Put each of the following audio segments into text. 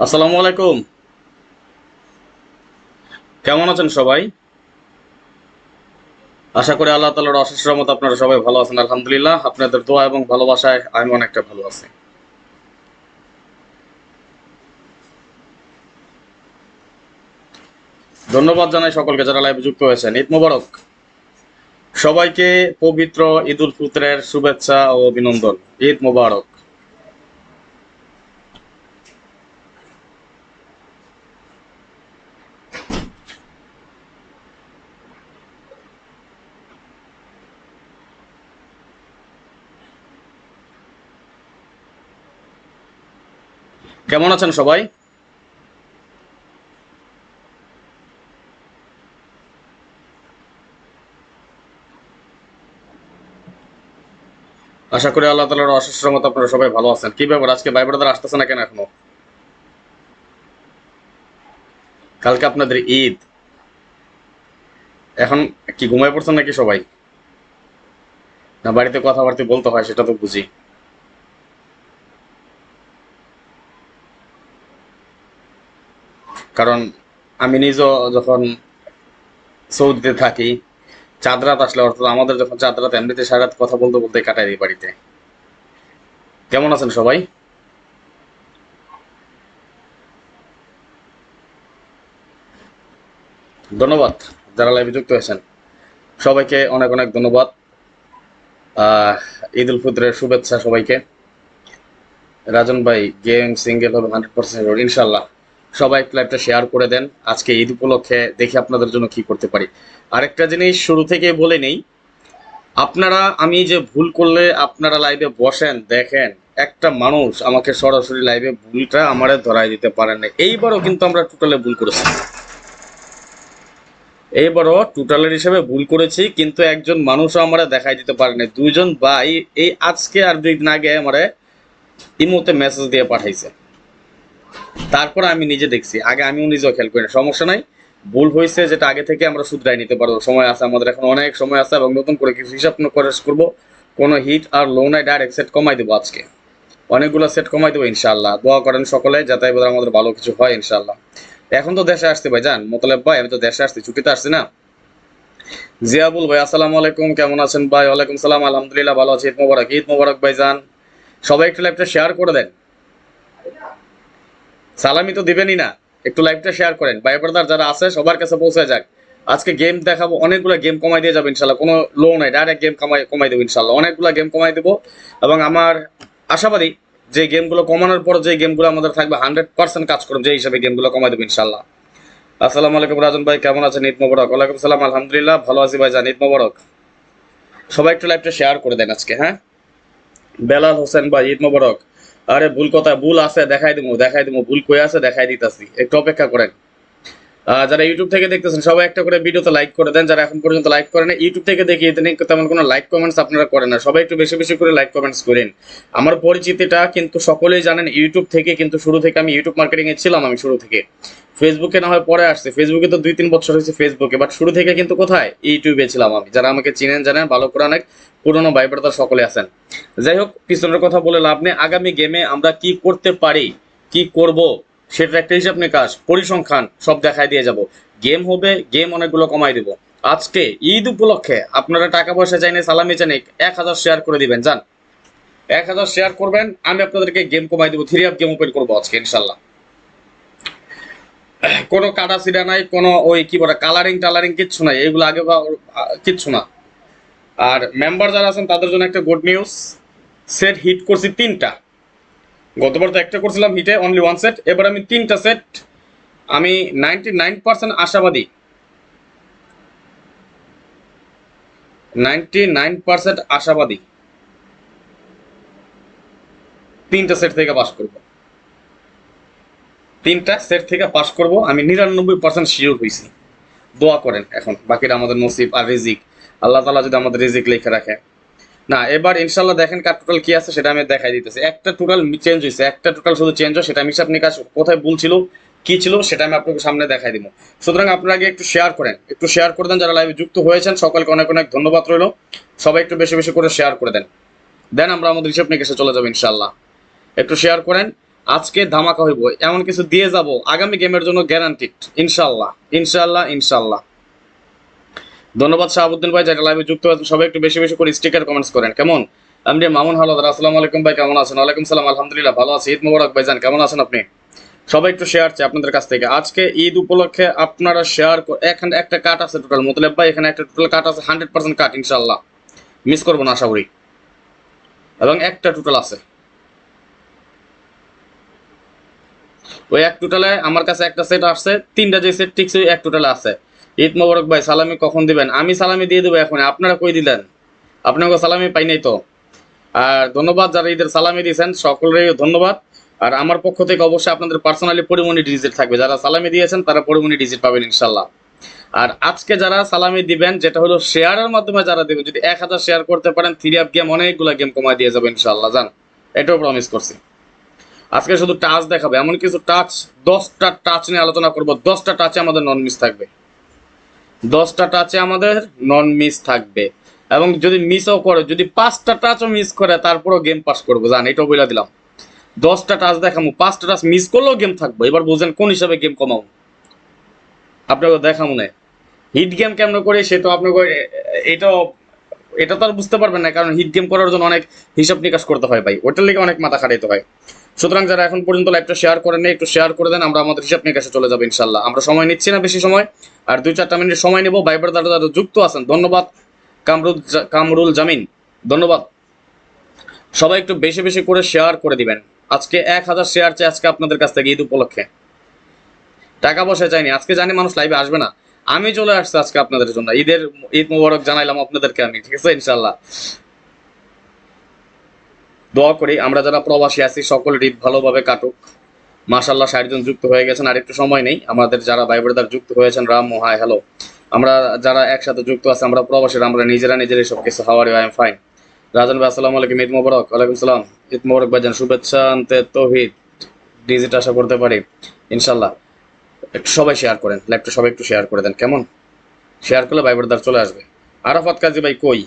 আসসালামু আলাইকুম। কেমন আছেন সবাই? আশা করি আল্লাহ তাআলার অশেষ রহমতে আপনারা সবাই ভালো আছেন। আলহামদুলিল্লাহ, আপনাদের দোয়া এবং ভালোবাসায় আমি অনেকটা ভালো আছি। ধন্যবাদ জানাই সকলকে যারা লাইভে যুক্ত হয়েছেন। ঈদ মোবারক। সবাইকে পবিত্র ঈদ উল ফিতরের শুভেচ্ছা ও অভিনন্দন। ঈদ মোবারক। কেমন আছেন সবাই? আশা করি আল্লাহ তাআলার অশেষ রহমতে আপনারা সবাই ভালো আছেন। কি ব্যাপার, আজকে ভাই ব্রাদার আসতেছে না কেন এখনো? কালকে আপনাদের ঈদ। এখন কি ঘুমায় পড়ছেন নাকি সবাই? না বাড়িতে কথাবার্তা বলতে হয়, সেটা তো বুঝি। কারণ আমি নিজেও যখন সৌদিতে থাকি, চাঁদ রাত আসলে, অর্থাৎ আমাদের যখন চাঁদ রাত, এমনিতে সারা রাত কথা বলতে বলতে কাটাই দিই বাড়িতে। কেমন আছেন সবাই? ধন্যবাদ যারা লাইভে যুক্ত হয়েছেন, সবাইকে অনেক অনেক ধন্যবাদ। আহ ঈদ উল ফিতরের শুভেচ্ছা সবাইকে। রাজন ভাই, গেম সিঙ্গেল হবে 100% ইনশাল্লাহ। সবাই লাইভটা শেয়ার করে দেন। আজকে ঈদ উপলক্ষে দেখি আপনাদের জন্য কি করতে পারি। আরেকটা জিনিস শুরু থেকে বলে নেই, আপনারা, আমি যে ভুল করলে আপনারা লাইভে বসেন দেখেন, একটা মানুষ আমাকে সরাসরি লাইভে ভুলটা আমারে ধরাই দিতে পারেন না। এইবারও কিন্তু আমরা টোটালে ভুল করেছি। এইবারও টোটালের হিসেবে ভুল করেছি, কিন্তু একজন মানুষও আমরা দেখাই দিতে পারে না। দুইজন ভাই এই আজকে আর 2 দিন আগে আমারে ইমোতে মেসেজ দিয়ে পাঠাইছে। তারপর আমি নিজে দেখছি, আগে আমিও নিজেও খেয়াল করি না। সমস্যা নাই, ভুল হয়েছে যেটা আগে থেকে আমরা শুধরাই নিতে পারবো। সময় আছে আমাদের, এখন অনেক সময় আছে, এবং নতুন করে কিছু হিসাব করে করবো। কোনো হিট আর লো নাই, ডাইরেক্ট সেট কমাই দেবো আজকে। অনেকগুলো সেট কমাই দেবো ইনশাল্লাহ। দোয়া করেন সকলে যাতে এবার আমাদের ভালো কিছু হয় ইনশাল্লাহ। এখন তো দেশে আসতে ভাই, যান মোতালেব ভাই, আমি তো দেশে আসছি, ছুটিতে আসছি না। জিয়াবুল ভাই, আসসালামু আলাইকুম, কেমন আছেন ভাই? ওয়ালাইকুম সালাম, আলহামদুলিল্লাহ ভালো আছি। ঈদ মোবারক। ঈদ মোবারক ভাই যান। সবাই একটু লাইভটা শেয়ার করে দেন। সালামি তো দিবেনই না, একটু লাইভটা শেয়ার করেন। ভাই ব্রাদার যারা আছে সবার কাছে পৌঁছে যাক। আজকে গেম দেখাবো, অনেকগুলো গেম কমাই দিয়ে যাবো ইনশাল্লাহ। কোনো লো নাই, ডাইরেক্ট গেম কমাই দেবো ইনশাল্লাহ। অনেকগুলো গেম কমাই দেবো, এবং আমার আশাবাদী যে গেমগুলো কমানোর পর যে গেমগুলো আমাদের থাকবে 100% কাজ করবে, যে হিসাবে গেমগুলো কমাই দেবো ইনশাল্লাহ। আসসালামু আলাইকুম রাজন ভাই, কেমন আছেন? ঈদ মোবারক। ওয়ালাইকুম সালাম, আলহামদুলিল্লাহ ভালো আছি ভাই, জান ঈদ মোবারক। সবাই একটু লাইভটা শেয়ার করে দেন আজকে, হ্যাঁ। বেলাল হোসেন ভাই, ঈদ মোবারক। আরে ভুল কথা, ভুল আছে দেখাই দিব, দেখাই দিব, ভুল কই আছে দেখাই দিতেছি, একটু অপেক্ষা করেন। যারা ইউটিউব থেকে দেখতেছেন সবাই একটা করে ভিডিওতে লাইক করে দেন। যারা এখন পর্যন্ত লাইক করেন, ইউটিউব থেকে দেখি ইদানিং তেমন কোনো লাইক কমেন্টস আপনারা করেন না। সবাই একটু বেশি বেশি করে লাইক কমেন্টস করেন। আমার পরিচিতিটা কিন্তু সকলেই জানেন ইউটিউব থেকে, কিন্তু শুরু থেকে আমি ইউটিউব মার্কেটিং এ ছিলাম। আমি শুরু থেকে ফেসবুকে না হয় পরে আসছে, ফেসবুকে তো 2-3 বছর হয়েছে ফেসবুকে, বাট শুরু থেকে কিন্তু কোথায়, ইউটিউবে ছিলাম আমি। যারা আমাকে চিনেন জানেন ভালো করে, অনেক পুরনো ভাই ব্রাদার সকলে আছেন। যাই হোক, পিছনের কথা বলে লাভ নেই। আগামী গেমে আমরা কি করতে পারি, কি করব, সেটার একটা হিসাব নিকাশ, পরিসংখ্যান সব দেখাই দিয়ে যাব। গেম হবে, গেম অনেকগুলো কমাই দিব। আজকে ঈদ উপলক্ষে আপনারা টাকা পয়সা চাইনে, সালামি চাইনে, 1000 শেয়ার করে দিবেন, যান। 1000 শেয়ার করবেন, আমি আপনাদেরকে গেম কমাই দেবো। 3 গেম ওপেন করবো আজকে ইনশাল্লাহ। কোনো কাটা সিডা নাই, কোনো ওই কি বলে কালারিং টালারিং কিচ্ছু নাই, এগুলো আগে কিচ্ছু না। আর মেম্বার যারা আছেন তাদের জন্য একটা গুড নিউজ, সেট হিট করছি 3টা। গতবার তো একটা করছিলাম হিটে, অনলি 1 সেট। এবার আমি 3টা সেট, আমি 99% আশাবাদী, 99% আশাবাদী 3টা সেট থেকে পাস করব। 3টা সেট থেকে পাস করব, আমি 99% শিওর হয়েছি। দোয়া করেন, এখন বাকিটা আমাদের নসিব আর রিজিক। আল্লাহ তালা যদি আমাদের রিজিক লিখে রাখে। না, এবার ইনশাল্লাহ দেখেন কার টোটাল কি আছে সেটা আমি দেখাই দিতেছি। একটা টোটাল চেঞ্জ হয়েছে, একটা টোটাল শুধু চেঞ্জ হয়, সেটা আমি হিসাব নিকাশ কোথায় ভুল ছিল, কি ছিল, সেটা আমি আপনাকে সামনে দেখাই দিব। সুতরাং আপনারা আগে একটু শেয়ার করেন, একটু শেয়ার করে দেন। যারা লাইভে যুক্ত হয়েছেন সকলকে অনেক অনেক ধন্যবাদ রইল। সবাই একটু বেশি বেশি করে শেয়ার করে দেন, দেন আমরা আমাদের হিসাব নিকাশে চলে যাবো ইনশাল্লাহ। একটু শেয়ার করেন। আজকে ধামাকা হইব, এমন কিছু দিয়ে যাব আগামী গেমের জন্য গ্যারান্টিড, ইনশাল্লাহ ইনশাল্লাহ ইনশাল্লাহ। ধন্যবাদ শাহাবুদ্দিন ভাই, যারা লাইভে যুক্ত আছেন সবাই একটু বেশি বেশি করে স্টিকার কমেন্টস করেন, কেমন? আমি মামুন হালদার, আসসালামু আলাইকুম ভাই, কেমন আছেন? ওয়ালাইকুম সালাম, আলহামদুলিল্লাহ ভালো আছি। ঈদ মোবারক ভাইজান, কেমন আছেন আপনি? সবাই একটু শেয়ার চাই আপনাদের কাছ থেকে। আজকে ঈদ উপলক্ষে আপনারা শেয়ার, এখানে একটা কাট আছে টোটাল, মোতলেব ভাই এখানে একটা টোটাল কাট আছে, 100% কাট, ইনশাল্লাহ মিস করবো না আশা করি। এবং একটা টোটাল আছে, ওই এক টোটালে আমার কাছে একটা সেট আসছে, 3টা যে সেট ঠিক এক টোটালে আছে। ঈদ মোবারক ভাই, সালামি কখন দিবেন? আমি সালামি দিয়ে দেবো এখন, আপনারা কই দিলেন? আপনাকে সালামি পাই নাই তো। আর ধন্যবাদ যারা ঈদের সালামি দিয়েছেন, সকলেরই ধন্যবাদ। আর আমার পক্ষ থেকে অবশ্যই আপনাদের পার্সোনালি পরিমণি ডিজিট থাকবে, যারা সালামি দিয়েছেন তারা পরিমণি ডিজিট পাবেন ইনশাল্লাহ। আর আজকে যারা সালামি দিবেন, যেটা হলো শেয়ারের মাধ্যমে যারা দেবেন, যদি 1000 শেয়ার করতে পারেন, 3 গেম অনেকগুলো গেম কমায় দিয়ে যাবে ইনশাল্লাহ, জান, এটাও প্রমিস করছি। আজকে শুধু টাচ দেখাবে, এমন কিছু টাচ, 10টা টাচ নিয়ে আলোচনা করবো, 10টা টাচে আমাদের নন মিস থাকবে, 10টা টাচে আমাদের নন মিস থাকবে। এবং যদি মিসও করে, যদি 5টা টাচও মিস করে, তারপরও গেম পাস করবো, জান, এটাও বলে দিলাম। 10টা টাচ দেখামো, 5টা টাচ মিস করলেও গেম থাকবো। এবার বুঝেন কোন হিসাবে গেম কমাবো, আপনাকে দেখামো না। হিট গেম কেমন করে সে তো আপনাকে এটাও, এটা তো আর বুঝতে পারবেন না, কারণ হিট গেম করার জন্য অনেক হিসাব নিকাশ করতে হয় ভাই, ওটার লেগে অনেক মাথা খাটাইতে হয়। সুতরাং যারা এখন পর্যন্ত লাইভটা শেয়ার করেন, একটু শেয়ার করে দেন, আমরা আমাদের হিসাব নিকাশে চলে যাবো ইনশাল্লাহ। আমরা সময় নিচ্ছি না বেশি সময়, আর 2-4টা মিনিট সময় নেবো। ভাইবার যারা যারা যুক্ত আছেন, ধন্যবাদ। কামরুল জামিন, ধন্যবাদ। সবাই একটু বেশি বেশি করে শেয়ার করে দিবেন। আজকে 1000 শেয়ার চাই আজকে আপনাদের কাছ থেকে ঈদ উপলক্ষে, টাকা পয়সা চাইনি। আজকে জানি মানুষ লাইভে আসবে না, আমি চলে আসছি আজকে আপনাদের জন্য। ঈদ মোবারক জানাইলাম আপনাদেরকে আমি, ঠিক আছে ইনশাল্লাহ। দোয়া করি আমরা যারা প্রবাসী আছি সকলের ঈদ ভালোভাবে কাটুক। মাশাল্লাহ 60 জন যুক্ত হয়ে গেছেন, আর একটু সময় নেই। আমাদের যারা ভাই ব্রাদার যুক্ত হয়েছেন, রাম হাই হ্যালো। আমরা যারা একসাথে যুক্ত আছে, আমরা প্রবাসীরা, আমরা নিজেরাই সব কিছু, how are you? I am fine. Rajan ভাই আসসালামু আলাইকুম, ঈদ মোবারক। ওয়ালাইকুম সালাম, ঈদ মোবারক ভাইজান, শুভেচ্ছা আনতে তৌহিদ ডিজিট আশা করতে পারি ইনশাল্লাহ। একটু সবাই শেয়ার করেন লাইভটা, সবাই একটু শেয়ার করে দেন, কেমন? শেয়ার করলে ভাই ব্রাদার চলে আসবে। আরাফাত কাজী ভাই কই?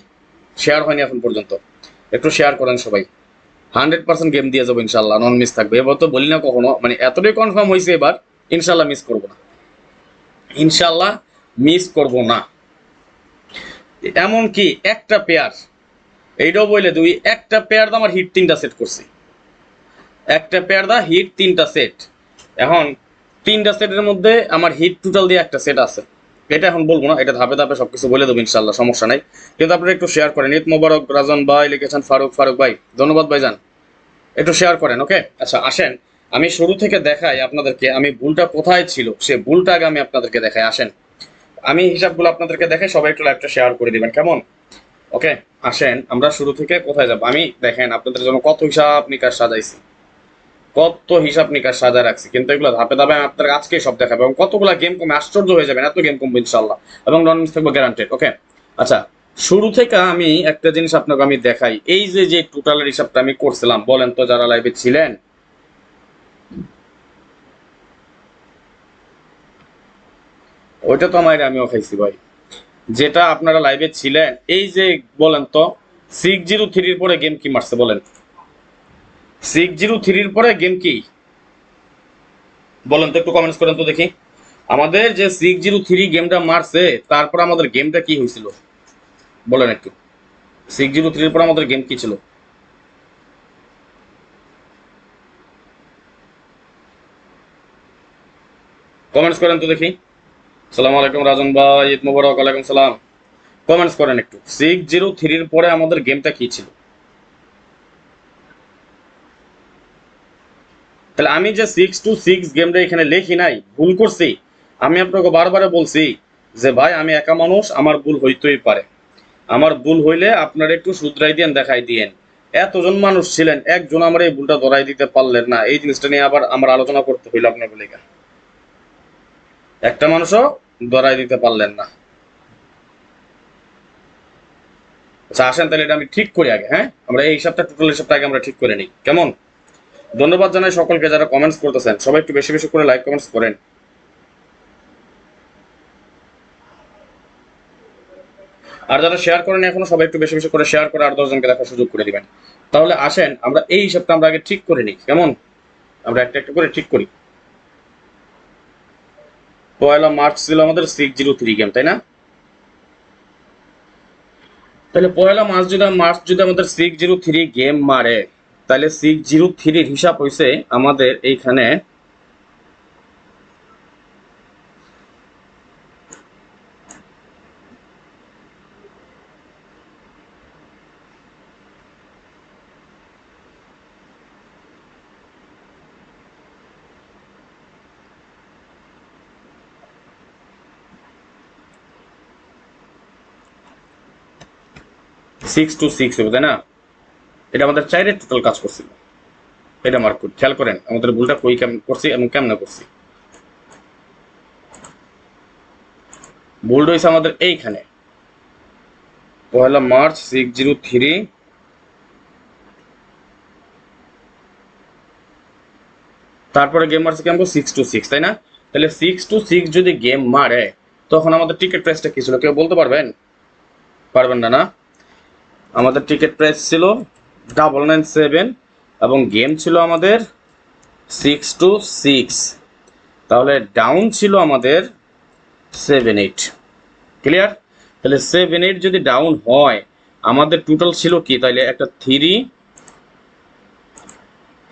শেয়ার হয়নি এখন পর্যন্ত, একটু শেয়ার করেন সবাই। 100% গেম দিয়ে যাবো ইনশাল্লাহ, নন মিস থাকবে। এবার তো বলি না কখনো, মানে এতটাই কনফার্ম হয়েছে এবার, ইনশাল্লাহ মিস করবো না, ইনশাল্লাহ মিস করবো না। এমনকি একটা পেয়ার, এইটাও বললে দুই, একটা পেয়ার দা আমার হিট 3টা সেট করছি, একটা পেয়ার দা হিট 3টা সেট। এখন 3টা সেটের মধ্যে আমার হিট টোটাল দিয়ে একটা সেট আছে, এটা এখন বলবো না, এটা ধাপে ধাপে সবকিছু বলে দেবো ইনশাল্লাহ, সমস্যা নাই। কিন্তু আপনারা একটু শেয়ার করেন। ঈদ মোবারক রাজন ভাই লিখেছেন, ফারুক ভাই, ধন্যবাদ ভাইজান, একটু শেয়ার করেন, ওকে। আচ্ছা আসেন, আমি শুরু থেকে দেখাই আপনাদেরকে, আমি ভুলটা কোথায় ছিল সে ভুলটা আগে আমি আপনাদেরকে দেখাই। আসেন আমি হিসাবগুলো আপনাদেরকে দেখাই, সবাই একটু লাইভটা শেয়ার করে দিবেন, কেমন? ওকে, আসেন আমরা শুরু থেকে কোথায় যাব। আমি দেখেন আপনাদের জন্য কত হিসাব নিকাশ সাজাইছি, কত হিসাব নিকাশ সাজা রাখছি, কিন্তু এগুলো ধাপে ধাপে আমি আপনাদের আজকে সব দেখাবো। এবং কতগুলো গেম কমে আশ্চর্য হয়ে যাবেন, এত গেম কমবে ইনশাল্লাহ, এবং নন মিস থাকবো গ্যারান্টেড, ওকে। আচ্ছা শুরু থেকে আমি একটা জিনিস আপনাকে আমি দেখাই, এই যে যে টোটালের হিসাবটা আমি করছিলাম, বলেন তো যারা লাইভে ছিলেন? ওইটা তো আমার আমিও খাইছি ভাই, যেটা আপনারা লাইভে ছিলেন, এই যে বলেন তো 603-র পরে গেম কি মারছে বলেন? 603-র পরে গেম কি বলেন তো, একটু কমেন্টস করেন তো দেখি। আমাদের যে 603 গেমটা মারছে, তারপর আমাদের গেমটা কি হয়েছিল বলেন একটু। 603-র পর আমাদের গেম কি ছিল? কমেন্টস করেন তো দেখি। সালাম আলাইকুম রাজন ভাই, ঈদ মোবারক। ওয়ালাইকুম সালাম, কমেন্টস করেন একটু। 603-র পরে আমাদের গেমটা কি ছিল? তাহলে আমি যে 626 গেমটা এখানে লিখি নাই, ভুল করছি। আমি আপনাকে বারবার বলছি যে ভাই আমি একা মানুষ, আমার ভুল হইতেই পারে, আমার ভুল হইলে আপনারা একটু শুধরাই দিয়েন, দেখাই দিয়েন। এতজন মানুষ ছিলেন, একজন আমার এই ভুলটা ধরাই দিতে পারলেন না, এই জিনিসটা নিয়ে আবার আমার আলোচনা করতে হইল আপনার বলে, একটা মানুষও ধরাই দিতে পারলেন না। আচ্ছা আসেন তাহলে এটা আমি ঠিক করি আগে, হ্যাঁ আমরা এই হিসাবটা, টোটাল হিসাবটা আগে আমরা ঠিক করে নিই, কেমন? ধন্যবাদ জানাই সকলকে যারা কমেন্টস করতেছেন, সবাই একটু বেশি বেশি করে লাইক কমেন্টস করেন। আর যারা শেয়ার করেন এখনো, সবাই একটু বেশি বেশি করে শেয়ার করে আর 10 জনকে দেখার সুযোগ করে দিবেন। তাহলে আসেন আমরা এই হিসাবটা আমরা আগে ঠিক করে নিই, কেমন? আমরা একটা একটা করে ঠিক করি। 1 মার্চ ছিল আমাদের 603 গেম, তাই না? তাহলে 1 মার্চ যদি আমাদের 603 গেম মারে, তাহলে 603 হিসাব হয়েছে আমাদের এইখানে 626 হবে, তাই না? এটা আমাদের চাইরে টোটাল কাজ করছিল। এটা মার্ক করি, খেয়াল করেন আমাদের ভুলটা কই কেমন করছি এবং কেমনে করছি। ভুলটা হয়েছে আমাদের এইখানে 1 মার্চ 603, তারপরে গেম মারছে কেমন 626, তাই না? তাহলে 626 যদি গেম মারে তখন আমাদের টিকিট প্রাইসটা কি ছিল কেউ বলতে পারবেন? পারবেন না, না? আমাদের টিকিট প্রাইস ছিল 997 এবং গেম ছিল আমাদের 626, তাহলে ডাউন ছিল আমাদের 78। ক্লিয়ার? তাহলে 78 যদি ডাউন হয় আমাদের টোটাল ছিল কি, তাহলে একটা 3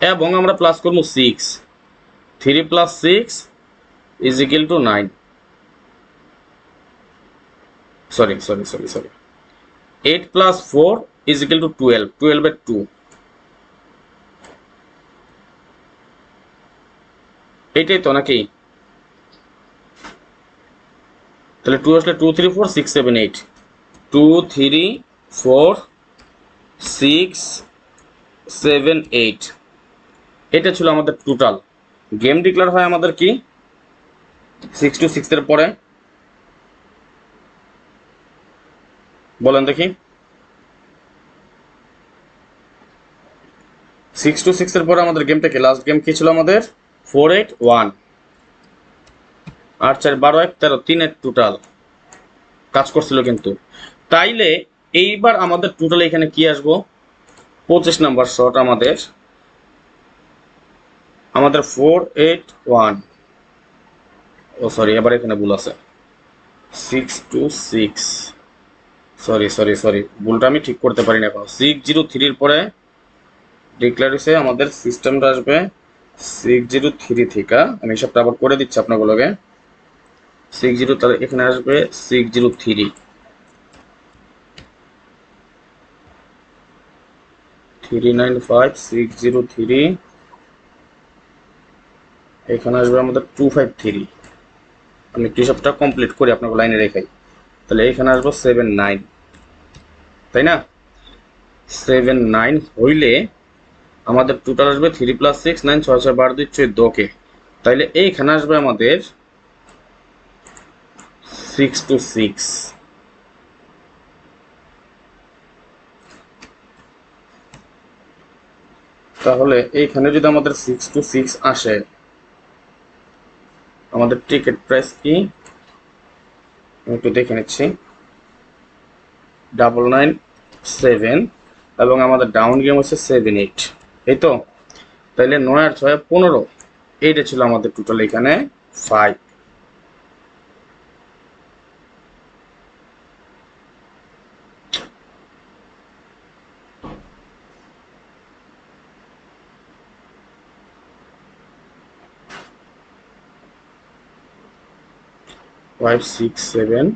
এবং আমরা প্লাস করবো 6, 3 + 6 = 9। সরি 8 + 4 = 12, 12/2। এইটাই তো নাকি? তাহলে 2 আসলে 2 3 4 6 7 8, 2 3 4 6 7 8, এটা ছিল আমাদের টোটাল। গেম ডিক্লেয়ার হয় আমাদের কি 626 এর পরে? বলেন দেখি। 626 এর পরে আমাদের গেমটা কি, লাস্ট গেম কি ছিল আমাদের 481, 8 4 12 1 13, 3 এর টোটাল কাজ করছিল কিন্তু। তাইলে এইবার আমাদের টোটাল এখানে কি আসবো, 25 নাম্বার শট আমাদের 481, ও সরি এবার এখানে ভুল আছে 626, সরি ভুলটা আমি ঠিক করতে পারি না এখন। 603 এর পরে ডিক্লেয়ার হয়েছে আমাদের সিস্টেমটা আসবে 603 থেকে। আমি হিসাবটা আবার করে দিচ্ছি আপনাগুলোকে। 60, তাহলে এখানে আসবে 603, 395 603, এখানে আসবে আমাদের 253। আমি একটু হিসাবটা কমপ্লিট করি আপনাকে লাইনে রেখাই। তাহলে এখানে আসবো 79, তাই না? 79 হইলে আমাদের টোটাল আসবে 3 + 6 9, 6 6 12 2 14 ওকে। তাইলে এইখানে আসবে আমাদের 626। তাহলে এইখানে যদি আমাদের 626 আসে, আমাদের টিকিট প্রাইস কি একটু দেখে নিচ্ছি, 997 এবং আমাদের ডাউন গেম হচ্ছে 78, এই তো। তাইলে 9 আর 6 15, এইটা ছিল আমাদের টোটাল এখানে 5। Five, 6, 7,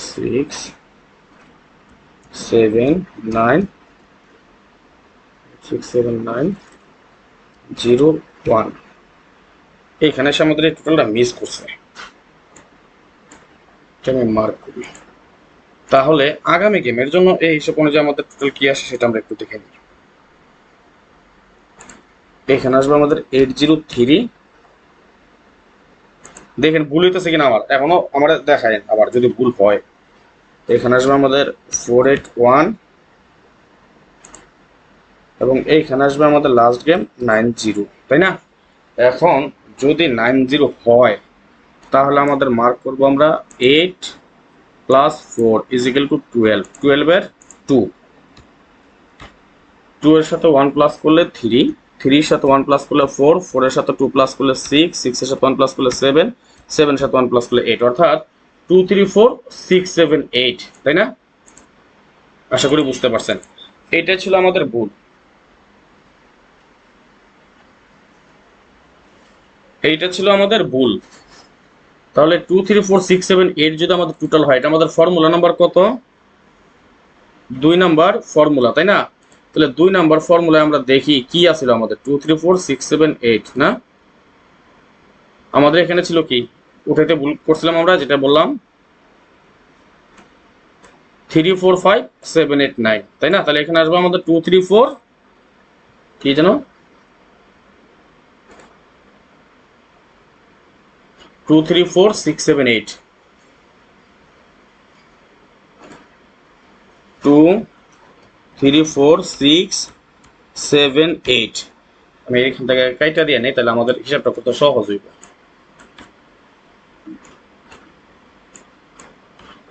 6, 7, 9, 6, 7, 9, 0, 1। এইখানে এসে আমাদের এই টোটালটা মিস করছে, আমি মার্ক করি। তাহলে আগামী গেমের জন্য এই হিসাব অনুযায়ী আমাদের টোটাল কি আসে সেটা আমরা একটু দেখে নিই। এখানে আসবে আমাদের 803, দেখেন ভুল হইতেছে কিনা আমার এখনো, আমার দেখায় আবার যদি ভুল হয়। এখানে আসবে আমাদের 481 এবং এইখানে আসবে আমাদের লাস্ট গেম 90, তাই না? এখন যদি 90 হয় তাহলে আমাদের মার্ক করব আমরা 8 + 4 = 12, 12/2, 2 এর সাথে 1 প্লাস করলে 3, 3 এর সাথে 1 প্লাস করলে 4, 4 এর সাথে 2 প্লাস করলে 6, 6 এর সাথে 1 প্লাস করলে 7, 7 এর সাথে 1 প্লাস করলে 8, অর্থাৎ 2 3 4 6 7 8, তাই না? আশা করি বুঝতে পারছেন। এইটাই ছিল আমাদের ভুল। এইটা ছিল আমাদের ভুল। তাহলে 2 3 4 6 7 8 যদি আমাদের টোটাল হয়, এটা আমাদের ফর্মুলা নাম্বার কত? 2 নাম্বার ফর্মুলা, তাই না? তাহলে 2 নাম্বার ফর্মুলায় আমরা দেখি কি আছিল আমাদের 2 3 4 6 7 8 না? আমাদের এখানে ছিল কি, উঠাইতে ভুল করছিলাম আমরা, যেটা বললাম 3 4 5 7 8 9, তাই না? তাহলে এখানে আসবে আমাদের 2 3 4 কি জানো, 2 3 4 6 7 8, 2 3 4 6 7 8। আমি এখান থেকে কাইটা দিয়ে নেই, তাহলে আমাদের হিসাবটা করতে সহজ হইব।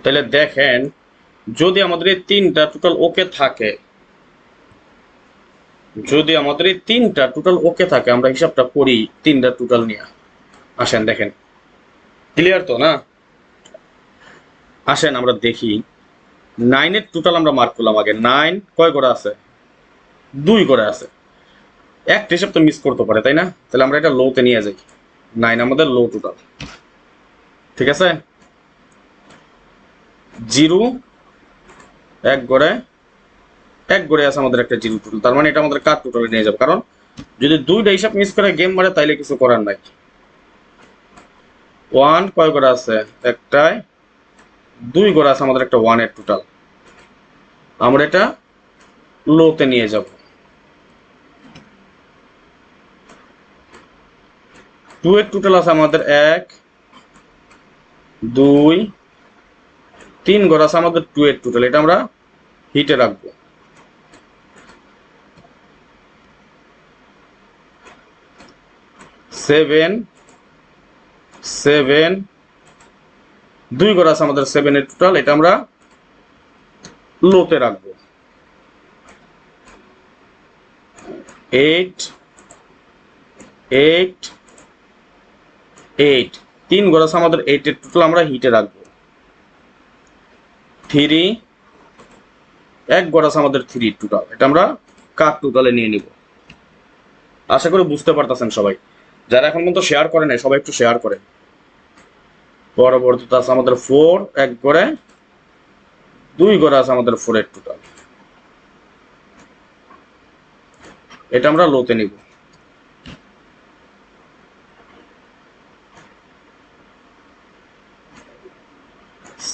তাহলে দেখেন, যদি আমাদের এই তিনটা টোটাল ওকে থাকে, যদি আমাদের এই তিনটা টোটাল ওকে থাকে, আমরা হিসাবটা করি তিনটা টোটাল নিয়ে। আসেন দেখেন, ক্লিয়ার তো না? আসেন আমরা দেখি 9 এর টোটাল আমরা মার্ক করলাম আগে। 9 কয় করে আছে? 2 করে আছে। একটা হিসাব তো মিস করতে পারে, তাই না? তাহলে আমরা এটা লোতে নিয়ে যাই। 9 আমাদের লো টোটাল, ঠিক আছে? 0 এক গড়ে, এক গড়ে আছে আমাদের একটা 0 টোটাল, তার মানে এটা আমাদের কার টোটালে নিয়ে যাবে, কারণ যদি দুইটা হিসাব মিস করে গেম মারে তাইলে কিছু করার নাই। 1 কয় করে আছে? একটাই। 2 করে আছে আমাদের একটা 1 এর টোটাল, আমরা এটা লোতে নিয়ে যাব। 2 এর টোটাল আছে আমাদের 1 2 3 ঘর আছে আমাদের 2 এর টোটাল, এটা আমরা হিটে রাখবো। 7 7 2 ঘর আছে আমাদের 7 এর টোটাল, এটা আমরা লোতে রাখবো। 8 8 8 3 ঘর আছে আমাদের 8 এর টোটাল, আমরা হিটে রাখবো। 3 এক ঘর আছে আমাদের 3 টোটাল, এটা আমরা কার টোটালে নিয়ে নিব। আশা করি বুঝতে পারতেছেন সবাই। যারা এখন পর্যন্ত শেয়ার করে নাই, সবাই একটু শেয়ার করেন। পরবর্তীতে আছে আমাদের 4 এক ঘরে, 2 ঘরে আছে আমাদের 4 এর টোটাল, এটা আমরা লোতে নিব।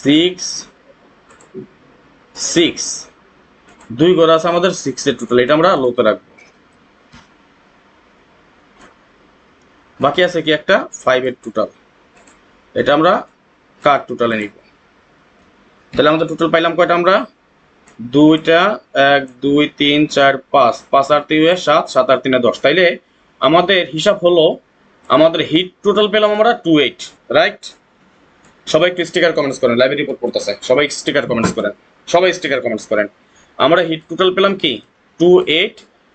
6 6 2 ঘরে আছে আমাদের 6 এর টোটাল, এটা আমরা লোতে রাখবো। বাকি আছে কি একটা 5 এর টোটাল, এটা আমরা কার টোটালে নিব। তাহলে আমাদের টোটাল পাইলাম কয়টা আমরা? দুইটা, 1 2 3 4 5, 5 আর 3 7, 7 আর 3 10। তাইলে আমাদের হিসাব হলো, আমাদের হিট টোটাল পেলাম আমরা 28, রাইট? সবাই একটু স্টিকার কমেন্টস করেন, লাইভ রিপোর্ট করতেছে, সবাই স্টিকার কমেন্টস করেন, সবাই স্টিকার কমেন্টস করেন। আমরা হিট টোটাল পেলাম কি 28,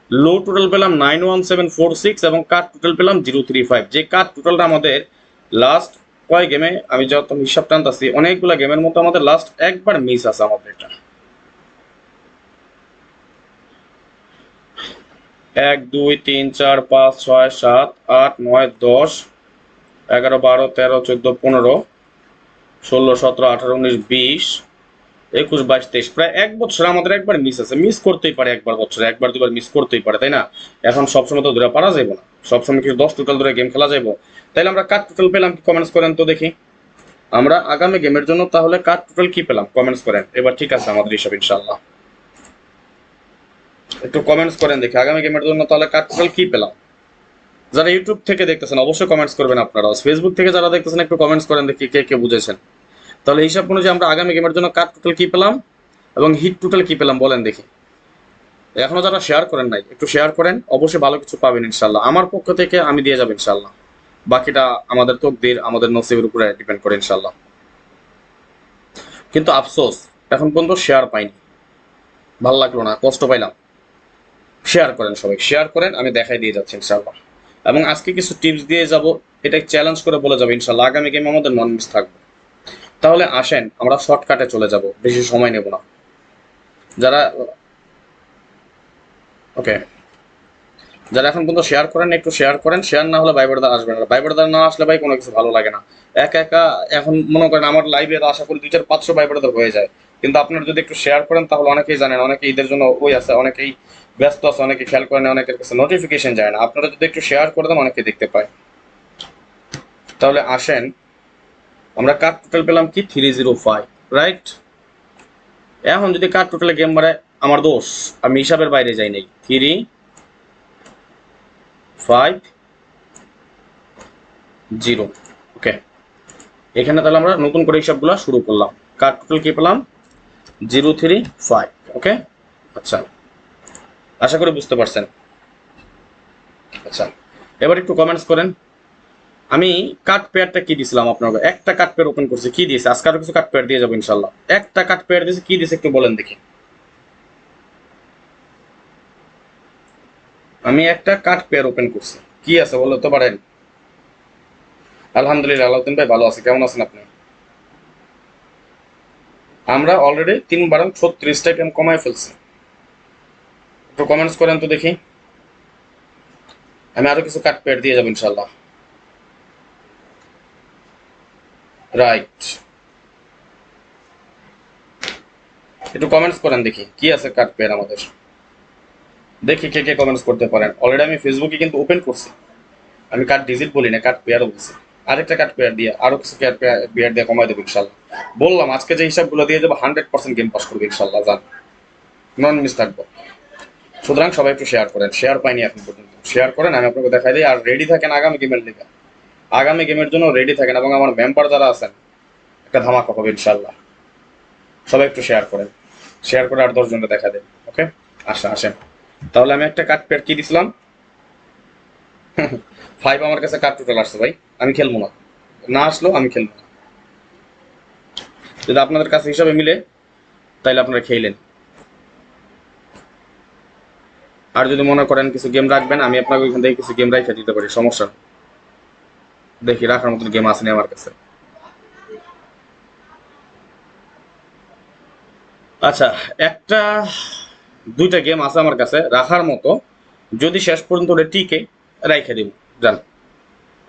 লো টোটাল পেলাম 91746 এবং কাট টোটাল পেলাম 035। যে কাট টোটালটা আমাদের লাস্ট কয় গেমে, আমি যত হিসাব টানতাছি অনেকগুলো গেমের মতো আমাদের লাস্ট একবার মিস আছে আমাদের। এটা 1 2 3 4 5 6 7 8 9 10 11 12 13 14 15 16 17 18 19 20 21 22 23, প্রায় এক বছর আমাদের একবার মিস আছে। মিস করতেই পারে, একবার বছরে একবার দুবার মিস করতেই পারে, তাই না? এখন সবসময় তো ধরে পারা যাবো না, সবসময় কি 10 টোটাল ধরে গেম খেলা যাবো? তাইলে আমরা কাট টোটাল পেলাম কি? কমেন্টস করেন তো দেখি। আমরা আগামী গেমের জন্য তাহলে কাট টোটাল কি পেলাম? কমেন্টস করেন। এবার ঠিক আছে আমাদের হিসাব ইনশাআল্লাহ, একটু কমেন্টস করেন দেখি আগামী গেমের জন্য তাহলে কাট টোটাল কি পেলাম। যারা ইউটিউব থেকে দেখতেছেন অবশ্যই কমেন্টস করবেন, আপনারা ফেসবুক থেকে যারা দেখতেছেন একটু কমেন্টস করেন দেখি কে কে বুঝেছেন। তাহলে হিসাব অনুযায়ী আমরা আগামী গেমের জন্য কাট টোটাল কি পেলাম এবং হিট টোটাল কি পেলাম বলেন দেখি। এখনো যারা শেয়ার করেন নাই একটু শেয়ার করেন, অবশ্যই ভালো কিছু পাবেন ইনশাল্লাহ। আমার পক্ষ থেকে আমি দিয়ে যাবো ইনশাল্লাহ, বাকিটা আমাদের তকদির, আমাদের নসিবের উপরে ডিপেন্ড করে ইনশাল্লাহ। কিন্তু আফসোস এখন পর্যন্ত শেয়ার পাইনি, ভালো লাগলো না, কষ্ট পাইলাম। শেয়ার করেন, সবাই শেয়ার করেন, আমি দেখাই দিয়ে যাচ্ছি ইনশাল্লাহ। এবং আজকে কিছু টিপস দিয়ে যাব, এটা চ্যালেঞ্জ করে বলে যাবো ইনশাল্লাহ। আগামী গেমে আমাদের নন মিস থাকবে। তাহলে আসেন আমরা শর্টকাটে চলে যাব, বেশি সময় নেব না। যারা ওকে, যারা এখন পর্যন্ত শেয়ার করেন একটু শেয়ার করেন, শেয়ার না হলে ভাই ব্রাদার আসবেন না, ভাই ব্রাদার না আসলে ভাই কোনো কিছু ভালো লাগে না। একা একা এখন মনে করেন আমার লাইভে আশা করি 2-4-500 ভাই ব্রাদার হয়ে যায়, কিন্তু আপনারা যদি একটু শেয়ার করেন তাহলে অনেকেই জানেন, অনেকে ঈদের জন্য ওই আছে, অনেকেই ব্যস্ত আছে, অনেকে খেয়াল করেন, অনেকের কাছে নোটিফিকেশন যায় না। আপনারা যদি একটু শেয়ার করে দেন অনেকে দেখতে পায়। তাহলে আসেন আমরা কার্ড টোটাল পেলাম কি 305, রাইট? এখন যদি কার্ড টোটালে গেম মারে, আমার দোষ, আমি হিসাবের বাইরে যাই নাই। 350, ওকে। এখানে তাহলে আমরা নতুন করে হিসাবগুলো শুরু করলাম। কার্ড টোটাল কি পেলাম 035, ওকে। আচ্ছা, আশা করি বুঝতে পারছেন। আচ্ছা, এবার একটু কমেন্টস করেন। আমি কাট পেয়ারটা কি দিছিলাম আপনাকে? একটা কাট পেয়ার ওপেন করছি, কি দিয়েছে? আজকে আরো কিছু কাট পেয়ার দিয়ে যাবো ইনশাল্লাহ। একটা কাট পেয়ার দিয়েছে, কি দিয়েছে একটু বলেন দেখি। আমি একটা কাট পেয়ার ওপেন করছি, কি আছে বলতে পারেন? আলহামদুলিল্লাহ, আলাউদ্দিন ভাই ভালো আছে, কেমন আছেন আপনি? আমরা অলরেডি 3-36 টাইপ কমায় ফেলছি। একটু কমেন্টস করেন তো দেখি। আমি আরো কিছু কাট পেয়ার দিয়ে যাবো ইনশাল্লাহ, রাইট? একটু কমেন্টস করেন দেখি কি আছে কাট পেয়ার আমাদের, দেখি কে কে কমেন্টস করতে পারেন। অলরেডি আমি ফেসবুকে কিন্তু ওপেন করছি, আমি কাট ডিজিট বলি না, কাট পেয়ারও বলছি। আরেকটা কাট পেয়ার দিয়ে আরো কিছু পেয়ার দিয়ে কমাই দেবো ইনশাল্লাহ। বললাম আজকে যে হিসাবগুলো দিয়ে যাবো 100% গেম পাস করবে ইনশাল্লাহ, জান, নন মিস থাকবো। সুতরাং সবাই একটু শেয়ার করেন, শেয়ার পাইনি এখন পর্যন্ত, শেয়ার করেন, আমি আপনাকে দেখাই দিই। আর রেডি থাকেন আগামী গেমের লিগে, আগামী গেমের জন্য রেডি থাকেন, এবং আমার মেম্বার যারা আছেন একটা ধামাকা হবে ইনশাল্লাহ। সবাই একটু শেয়ার করেন, শেয়ার করে আর 10 জনকে দেখা দেন, ওকে। আচ্ছা আসেন, তাহলে আমি একটা কাট পেয়ার কি দিছিলাম 5, আমার কাছে কাট টোটাল আসছে ভাই, আমি খেলবো না, না আসলেও আমি খেলবো না। যদি আপনাদের কাছে হিসাবে মিলে তাইলে আপনারা খেলেন, আর যদি মনে করেন কিছু গেম রাখবেন, আমি আপনাকে ওইখান থেকে কিছু গেম রাখা দিতে পারি, সমস্যা নেই। দেখি রাখার মতন গেম আসেনি আমার কাছে। আচ্ছা, একটা দুইটা গেম আছে আমার কাছে রাখার মতো, যদি শেষ পর্যন্ত ওটা টিকে রাইখে দিব, জান,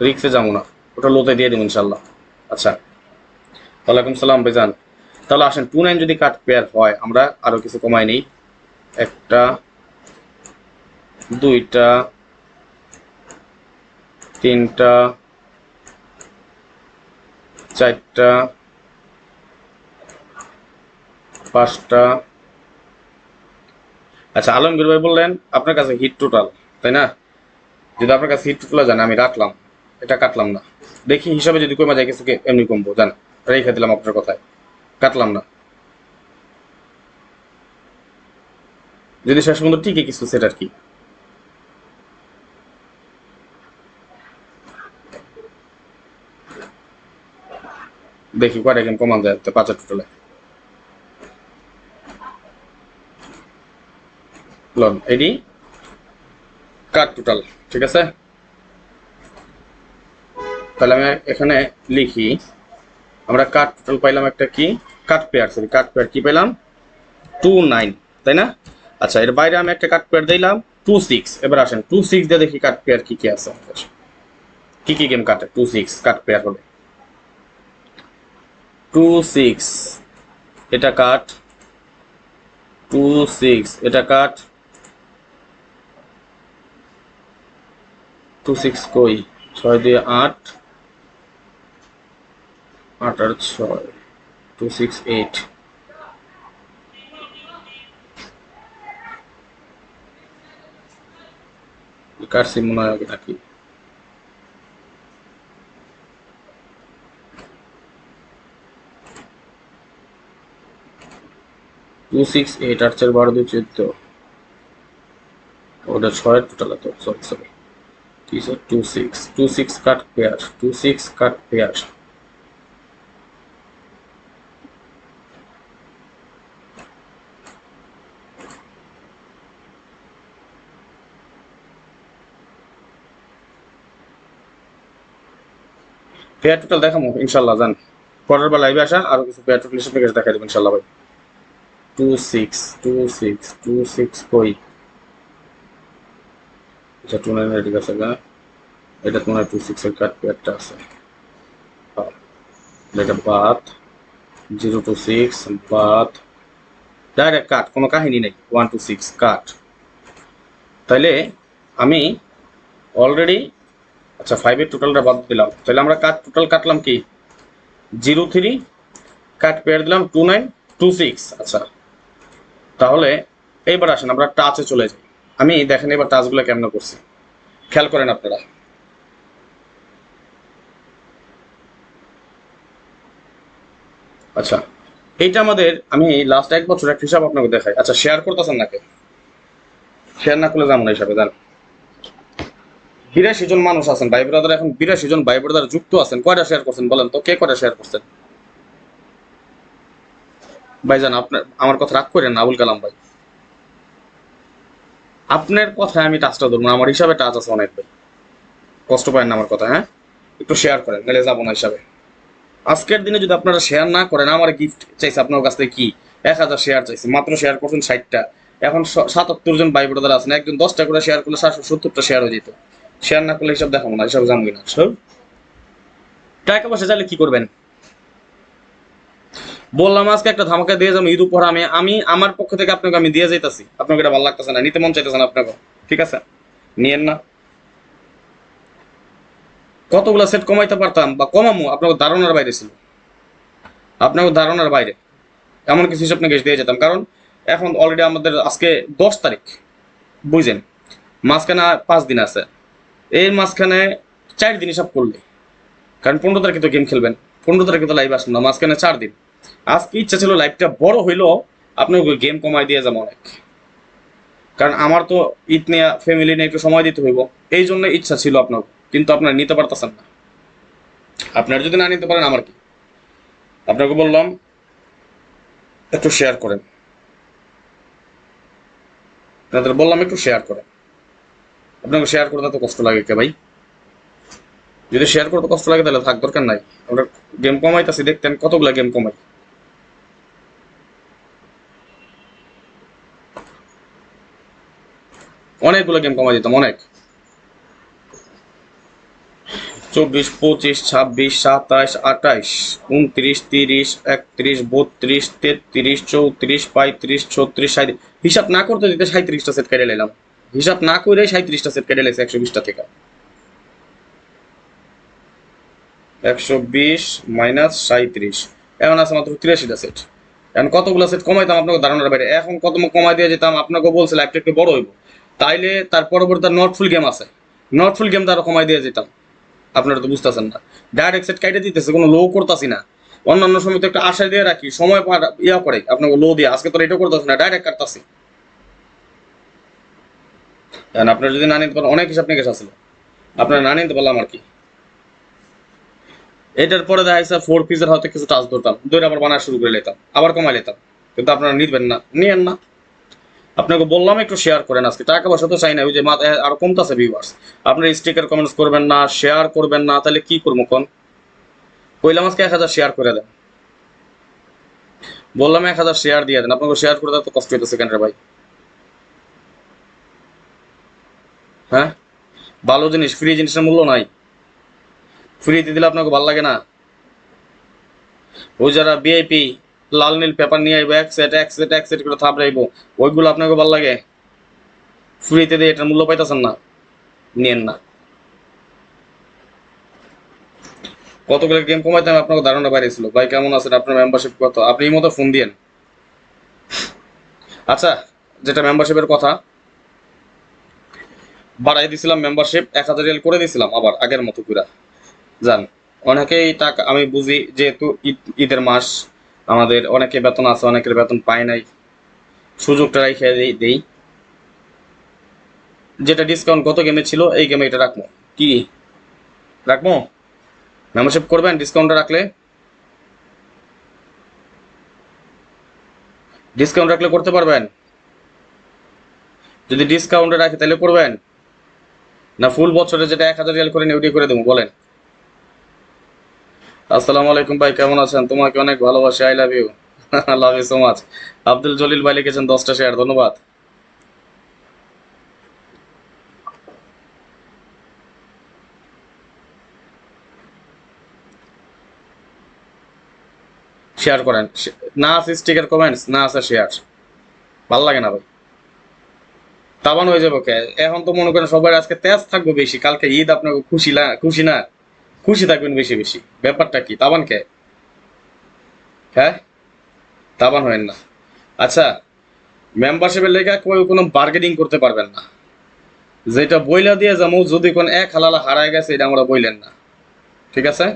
রিক্সে যাবো না, ওটা লোতে দিয়ে দেবো ইনশাল্লাহ। আচ্ছা, ওয়ালাইকুম সালাম ভাইজান। তাহলে আসেন 29 যদি কাট পেয়ার হয়, আমরা আরো কিছু কমাই নেই। একটা, দুইটা, তিনটা, চারটা, পাঁচটা। আচ্ছা, আলমগীর ভাই বললেন আপনার কাছে হিট টোটাল, তাই না? যদি আপনার কাছে হিট টোটাল জানে, আমি রাখলাম, এটা কাটলাম না। দেখি হিসাবে যদি কমে যায় কিছুকে এমনি কমবো, জান, রেখে দিলাম আপনার কথায়, কাটলাম না। যদি শেষ পর্যন্ত টিকে কিছু সেট আর কি। দেখি কয়টা গেম কমান যায় 5 টোটালে। লন এডি কাট টোটাল, ঠিক আছে। তাহলে আমি এখানে লিখি, আমরা কাট টোটাল পাইলাম একটা কি, কাট পেয়ার, সরি কাট পেয়ার কি পেলাম 29, তাই না? আচ্ছা, এর বাইরে আমি একটা কাট পেয়ার দিলাম 26। এবার আসেন 26 দিয়ে দেখি কাট পেয়ার কি কি আছে আমাদের, কি কি গেম কাটে 26 কাট পেয়ার হলে। 26 এটা কাট, 26 এটা কাট, 26 কই, 6 দিয়ে 8, 8 আর 6, 268। কাটছি মনে হয় আগে নাকি? 268 আর 4 12 2 14, ওটা 6 টোটাল, তো সরি সরি, কি স্যার 26 কাট পেয়ার, 26 কাট পেয়ার। পেয়ার টোটাল দেখাবো ইনশাল্লাহ, জান পরের বার লাইভে আসা আরো কিছু পেয়ার টোটাল হিসেবে দেখা দেবো ইনশাল্লাহ ভাই। 2 6 কই, আচ্ছা 2 9 রেডি আছে না, এটা তোমার 2 6 এর কাট পেয়ারটা আছে, হ্যাঁ, এটা বাদ 0 2 6 বাদ, ডাইরেক্ট কাট, কোনো কাহিনী নেই, 1 2 6 কাট। তাইলে আমি অলরেডি, আচ্ছা 5 এর টোটালটা বাদ দিলাম, তাহলে আমরা কাট টোটাল কাটলাম কি 0 3, কাট পেয়ার দিলাম 2 9 2 6। আচ্ছা তাহলে এইবার আসেন আমরা টাচে চলে যাই, আমি দেখেন এবার টাচগুলো কেমন করছি খেয়াল করেন আপনারা। আচ্ছা এইটা আমাদের, আমি লাস্ট 1 বছর একটা হিসাব আপনাকে দেখাই। আচ্ছা শেয়ার করতেছেন নাকি? শেয়ার না করলে যেমন হিসাবে জান 82 জন মানুষ আছেন ভাই ব্রাদার, এখন 82 জন ভাই ব্রাদার যুক্ত আছেন, কয়টা শেয়ার করছেন বলেন তো, কে কয়টা শেয়ার করছেন? ভাইজান আপনার আমার কথা রাগ করেন না আবুল কালাম ভাই, আপনার কথায় আমি টাচটা ধরবো না, আমার হিসাবে টাচ আছে অনেক ভাই, কষ্ট পায় না আমার কথা, হ্যাঁ একটু শেয়ার করেন নাহলে যাবো না হিসাবে। আজকের দিনে যদি আপনারা শেয়ার না করেন, আমার গিফট চাইছে আপনার কাছ থেকে কি 1000 শেয়ার চাইছে, মাত্র শেয়ার করছেন 60টা, এখন 77 জন ভাই ব্রাদার আছেন, একজন 10টা করে শেয়ার করলে 770টা শেয়ার হয়ে যেত। শেয়ার না করলে হিসাব দেখাবো না, হিসাব জানবই না সব। টাকা পয়সা চাইলে কি করবেন বললাম, আজকে একটা ধামাকা দিয়ে যাবো ঈদ উপহার, আমি আমি আমার পক্ষ থেকে আপনাকে আমি দিয়ে যাইতাছি, আপনাকে এটা ভালো লাগতেছে না, নিতে মন চাইতেছে না আপনাকে, ঠিক আছে নিয়েন না। কতগুলো সেট কমাইতে পারতাম বা কমামো আপনাকে ধারণার বাইরে ছিল, আপনাকে ধারণার বাইরে, এমন কিছু হিসাব আপনাকে দিয়ে যেতাম, কারণ এখন অলরেডি আমাদের আজকে 10 তারিখ, বুঝছেন, মাঝখানে 5 দিন আছে, এর মাঝখানে 4 দিন হিসাব করলে, কারণ 15 তারিখে তো গেম খেলবেন, 15 তারিখে তো লাইভ আসবেন না, মাঝখানে 4 দিন। আজকে ইচ্ছা ছিল লাইভটা বড় হইলেও আপনাকে গেম কমাই দিয়ে যাবো অনেক, কারণ আমার তো ঈদ নিয়ে ফ্যামিলি নিয়ে একটু সময় দিতে হইব, এই জন্য ইচ্ছা ছিল আপনার, কিন্তু আপনারা নিতে পারতেছেন না। আপনারা যদি না নিতে পারেন আমার কি, আপনাকে বললাম একটু শেয়ার করেন, আপনাদের বললাম একটু শেয়ার করেন, আপনাকে শেয়ার করতে তো কষ্ট লাগে কে ভাই? যদি শেয়ার করতে কষ্ট লাগে তাহলে থাক, দরকার নাই, আমরা গেম কমাইতেছি, দেখতেন কতগুলা গেম কমাই। অনেকগুলো গেম কমাই দিতাম, অনেক, 24 25 26 27 28 29 30 31 32 33 34 35 হিসাব না করতে দিতে 37টা সেট কেটে নিলাম, হিসাব না করে 37টা সেট কেটে লেছে 120টা থেকে, 120 মাইনাস 37, এখন আছে মাত্র 83টা সেট। এখন কতগুলো সেট কমাইতাম আপনাকে ধারণার বাইরে, এখন কত কমাই দিয়ে যেতাম, আপনাকে বলছে লাইফটা একটু বড় হইব, তাইলে তার পরবর্তী নট ফুল গেম আছে, নট ফুল গেম তারা কমাই দিয়ে যেতাম, আপনারা তো বুঝতেছেন না, ডাইরেক্ট সেট কাইটে দিতেছে, কোনো লো করতেছি না, অন্যান্য সময় তো একটা আশা দিয়ে রাখি, সময় ইয়া করে আপনাকে লো দিয়ে, আজকে তো এটা করতেছি না, ডাইরেক্ট কাটতাছি। আপনার যদি না নিতে পারেন, অনেক হিসাব নিকেশ আসলো, আপনারা না নিতে পারলাম আর কি। এটার পরে দেখা যাচ্ছে 4 পিসের হয়তো কিছু টাচ ধরতাম, ধরে আবার বানা শুরু করে নিতাম, আবার কমাই নিতাম, কিন্তু আপনারা নিবেন না, নিয়েন না। আপনাকে বললাম একটু শেয়ার করেন, আজকে টাকা পয়সা তো চাই না, ওই যে আরো কমতেছে ভিউয়ার্স, আপনার স্টিকার কমেন্টস করবেন না, শেয়ার করবেন না, তাহলে কি করবো কোন? কইলাম আজকে 1000 শেয়ার করে দেন, বললাম 1000 শেয়ার দিয়ে দেন, আপনাকে শেয়ার করে দেওয়া তো কষ্ট হইতেছে কেন রে ভাই? হ্যাঁ ভালো জিনিস, ফ্রি জিনিসের মূল্য নাই, ফ্রিতে দিলে আপনাকে ভালো লাগে না? ওই যারা ভিআইপি লাল নীল পেপার নিয়ে আইবো, এক সেট এক সেট এক সেট করে থাপ রাইবো, ওইগুলো আপনাকে ভালো লাগে? ফ্রিতে দিয়ে এটার মূল্য পাইতেছেন না, নিয়েন না। কতগুলো গেম কমাইতে আমি আপনাকে ধারণা বাইরেছিল ভাই, কেমন আছেন, আপনার মেম্বারশিপ কত, আপনি এই মতো ফোন দিয়েন। আচ্ছা যেটা মেম্বারশিপের কথা, বাড়াই দিছিলাম মেম্বারশিপ, 1000 রিয়াল করে দিছিলাম আবার আগের মতো করে, জান অনেকেই টাকা, আমি বুঝি যেহেতু ঈদের মাস, আমাদের অনেকে বেতন আছে, অনেকের বেতন পায় নাই, সুযোগটা রেখে দেই, যেটা ডিসকাউন্ট গত গেমে ছিল এই গেমে এটা রাখবো, কি রাখবো? মেম্বারশিপ করবেন ডিসকাউন্টটা রাখলে? ডিসকাউন্ট রাখলে করতে পারবেন? যদি ডিসকাউন্টে রাখি তাহলে করবেন, না ফুল বছরে যেটা 1000 রিয়াল করে নিয়ে ওইটাই করে দেবো বলেন? আসসালামু আলাইকুম ভাই, কেমন আছেন? তোমাকে অনেক ভালোবাসি, I love you. Love you so much. Abdul Jalil ভাই লিখেছেন 10টা শেয়ার, ধন্যবাদ। শেয়ার করেন। না আছে স্টিকার কমেন্টস, না আছে শেয়ার। ভাল লাগে না ভাই। তাবান হয়ে যাবো কে? এখন তো মনে করেন সবাই আজকে তেজ থাকবে বেশি, কালকে ঈদ, আপনাকে খুশি না? খুশি না? খুশি থাকবেন বেশি বেশি। ব্যাপারটা কি তাবান কে? হ্যাঁ, তাবান হয়েন না। আচ্ছা, মেম্বারশিপের লেখা কেউ কোনো বার্গেনিং করতে পারবেন না। যেটা বইলা দিয়ে যাবো, যদি কোন এক হালালা হারায় গেছে এটা আমরা বইলেন না, ঠিক আছে?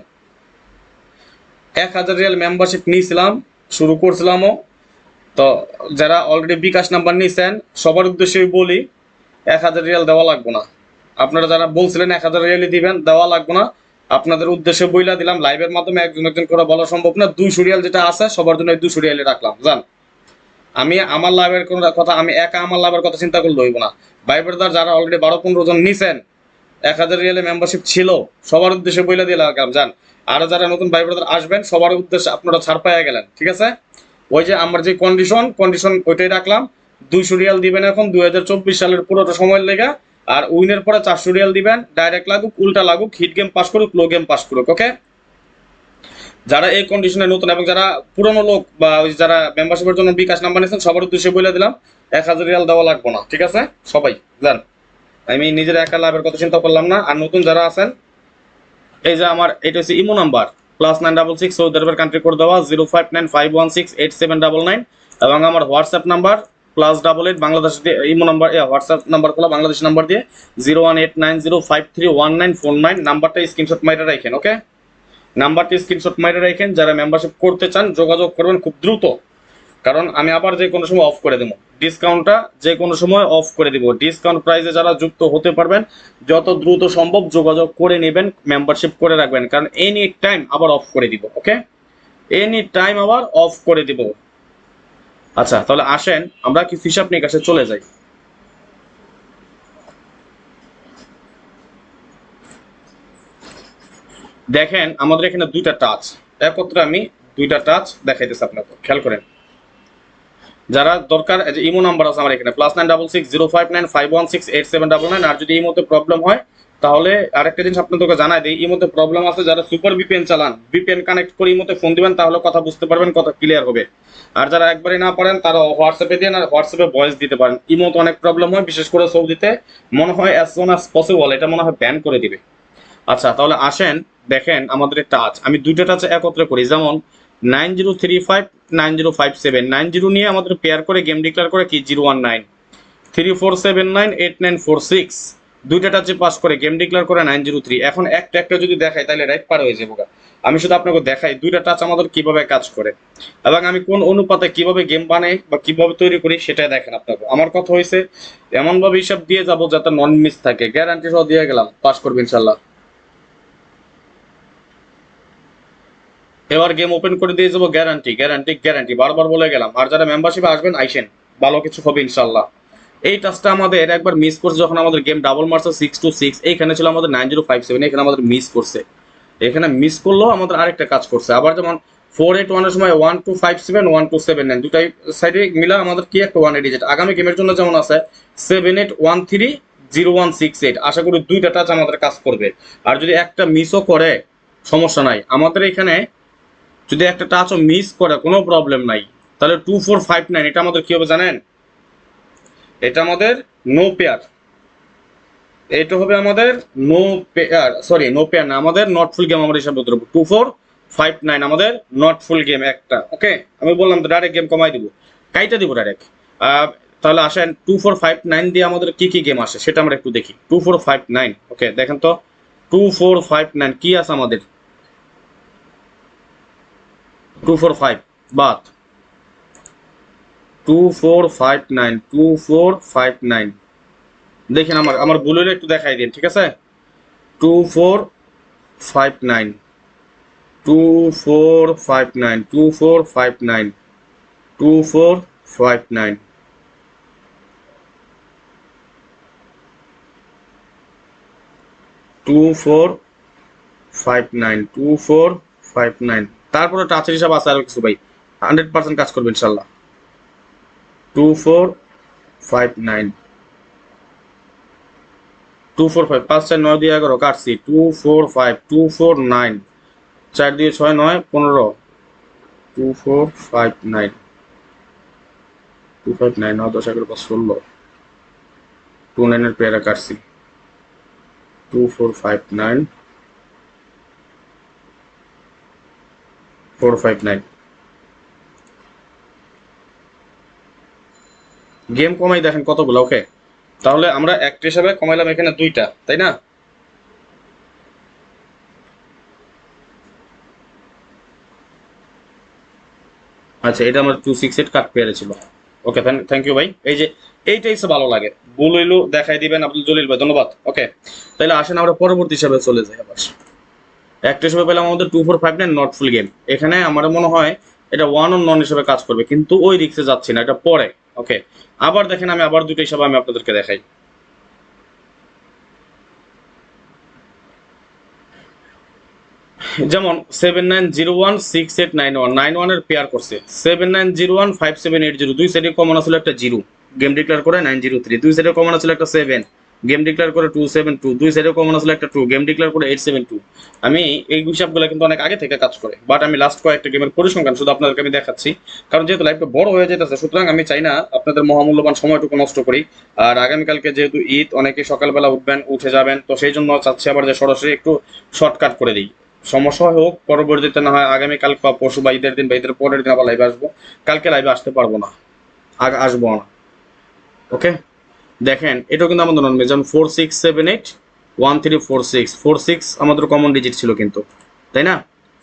1000 রিয়াল মেম্বারশিপ নিয়েছিলাম, শুরু করছিলামও। তো যারা অলরেডি বিকাশ নাম্বার নিয়েছেন সবার উদ্দেশ্যে বলি, 1000 রিয়াল দেওয়া লাগবে না। আপনারা যারা বলছিলেন 1000 রিয়ালই দিবেন, দেওয়া লাগবে না। আপনাদের উদ্দেশ্যে বইলা দিলাম, লাইভের মাধ্যমে একজন একজন করে বলা সম্ভব না। 200 রিয়াল যেটা আছে সবার জন্য 200 রিয়ালে রাখলাম, জান। আমি আমার লাভের কোনো কথা, আমি একা আমার লাভের কথা চিন্তা করলে হইব না। ভাই ব্রাদার যারা অলরেডি 12-15 জন নিছেন, 1000 রিয়ালে মেম্বারশিপ ছিল, সবার উদ্দেশ্যে বইলা দিয়ে লাগাম, জান। আর যারা নতুন ভাই ব্রাদার আসবেন সবার উদ্দেশ্যে আপনারা ছাড় পাইয়া গেলেন, ঠিক আছে? ওই যে আমার যে কন্ডিশন ওইটাই রাখলাম। 200 রিয়াল দিবেন এখন 2024 সালের পুরোটা সময়ের লেগা। আর উইনের পরে 400 রিয়াল দিবেন, ডাইরেক্ট লাগুক উল্টা লাগুক, হিট গেম পাস করুক লো গেম পাস করুক, ওকে? যারা এই কন্ডিশনে নতুন এবং যারা পুরনো লোক বা ওই যারা মেম্বারশিপের জন্য বিকাশ নাম্বার নিয়েছেন সবার উদ্দেশ্যে বলে দিলাম, 1000 রিয়াল দেওয়া লাগবে না, ঠিক আছে? সবাই যান। আমি নিজের একা লাভের কথা চিন্তা করলাম না। আর নতুন যারা আছেন, এই যে আমার এটা হচ্ছে ইমো নাম্বার, +966 সৌদি আরবের কান্ট্রি কোড দেওয়া 05951688799, এবং আমার হোয়াটসঅ্যাপ নাম্বার +88 বাংলাদেশ দিয়ে ইমো নাম্বার, হোয়াটসঅ্যাপ নাম্বার খোলা বাংলাদেশ নাম্বার দিয়ে 01890531949 নাম্বারটা স্ক্রিনশট মাইরে রাখেন, ওকে? নাম্বারটি স্ক্রিনশট মাইরে রাখেন। যারা মেম্বারশিপ করতে চান যোগাযোগ করবেন খুব দ্রুত, কারণ আমি আবার যে কোনো সময় অফ করে দেবো ডিসকাউন্টটা, যে কোনো সময় অফ করে দিব। ডিসকাউন্ট প্রাইসে যারা যুক্ত হতে পারবেন যত দ্রুত সম্ভব যোগাযোগ করে নেবেন, মেম্বারশিপ করে রাখবেন, কারণ এনি টাইম আবার অফ করে দিব, ওকে? এনি টাইম আবার অফ করে দিব। আচ্ছা, তাহলে আসেন আমরা কি হিসাব নিকাশে চলে যাই। দেখেন আমাদের এখানে দুইটা টাচ একত্রে, আমি দুইটা টাচ দেখাইতেছি আপনাকে, খেয়াল করেন। যারা দরকার, যে ইমো নাম্বার আছে আমার এখানে +9660595168799। আর যদি ইমোতে প্রবলেম হয় তাহলে আরেকটা জিনিস আপনাদেরকে জানাই দিই, ইমোতে প্রবলেম আছে যারা সুপার ভিপিএন চালান, ভিপিএন কানেক্ট করে ইমোতে ফোন দিবেন, তাহলে কথা বুঝতে পারবেন, কথা ক্লিয়ার হবে। আর যারা একবারে না পারেন তারা হোয়াটসঅ্যাপে দিয়ে, না হোয়াটসঅ্যাপে ভয়েস দিতে পারেন। ইমোতে অনেক প্রবলেম হয়, বিশেষ করে সৌদিতে মনে হয় অ্যাজ সুন অ্যাজ পসিবল এটা মনে হয় ব্যান করে দিবে। আচ্ছা, তাহলে আসেন দেখেন আমাদের টাচ, আমি দুইটা টাচ একত্রে করি। যেমন 9035905790 নিয়ে আমাদের পেয়ার করে গেম ডিক্লেয়ার করে কি 01934798946, দুইটা টাচে পাস করে গেম ডিক্লেয়ার করে 903। এখন একটা একটা যদি দেখাই তাহলে রাইট পার হয়ে যাবো। আমি শুধু আপনাকে দেখাই দুইটা টাচ আমাদের কিভাবে কাজ করে, এবং আমি কোন অনুপাতে কিভাবে গেম বানাই বা কিভাবে তৈরি করি সেটাই দেখেন আপনাকে। আমার কথা হয়েছে এমন ভাবে হিসাব দিয়ে যাবো যাতে নন মিস থাকে, গ্যারান্টি সহ দিয়ে গেলাম, পাস করবে ইনশাল্লাহ। এবার গেম ওপেন করে দিয়ে যাবো, গ্যারান্টি গ্যারান্টি গ্যারান্টি, বারবার বলে গেলাম। আর যারা মেম্বারশিপে আসবেন আইসেন, ভালো কিছু হবে ইনশাল্লাহ। এই টাচটা আমাদের একবার মিস করছে যখন আমাদের গেম ডাবল মারছে 626, এইখানে ছিল আমাদের 9057, এখানে আমাদের মিস করছে। এখানে মিস করলেও আমাদের আরেকটা কাজ করছে, আবার যেমন 481-এর সময় 1257 1279 দুটাই সাইডে মিলা আমাদের কি একটা 180। আগামী গেমের জন্য যেমন আছে 78130168, আশা করি দুইটা টাচ আমাদের কাজ করবে। আর যদি একটা মিসও করে সমস্যা নাই, আমাদের এখানে যদি একটা টাচও মিস করে কোনো প্রবলেম নাই। তাহলে 2459 এটা আমাদের কি হবে জানেন? এটা আমাদের নো পেয়ার, এটা হবে আমাদের no pair, sorry no pair না, আমাদের নট ফুল গেম আমরা হিসাবে ধরবো। 2459 আমাদের নট ফুল গেম একটা, ওকে? আমি বললাম তো ডাইরেক্ট গেম কমাই দিব, কাইটা দিব ডাইরেক্ট। তাহলে আসেন 2459 দিয়ে আমাদের কি কি গেম আসে সেটা আমরা একটু দেখি। 2459, ওকে দেখেন তো 2459 কি আছে আমাদের। 245 বাদ, 2459 দেখেন, আমার আমার বুলের একটু দেখাই দিন, ঠিক আছে? 2459 2459 2459 2459 2459 2459 2459 তারপরে টাচের হিসাব আছে আরো কিছু ভাই 100% কাজ করবে ইনশাআল্লাহ 2459 245 5 4 9 দিয়ে 11 কাটছি 245 249 4 দিয়ে 6 9 15 2459 259 9 10 11 5 16 29 এর পেয়ারা কাটছি 2459 459 গেম কমাই দেখেন কতগুলো ওকে তাহলে আমরা একটা হিসাবে কমাইলাম এখানে দুইটা তাই না আচ্ছা এটা আমার 268 কাট পেয়ারে ছিল ওকে থ্যাংক ইউ ভাই এই যে এইটাই সব ভালো লাগে বুলইলু দেখাই দিবেন আব্দুল জলিল ভাই ধন্যবাদ ওকে তাহলে আসেন আমরা পরবর্তী হিসাবে চলে যাই আবার একটা হিসাবে পেলাম আমাদের 2459 নট ফুল গেম এখানে আমার মনে হয় এটা ওয়ান অন নন হিসেবে কাজ করবে কিন্তু ওই রিক্সে যাচ্ছি না এটা পরে ওকে আবার দেখেন আমি আবার দুটো হিসাবে আমি আপনাদেরকে দেখাই যেমন 79016891 এর পেয়ার করছে 79015780 দুই সাইডে কমন আসলে একটা জিরো গেম ডিক্লেয়ার করে 903 দুই সাইডে কমন আসলে একটা 7 গেম ডিক্লেয়ার করে 272 দুই সাইডে কমন আসলে একটা 2 গেম ডিক্লেয়ার করে 872 আমি এই হিসাবগুলো কিন্তু অনেক আগে থেকে কাজ করে বাট আমি লাস্ট কয়েকটা গেমের পরিসংখ্যান শুধু আপনাদেরকে আমি দেখাচ্ছি কারণ যেহেতু লাইভটা বড় হয়ে যেতেছে সুতরাং আমি চাই না আপনাদের মহামূল্যবান সময়টুকু নষ্ট করি আর আগামীকালকে যেহেতু ঈদ অনেকে সকালবেলা উঠবেন উঠে যাবেন তো সেই জন্য চাচ্ছি আবার যে সরাসরি একটু শর্টকাট করে দিই সমস্যা হোক পরবর্তীতে না হয় আগামীকাল বা পরশু বা ঈদের দিন বা ঈদের পরের দিন আবার লাইভে আসবো কালকে লাইভে আসতে পারবো না আসবো না ওকে দেখেন এটাও কিন্তু আমাদের নন যেমন 4678 1346 আমাদের কমন ডিজিট ছিল কিন্তু তাই না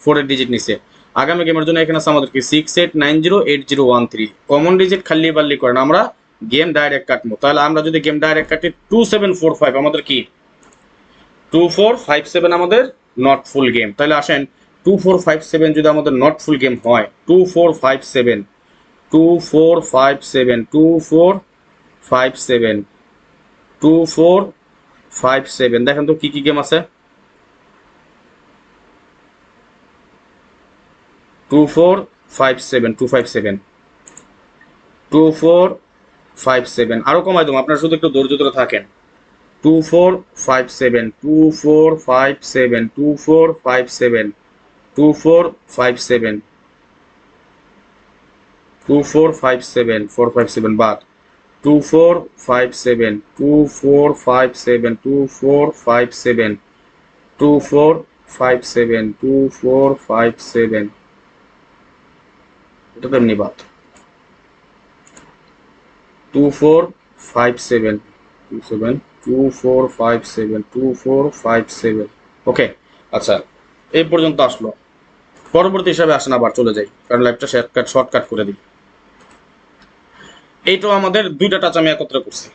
4 এর ডিজিট নিচে আগামী গেমের জন্য এখানে আছে আমাদের কি 68908013 কমন ডিজিট খালি বাল্লি করেন আমরা গেম ডাইরেক্ট কাটবো তাহলে আমরা যদি গেম ডাইরেক্ট কাটি 2745 আমাদের কি 2457 আমাদের নট ফুল গেম তাহলে আসেন 2457 যদি আমাদের নট ফুল গেম হয় 2457 2457 2457 2457 দেখেন তো কি কি গেম আছে 2457 257 2457 আরো কমাই দেবো আপনারা শুধু একটু ধৈর্য ধরে থাকেন 2457 2457 2457 2457 2457 457 বাদ 2457 2457 2457 2457 2457 এটা তো এমনি বাদ 2457 27 2457 2457 ওকে আচ্ছা এই পর্যন্ত আসলো পরবর্তী হিসাবে আসেন আবার চলে যাই কারণ লাইভটা শর্টকাট করে দিই এইটাও আমাদের দুইটা টাচ আমি একত্র করছি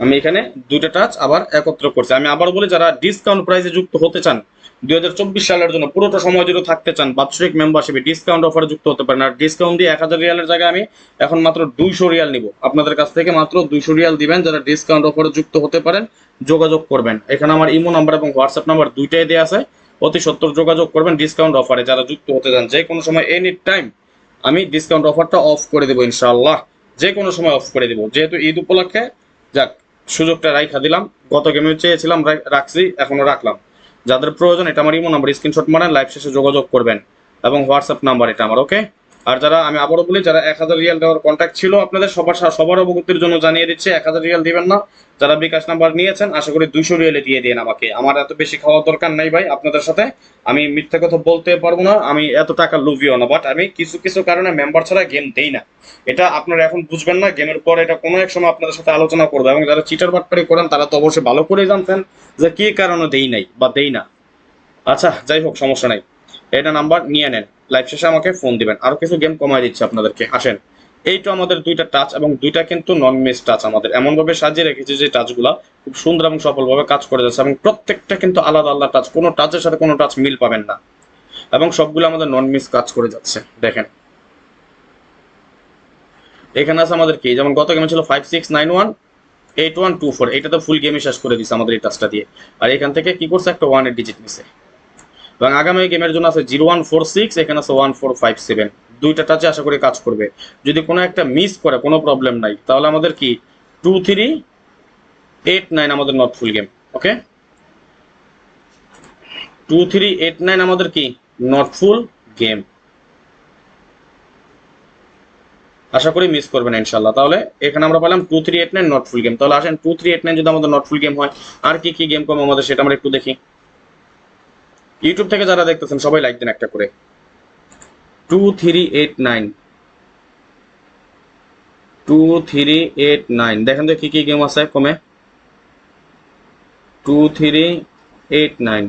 আমি এখানে দুইটা টাচ আবার একত্র করছি আমি আবার বলি যারা ডিসকাউন্ট প্রাইসে যুক্ত হতে চান 2024 সালের জন্য পুরোটা সময় জুড়ে থাকতে চান বাৎসরিক মেম্বারশিপে ডিসকাউন্ট অফারে যুক্ত হতে পারেন আর ডিসকাউন্ট দিয়ে 1000 রিয়ালের জায়গায় আমি এখন মাত্র 200 রিয়াল নিব আপনাদের কাছ থেকে মাত্র 200 রিয়াল দিবেন যারা ডিসকাউন্ট অফারে যুক্ত হতে পারেন যোগাযোগ করবেন এখানে আমার ইমো নাম্বার এবং হোয়াটসঅ্যাপ নাম্বার দুইটাই দেওয়া আছে অতি সত্বর যোগাযোগ করবেন ডিসকাউন্ট অফারে যারা যুক্ত হতে চান যে কোনো সময় এনি টাইম আমি ডিসকাউন্ট অফারটা অফ করে দেবো ইনশাআল্লাহ যে কোনো সময় অফ করে দেবো যেহেতু ঈদ উপলক্ষে যাক সুযোগটা রাইখা দিলাম গত গেমে চেয়েছিলাম রাখছি এখনো রাখলাম যাদের প্রয়োজন এটা আমার ইমো নাম্বার স্ক্রিনশট মারেন লাইভ শেষে যোগাযোগ করবেন এবং হোয়াটসঅ্যাপ নাম্বার এটা আমার ওকে আর যারা আমি আবারও বলি যারা 1000 রিয়াল দেওয়ার কন্ট্যাক্ট ছিল আপনাদের সবার অবগতির জন্য জানিয়ে দিচ্ছে 1000 রিয়াল দিবেন না যারা বিকাশ নাম্বার নিয়েছেন আশা করি 200 রিয়ালে দিয়ে দিন আমাকে আমার এত বেশি খাওয়ার দরকার নাই ভাই আপনাদের সাথে আমি মিথ্যা কথা বলতে পারবো না আমি এত টাকা লুভিও না বাট আমি কিছু কিছু কারণে মেম্বার ছাড়া গেম দেই না এটা আপনারা এখন বুঝবেন না গেমের পর এটা কোনো এক সময় আপনাদের সাথে আলোচনা করবো এবং যারা চিটার বাটপারি করেন তারা তো অবশ্যই ভালো করেই জানতেন যে কি কারণে দেই নাই বা দেই না আচ্ছা যাই হোক সমস্যা নাই এটা নাম্বার নিয়ে নেন লাইভ শেষে আমাকে ফোন দিবেন আরো কিছু গেম কমাই দিচ্ছে আপনাদেরকে আসেন এইটা আমাদের দুইটা টাচ এবং দুইটা কিন্তু নন মিস টাচ আমাদের এমন ভাবে সাজিয়ে রেখেছি যে টাচগুলা খুব সুন্দর এবং সফলভাবে কাজ করে যাচ্ছে এবং প্রত্যেকটা কিন্তু আলাদা আলাদা টাচ কোনো টাচের সাথে কোনো টাচ মিল পাবেন না এবং সবগুলো আমাদের নন মিস কাজ করে যাচ্ছে দেখেন এখানে আছে আমাদের কি যেমন গত গেমে ছিল 56918124 এটা তো ফুল গেমই শেষ করে দিচ্ছে আমাদের এই টাচটা দিয়ে আর এখান থেকে কি করছে একটা 1 এর ডিজিট নিছে এবং আগামী গেমের জন্য আছে 0146, এখানে আছে 1457, দুইটা টাচে আশা করি কাজ করবে। যদি কোনো একটা মিস করে কোনো প্রবলেম নাই, তাহলে আমাদের কি 2389 আমাদের নট ফুল গেম। ওকে, 2389 আমাদের কি নট ফুল গেম। আশা করি মিস করবেন ইনশাল্লাহ। তাহলে এখানে আমরা পেলাম 2389 নট ফুল গেম। তাহলে আসেন 2389 যদি আমাদের নট ফুল গেম হয়, আর কি কি গেম কম আমাদের সেটা আমরা একটু দেখি। ইউটিউব থেকে যারা দেখতেছেন সবাই লাইক দেন একটা করে। 2389 দেখেন তো কি কি গেম আছে কমে। 2389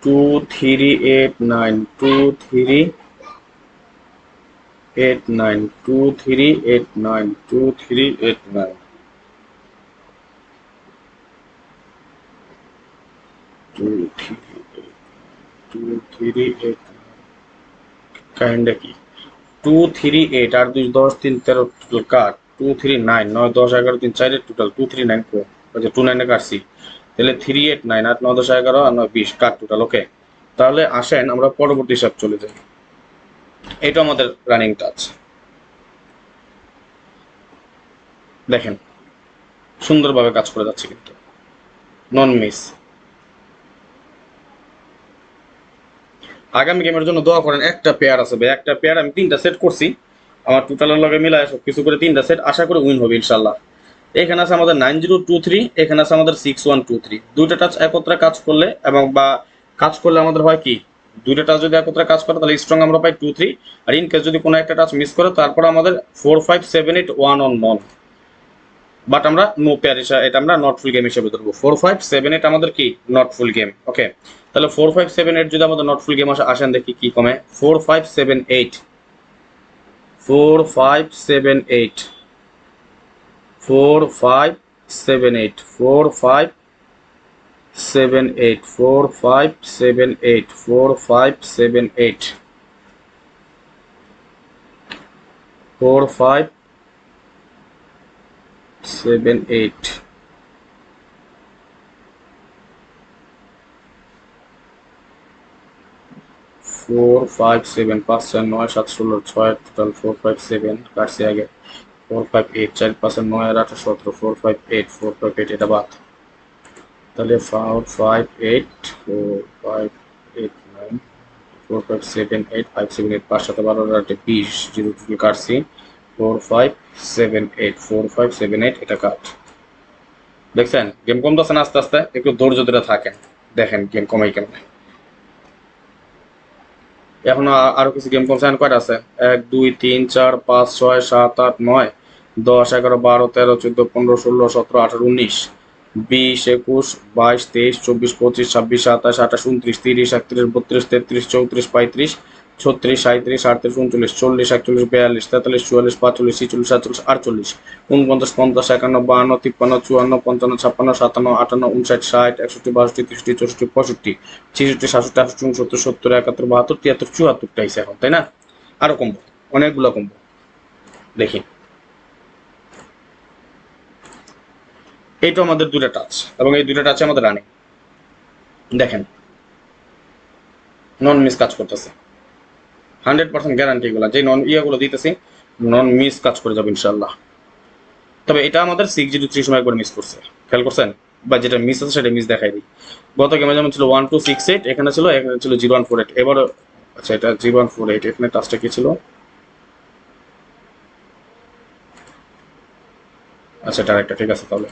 2389 2389 2389 2389 238 কাইন্ডা কি 238 আর 2 10 3 13 টোটাল কাট 239 9 10 11 3 4 টোটাল 239 কো আচ্ছা 29 কাটছি, তাহলে 389 8 9 10 11 আর 9 20 কাট টোটাল। ওকে, তাহলে আসেন আমরা পরবর্তী হিসাব চলে যাই। এটা আমাদের রানিং টাচ, দেখেন সুন্দরভাবে কাজ করে যাচ্ছে কিন্তু নন মিস। আগামী গেমের জন্য দোয়া করেন। একটা পেয়ার আছে ভাই, একটা পেয়ার আমি 3টা সেট করছি, আমার টোটালের লগে মিলায় সব কিছু করে 3টা সেট, আশা করি উইন হবে ইনশাল্লাহ। এখানে আছে আমাদের 9023, এখানে আছে আমাদের 6123, দুইটা টাচ একত্রে কাজ করলে এবং বা কাজ করলে আমাদের হয় কি, দুইটা টাচ যদি একত্রে কাজ করে তাহলে স্ট্রং আমরা পাই 23, আর ইন কেস যদি কোনো একটা টাচ মিস করে তারপর আমাদের 45781 অন নন, বাট আমরা নো পেয়ার হিসাবে এটা আমরা নট ফুল গেম হিসেবে ধরবো। 4578 আমাদের কি নট ফুল গেম। ওকে, তাহলে 4578 যদি আমাদের নট ফুল গেম আসেন দেখি কি কমে। 4578 4578 4578 4578 4578 4578 4578 457 5 4 9 7 16 6 টোটাল 457 কাটছে আগে 458 4 5 9 আর 8 17 458 458 এটা বাদ, তাহলে 458 4589 4578 578 5 7 12 আর 20 জিরো টোটাল কাটছি 4578 4578 এটা কাট। দেখছেন গেম কমতেছে না আস্তে আস্তে, একটু ধৈর্য ধরে থাকেন, দেখেন গেম কমাই কেমন। এখন আরো কিছু গেম কমছে, কয়টা আছে 1 2 3 4 5 6 7 8 9 10 11 12 13 14 15 16 17 18 19 20 21 22 23 24 25 26 27 28 29 30 31 32 33 34 35 36 37 38 39 40 41 42 43 44 45 46 47 48 49 50 51 52 53 54 55 56 57 58 59 60 61 62 63 64 65 66 67 68 69 70 71 72 73 74 টাইছে এখন, তাই না? আরো কমবো, অনেকগুলো কমবো। দেখি এইটা আমাদের দুইটা টাচ এবং এই দুইটা টাচে আমাদের রানিং, দেখেন নন মিস কাজ করতেছে 100% গ্যারান্টি। এগুলো যে নন ইয়েগুলো দিতেছি নন মিস কাজ করে যাবে ইনশাল্লাহ। তবে এটা আমাদের 603 সময় একবার মিস করছে, খেয়াল করছেন? বা যেটা মিস আছে সেটা মিস দেখাই দিই। গত গেমে যেমন ছিল 1268, এখানে ছিল 0148, এবার আচ্ছা এটা 0148, এখানে টাচটা কি ছিল, আচ্ছা এটা একটা, ঠিক আছে তাহলে।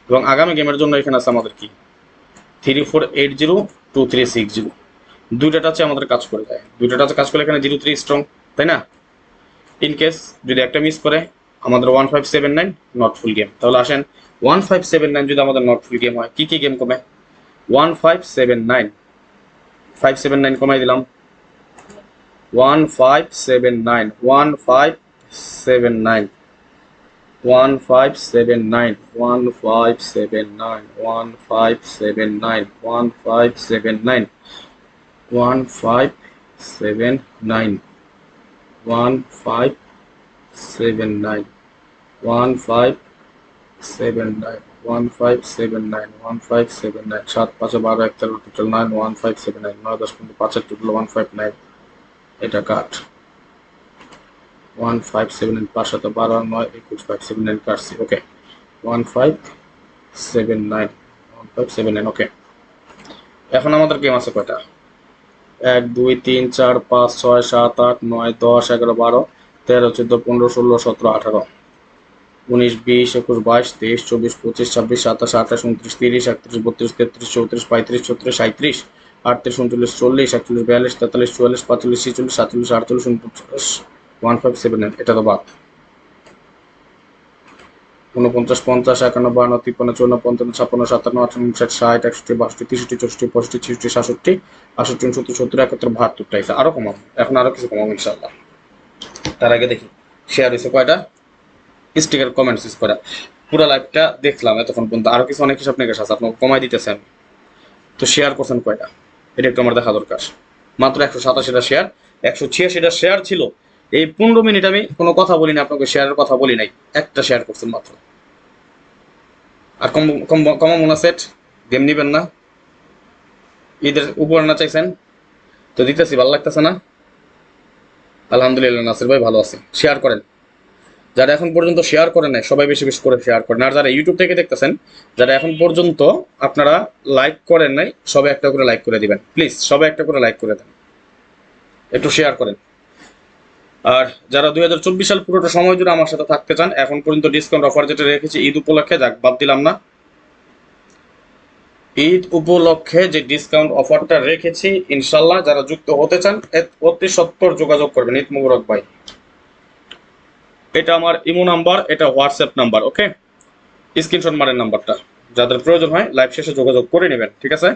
এবং আগামী গেমের জন্য এখানে আছে আমাদের কি 3480 2360, দুইটা টাচে আমাদের কাজ করে যায়, দুইটা টাচে কাজ করলে এখানে 03 স্ট্রং, তাই না? ইন কেস যদি একটা মিস করে আমাদের 1579 নট ফুল গেম। তাহলে আসেন 1579 যদি আমাদের নট ফুল গেম হয় কি কি গেম কমে। 1579 579 কমাই দিলাম, 1579 1579 1579 1579 1579 1579 1579 1579 1579 1579 1579 7 5 12 1 13 টোটাল 9 1579 9 10 15 5 টোটাল 159 এটা কাট 1579 5 7 12 9 21 579 কাটছি ওকে 1579 1579 ওকে এখন আমাদের গেম আছে কয়টা 1 2 3 4 5 6 7 8 9 10 11 12 13 14 15 16 17 18 19 20 21 22 23 24 25 26 27 28 29 30 31 32 33 34 35 36 37 38 39 40 41 42 43 44 45 46 47 48 49 1579 এটা তো বাদ 49 50 51 52 53 54 55 56 57 58 59 60 61 62 63 64 65 66 67 68 69 70 71 72 টাইছে আরো কমাবো এখন আরো কিছু কমাবো ইনশাআল্লাহ তার আগে দেখি শেয়ার হইছে কয়টা স্টিকার কমেন্টস ইউজ করা পুরো লাইভটা দেখলাম এতক্ষণ পর্যন্ত আরো কিছু অনেক কিছু আপনার কাছে আছে আপনাকে কমাই দিতেছেন তো শেয়ার করছেন কয়টা এটা একটু আমার দেখা দরকার মাত্র 187টা শেয়ার 186টা শেয়ার ছিল এই 15 মিনিট আমি কোনো কথা বলিনি আপনাকে শেয়ারের কথা বলি নাই একটা শেয়ার করছেন মাত্র আর কম কম কমা মনে সেট গেম নিবেন না ঈদের উপর না চাইছেন তো দিতেছি ভালো লাগতেছে না আলহামদুলিল্লাহ নাসির ভাই ভালো আছে শেয়ার করেন যারা এখন পর্যন্ত শেয়ার করেন নাই সবাই বেশি বেশি করে শেয়ার করেন আর যারা ইউটিউব থেকে দেখতেছেন যারা এখন পর্যন্ত আপনারা লাইক করেন নাই সবাই একটা করে লাইক করে দিবেন প্লিজ সবাই একটা করে লাইক করে দেন একটু শেয়ার করেন আর যারা 2024 সাল পুরোটা সময় জুড়ে আমার সাথে থাকতে চান এখন পর্যন্ত ডিসকাউন্ট অফার যেটা রেখেছি ঈদ উপলক্ষে যাক বাদ দিলাম না ঈদ উপলক্ষে যে ডিসকাউন্ট অফারটা রেখেছি ইনশাল্লাহ যারা যুক্ত হতে চান অতি সত্বর যোগাযোগ করবেন ঈদ মুবারক ভাই এটা আমার ইমো নাম্বার এটা হোয়াটসঅ্যাপ নাম্বার ওকে স্ক্রিনশট মারেন নাম্বারটা যাদের প্রয়োজন হয় লাইভ শেষে যোগাযোগ করে নেবেন ঠিক আছে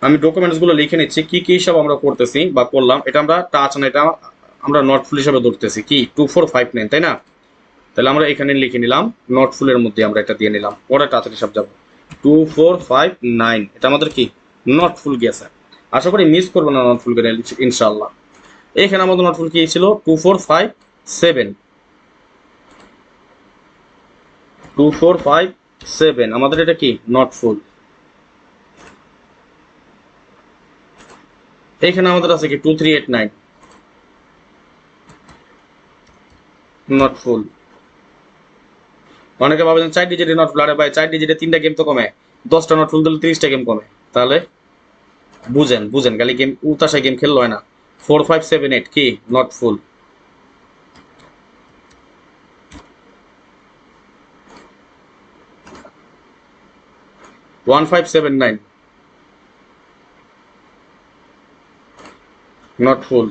আমি ডকুমেন্টসগুলো লিখে নিচ্ছি কি কি হিসাব আমরা করতেছি বা করলাম এটা আমরা টাচ না এটা আমরা নট ফুল হিসাবে ধরতেছি কি 2459 তাই না তাহলে আমরা এখানে লিখে নিলাম নট ফুলের মধ্যে আমরা এটা দিয়ে নিলাম পরে টাচের হিসাব যাবো 2459 এটা আমাদের কি নট ফুল গেছে আশা করি মিস করবো না নট ফুল গেলে ইনশাল্লাহ এখানে আমাদের নট ফুল কি ছিল 2457 2457 আমাদের এটা কি নট ফুল এখানে আমাদের আছে কি 2389 নট ফুল অনেকে ভাবেন 4 ডিজিটে নট ফুল আরে ভাই 4 ডিজিটে 3টা গেম তো কমে 10টা নট ফুল দিলে 30টা গেম কমে তাহলে বুঝেন বুঝেন খালি গেম উতাশা গেম খেললো হয় না 4578 কি নট ফুল ওয়ান 1579 নট ফুল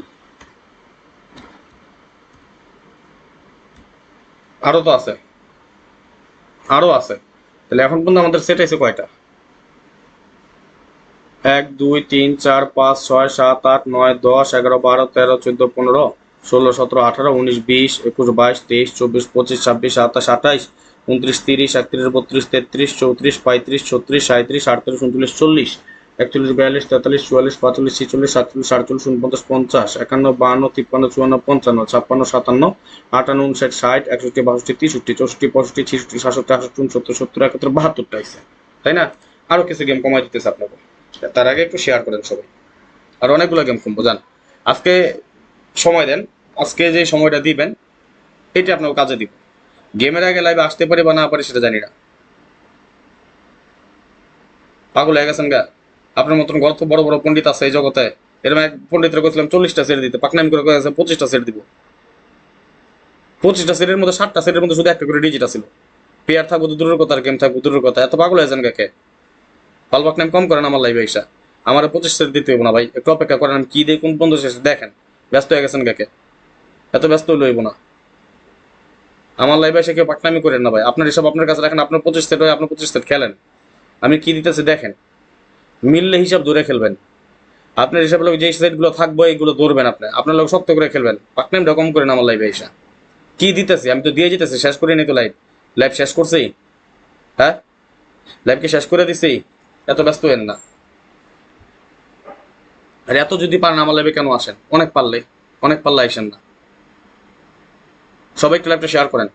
আরো তো আছে আরো আছে তাহলে এখন পর্যন্ত আমাদের সেট হয়েছে কয়টা 1 2 3 4 5 6 7 8 9 10 11 12 13 14 15 16 17 18 19 20 21 22 23 24 25 26 27 28 29 30 31 32 33 34 35 36 37 38 39 40 41 42 43 44 45 46 47 48 49 50 51 52 53 54 55 56 57 58 59 60 61 62 63 64 65 66 67 68 69 70 71 72 টাইছে তাই না আরো কিছু গেম কমাই দিতেছে আপনাকে তার আগে একটু শেয়ার করেন সবাই আর অনেকগুলো গেম কমবো জান আজকে সময় দেন আজকে যে সময়টা দিবেন এটা আপনাকে কাজে দিব গেমের আগে লাইভে আসতে পারি বা না পারি সেটা জানি না পাগল হয়ে গেছেন গা আপনার মতন গল্প বড় বড় পণ্ডিত আছে এই জগতে এরকম এক পণ্ডিতের কইছিলাম 40টা সেট দিতে পাকনাম করে কয়েছে 25টা সেট দিব 25টা সেটের মধ্যে 7টা সেটের মধ্যে শুধু একটা করে ডিজিট আছিল পেয়ার থাকবো দূরের কথা আর গেম থাকবো দূরের কথা এত পাগল হয়ে যান গাকে পাল পাকনাম কম করেন আমার লাইভে এসা আমার 25 সেট দিতে হবে না ভাই একটু অপেক্ষা করেন কি দিয়ে কোন পর্যন্ত শেষে দেখেন ব্যস্ত হয়ে গেছেন গাকে এত ব্যস্ত লইব না আমার লাইভে এসে কেউ পাকনামি করেন না ভাই আপনার এসব আপনার কাছে রাখেন আপনার 25 সেট হয় আপনার 25 সেট খেলেন আমি কি দিতেছি দেখেন মিললে হিসাব ধরে খেলবেন আপনার হিসাবে যে সেটগুলো থাকবে এইগুলো ধরবেন আপনি আপনার লোক শক্ত করে খেলবেন পাকনামটা কম করেন আমার লাইভে এসে কি দিতেছি? আমি তো দিয়ে যেতেছি, শেষ করে নি তো লাইভ। লাইভ শেষ করছি? হ্যাঁ, লাইভ কি শেষ করে দিছি? এত ব্যস্ত হেন না। আর এত যদি পারেন আমার লাইভে কেন আসেন? অনেক পারলে আইসেন না। সবাই একটু লাইভটা শেয়ার করেন।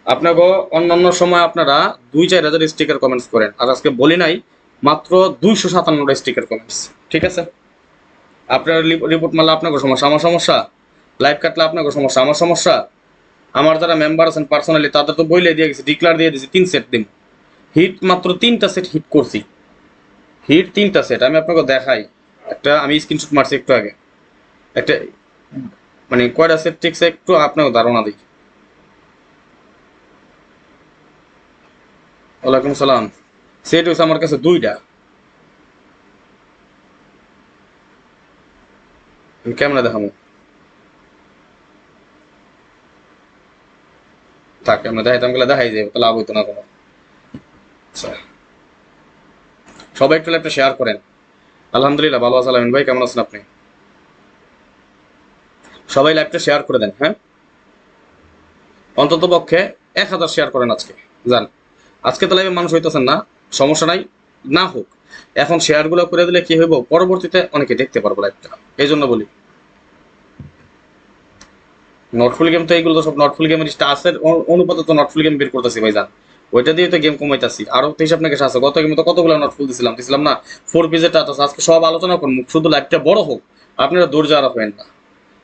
আপনাকে অন্যান্য সময় আপনারা 2-4 হাজার স্টিকার কমেন্টস করেন, আর আজকে বলি নাই মাত্র 257টা স্টিকার কমেন্টস। ঠিক আছে, আপনার রিপোর্ট মারলে আপনাকে সমস্যা, আমার সমস্যা। লাইভ কাটলে আপনাকে সমস্যা, আমার সমস্যা। আমার যারা মেম্বার আছেন পার্সোনালি তাদের তো বইলে দিয়ে গেছি, ডিক্লার দিয়ে দিয়েছি 3 সেট দিন। হিট মাত্র 3টা সেট হিট করছি। হিট 3টা সেট আমি আপনাকে দেখাই। একটা আমি স্ক্রিনশট মারছি একটু আগে। একটা মানে কয়টা সেট ঠিক একটু আপনাকে ধারণা দিই। ওয়ালাইকুম সালাম। সেট হয়েছে আমার কাছে 2টা। আমি কেমনে দেখাবো? থাক, আমরা দেখাইতাম গেলে দেখাই যাবে, তো লাভ হইতো না কোনো। আচ্ছা, সবাই একটু একটা শেয়ার করেন। আলহামদুলিল্লাহ ভালো আছেন আলামিন ভাই, কেমন আছেন আপনি? সবাই লাইভটা শেয়ার করে দেন। হ্যাঁ, অন্তত পক্ষে 1000 শেয়ার করেন আজকে। যান, আজকে তো লাইভে মানুষ হইতেছেন না, সমস্যা নাই, না হোক। এখন শেয়ারগুলো করে দিলে কি হইব, পরবর্তীতে অনেকে দেখতে পারবো লাইভটা, এই জন্য বলি। নটফুল গেম তো এইগুলো তো সব নটফুল গেমের স্টার্সের অনুপাতে তো নটফুল গেম বের করতেছি ভাই। যান, ওইটা দিয়ে তো গেম কমাইতেছি। আরো তো হিসাব নাকি আছে, গত গেমে তো কতগুলো নটফুল দিছিলাম না, 4 পিসের টাচ আছে। আজকে সব আলোচনা করুন, শুধু লাইভটা বড় হোক, আপনারা দৌড় যাওয়া হবেন না।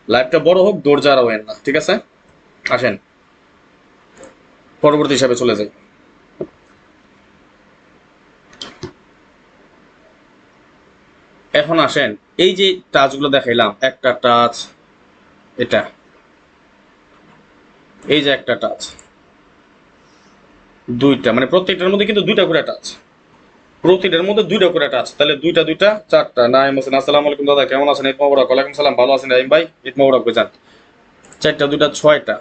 লাইভটা বড় হোক, দৌড় যাওয়া হবেন না, ঠিক আছে? আসেন পরবর্তী হিসাবে চলে যাই। এখন আসেন, এই যে টাচগুলো দেখাইলাম, একটা টাচ, এটা, এই যে একটা টাচ, 2টা, মানে প্রত্যেকটার মধ্যে কিন্তু 2টা করে টাচ। প্রতিটার মধ্যে 2টা করে টাচ, তাহলে 2টা 2টা 4টা। নাইম হোসেন, আসসালামু আলাইকুম দাদা, কেমন আছেন? ঈদ মোবারক। ওয়ালাইকুম সালাম, ভালো আছেন রাহিম ভাই? ঈদ মোবারক বুঝান। 4টা 2টা 6টা,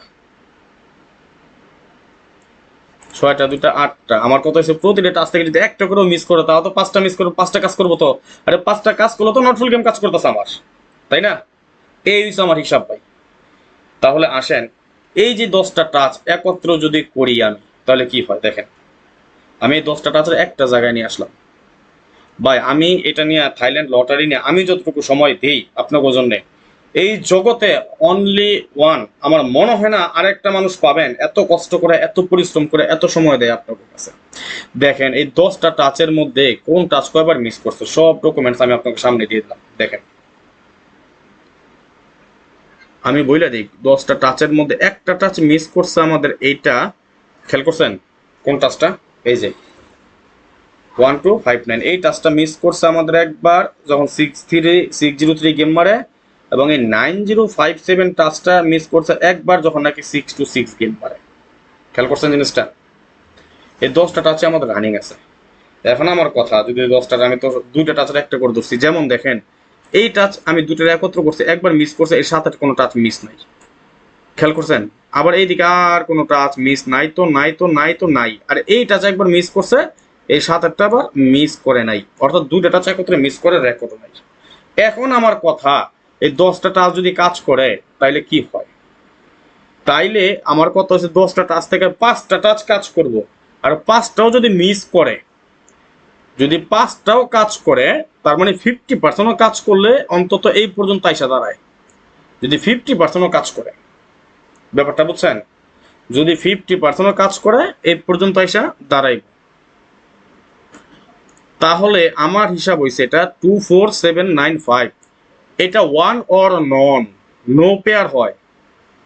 6টা 2টা 8টা। আমার কথা হচ্ছে প্রতিটা টাচ থেকে যদি একটা করেও মিস করে, তাও তো 5টা মিস করবো, 5টা কাজ করবো তো। আরে 5টা কাজ করলে তো নটফুল গেম কাজ করতেছে আমার, তাই না? এই হচ্ছে আমার হিসাব ভাই। তাহলে আসেন, এই যে 10টা টাচ একত্র যদি করি আমি, তাহলে কি হয় দেখেন। আমি এই 10টা টাচের একটা জায়গায় নিয়ে আসলাম ভাই। আমি এটা নিয়ে থাইল্যান্ড লটারি নিয়ে আমি যতটুকু সময় দিই আপনার জন্য, এই জগতে অনলি ওয়ান, আমার মনে হয় না আরেকটা মানুষ পাবেন এত কষ্ট করে, এত পরিশ্রম করে, এত সময় দেয় আপনার কাছে। দেখেন এই 10টা টাচের মধ্যে কোন টাচ কয়বার মিস করছে, সব ডকুমেন্টস আমি আপনাকে সামনে দিয়ে দিলাম। দেখেন, আমি বইলা দিই, 10টা টাচের মধ্যে একটা টাচ মিস করছে আমাদের এইটা। খেয়াল করছেন কোন টাচটা? এই যে 1259, এই টাচটা মিস করছে আমাদের একবার, যখন 603 গেম মারে। এবং এই 9057 টাচটা মিস করছে একবার, যখন নাকি 626 গেম মারে। খেয়াল করছেন জিনিসটা? এই 10টা টাচে আমাদের রানিং আছে। এখন আমার কথা, যদি 10টা, আমি তো 2টা টাচের একটা করে ধরছি। যেমন দেখেন, এই টাচ আমি 2টার একত্র করছি, একবার মিস করছে, এর সাথে কোনো টাচ মিস নাই। খেয়াল করছেন? আবার এইদিকে আর কোনো টাচ মিস নাই তো নাই তো নাই তো নাই। আর এই টাচ একবার মিস করছে, এই 7-8টা আবার মিস করে নাই, অর্থাৎ 2টা টাচ একত্রে মিস করে রেকর্ড নাই। এখন আমার কথা, এই 10টা টাচ যদি কাজ করে তাইলে কি হয়? তাইলে আমার কথা হচ্ছে 10টা টাচ থেকে 5টা টাচ কাজ করব। আর 5টাও যদি মিস করে, যদি 5টাও কাজ করে, তার মানে 50%ও কাজ করলে অন্তত এই পর্যন্ত আইসা দাঁড়ায়। যদি 50%ও কাজ করে, ব্যাপারটা বুঝছেন? যদি 50%ও কাজ করে এই পর্যন্ত আইসা দাঁড়াই, তাহলে আমার হিসাব হয়েছে এটা 24795। এটা one or none, no pair হয়,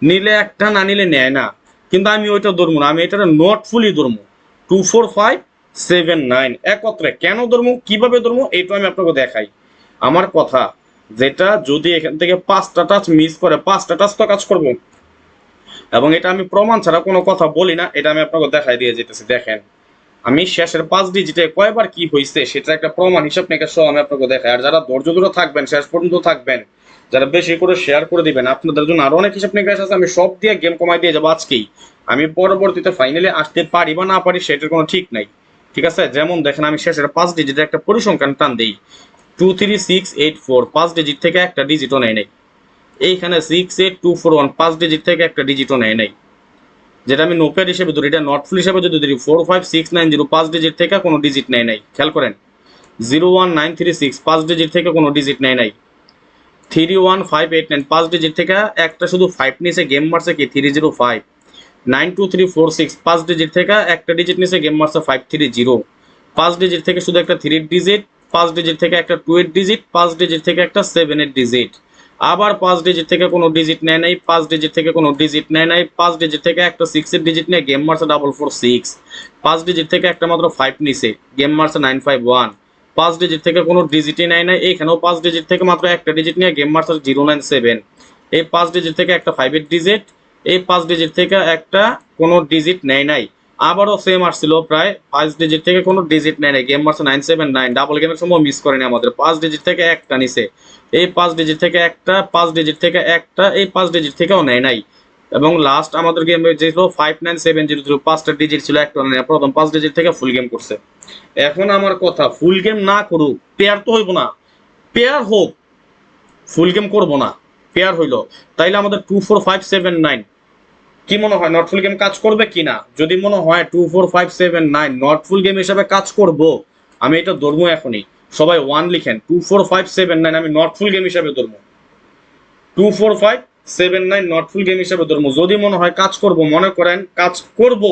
নিলে একটা, না নিলে নেয় না। কিন্তু আমি ওইটা ধরবো না, আমি এটা নট ফুলি ধরবো। 24579 একত্রে কেন ধরবো, কিভাবে ধরবো, এইটা আমি আপনাকে দেখাই। আমার কথা, যেটা যদি এখান থেকে 5টা টাচ মিস করে, 5টা টাচ তো কাজ করবো। এবং এটা আমি প্রমাণ ছাড়া কোনো কথা বলি না, এটা আমি আপনাকে দেখাই দিয়ে যেতেছি। দেখেন, আমি শেষের 5 ডিজিটে কয়বার কি হয়েছে সেটা একটা প্রমাণ হিসাব নিকাশ সহ আমি আপনাকে দেখাই। আর যারা ধৈর্য ধরে থাকবেন, শেষ পর্যন্ত থাকবেন, যারা বেশি করে শেয়ার করে দিবেন, আপনাদের জন্য আরো অনেক হিসাব নিকাশ আছে। আমি সব দিয়ে গেম কমাই দিয়ে যাবো আজকেই। আমি পরবর্তীতে ফাইনালে আসতে পারি বা না পারি সেটার কোনো ঠিক নাই, ঠিক আছে? যেমন দেখেন, আমি শেষের 5 ডিজিটে একটা পরিসংখ্যান টান দিই, 23684, 5 ডিজিট থেকে একটা ডিজিটও নেয় নাই। এইখানে 68241, 5 ডিজিট থেকে একটা ডিজিটও নেয় নাই। যেটা আমি নোপেয়ার হিসেবে ধরি, এটা নট ফুল হিসেবে যদি ধরি 45690 5 ডিজিট থেকে কোনো ডিজিট নেয় নাই, খেয়াল করেন। 01936 5 ডিজিট থেকে কোনো ডিজিট নেয় নাই। 31589 5 ডিজিট থেকে একটা শুধু 5 নিচে গেম মারছে কি 305। 92346 5 ডিজিট থেকে একটা ডিজিট নিচে গেম মারছে 530। 5 ডিজিট থেকে শুধু একটা 3 ডিজিট, 5 ডিজিট থেকে একটা 2 ডিজিট, 5 ডিজিট থেকে একটা 7 ডিজিট। আবার 5 ডিজিট থেকে কোনো ডিজিট নেয় নাই, 5 ডিজিট থেকে কোনো ডিজিট নেয় নাই, 5 ডিজিট থেকে একটা 6 এর ডিজিট নিয়ে গেম মারছে 446। 5 ডিজিট থেকে একটা মাত্র 5 নিচে গেম মারছে 951। 5 ডিজিট থেকে কোনো ডিজিটই নেয় নাই, এইখানেও 5 ডিজিট থেকে মাত্র একটা ডিজিট নিয়ে গেম মারছে 097। এই 5 ডিজিট থেকে একটা 5 এর ডিজিট, এই 5 ডিজিট থেকে একটা কোনো ডিজিট নেয় নাই। আবারও সেম আসছিল, প্রায় 5 ডিজিট থেকে কোনো ডিজিট নেয় নাই, গেম মারছে 979। ডাবল গেমের সময় মিস করেনি আমাদের। 5 ডিজিট থেকে একটা নিচে, এই 5 ডিজিট থেকে একটা, 5 ডিজিট থেকে একটা, এই 5 ডিজিট থেকেও নেয় নাই। এবং লাস্ট আমাদের গেম যে ছিল 59703, 5টা ডিজিট ছিল, একটা নেয়। প্রথম 5 ডিজিট থেকে ফুল গেম করছে। এখন আমার কথা, ফুল গেম না করুক, পেয়ার তো হইব না, পেয়ার হোক, ফুল গেম করবো না, পেয়ার হইলো, তাইলে আমাদের 24579 কি মনে হয় নট ফুল গেম কাজ করবে কিনা? যদি মনে হয় 24579 নট ফুল গেম হিসাবে কাজ করব, আমি এটা ধরবো এখনই। সবাই 1 লিখেন, 24579 আমি নট ফুল গেম হিসাবে ধরবো। 24579 নট ফুল গেম হিসাবে ধরবো। যদি মনে হয় কাজ করব, মনে করেন কাজ করব,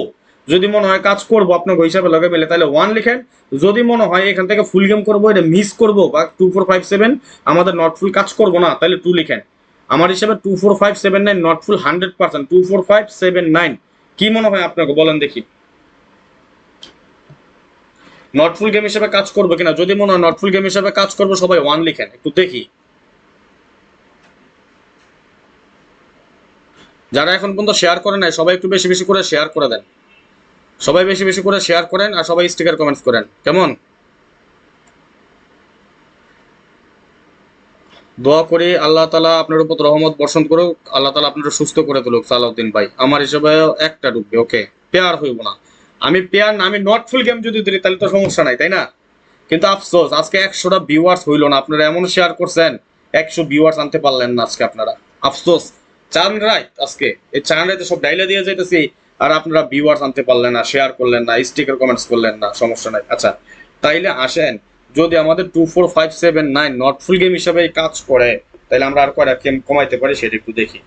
যদি মনে হয় কাজ করবো আপনাকে হিসাবে লগে মিলে, তাহলে 1 লিখেন। যদি মনে হয় এখান থেকে ফুল গেম করবো, এটা মিস করবো, বা 2457 আমাদের নট ফুল কাজ করবো না, তাহলে 2 লিখেন। আমার হিসাবে 24579 নট ফুল 100%। 24579 কি মনে হয় আপনাকে, বলেন দেখি, নট ফুল গেম হিসেবে কাজ করবো কিনা? যদি মনে হয় নট ফুল গেম হিসেবে কাজ করবো, সবাই 1 লিখেন, একটু দেখি। যারা এখন পর্যন্ত শেয়ার করে নাই, সবাই একটু বেশি বেশি করে শেয়ার করে দেন। সবাই বেশি বেশি করে শেয়ার করেন, আর সবাই স্টিকার কমেন্টস করেন, কেমন? দোয়া করি আল্লাহ তালা আপনার উপর রহমত বর্ষণ করুক, আল্লাহ তালা আপনার সুস্থ করে তুলুক সালাউদ্দিন ভাই। আমার হিসেবে একটা ঢুকবে, ওকে, পেয়ার হইব না। আমি পেয়ার না, আমি নট ফুল গেম যদি দিই তাহলে তো সমস্যা নাই, তাই না? কিন্তু আফসোস আজকে 100টা ভিউয়ার্স হইল না, আপনারা এমন শেয়ার করছেন 100 ভিউয়ার্স আনতে পারলেন না আজকে আপনারা। আফসোস, চান রাইত আজকে এই চান রাইতে সব ডাইলা দিয়ে যাইতেছি, আর আপনারা ভিউয়ার্স আনতে পারলেন না, শেয়ার করলেন না, স্টিকার কমেন্টস করলেন না, সমস্যা নাই। আচ্ছা, তাইলে আসেন, যদি আমাদের 24579 নট ফুল গেম হিসাবে কাজ করে, তাহলে আমরা আর কয়টা গেম কমাইতে পারি সেটা একটু দেখি।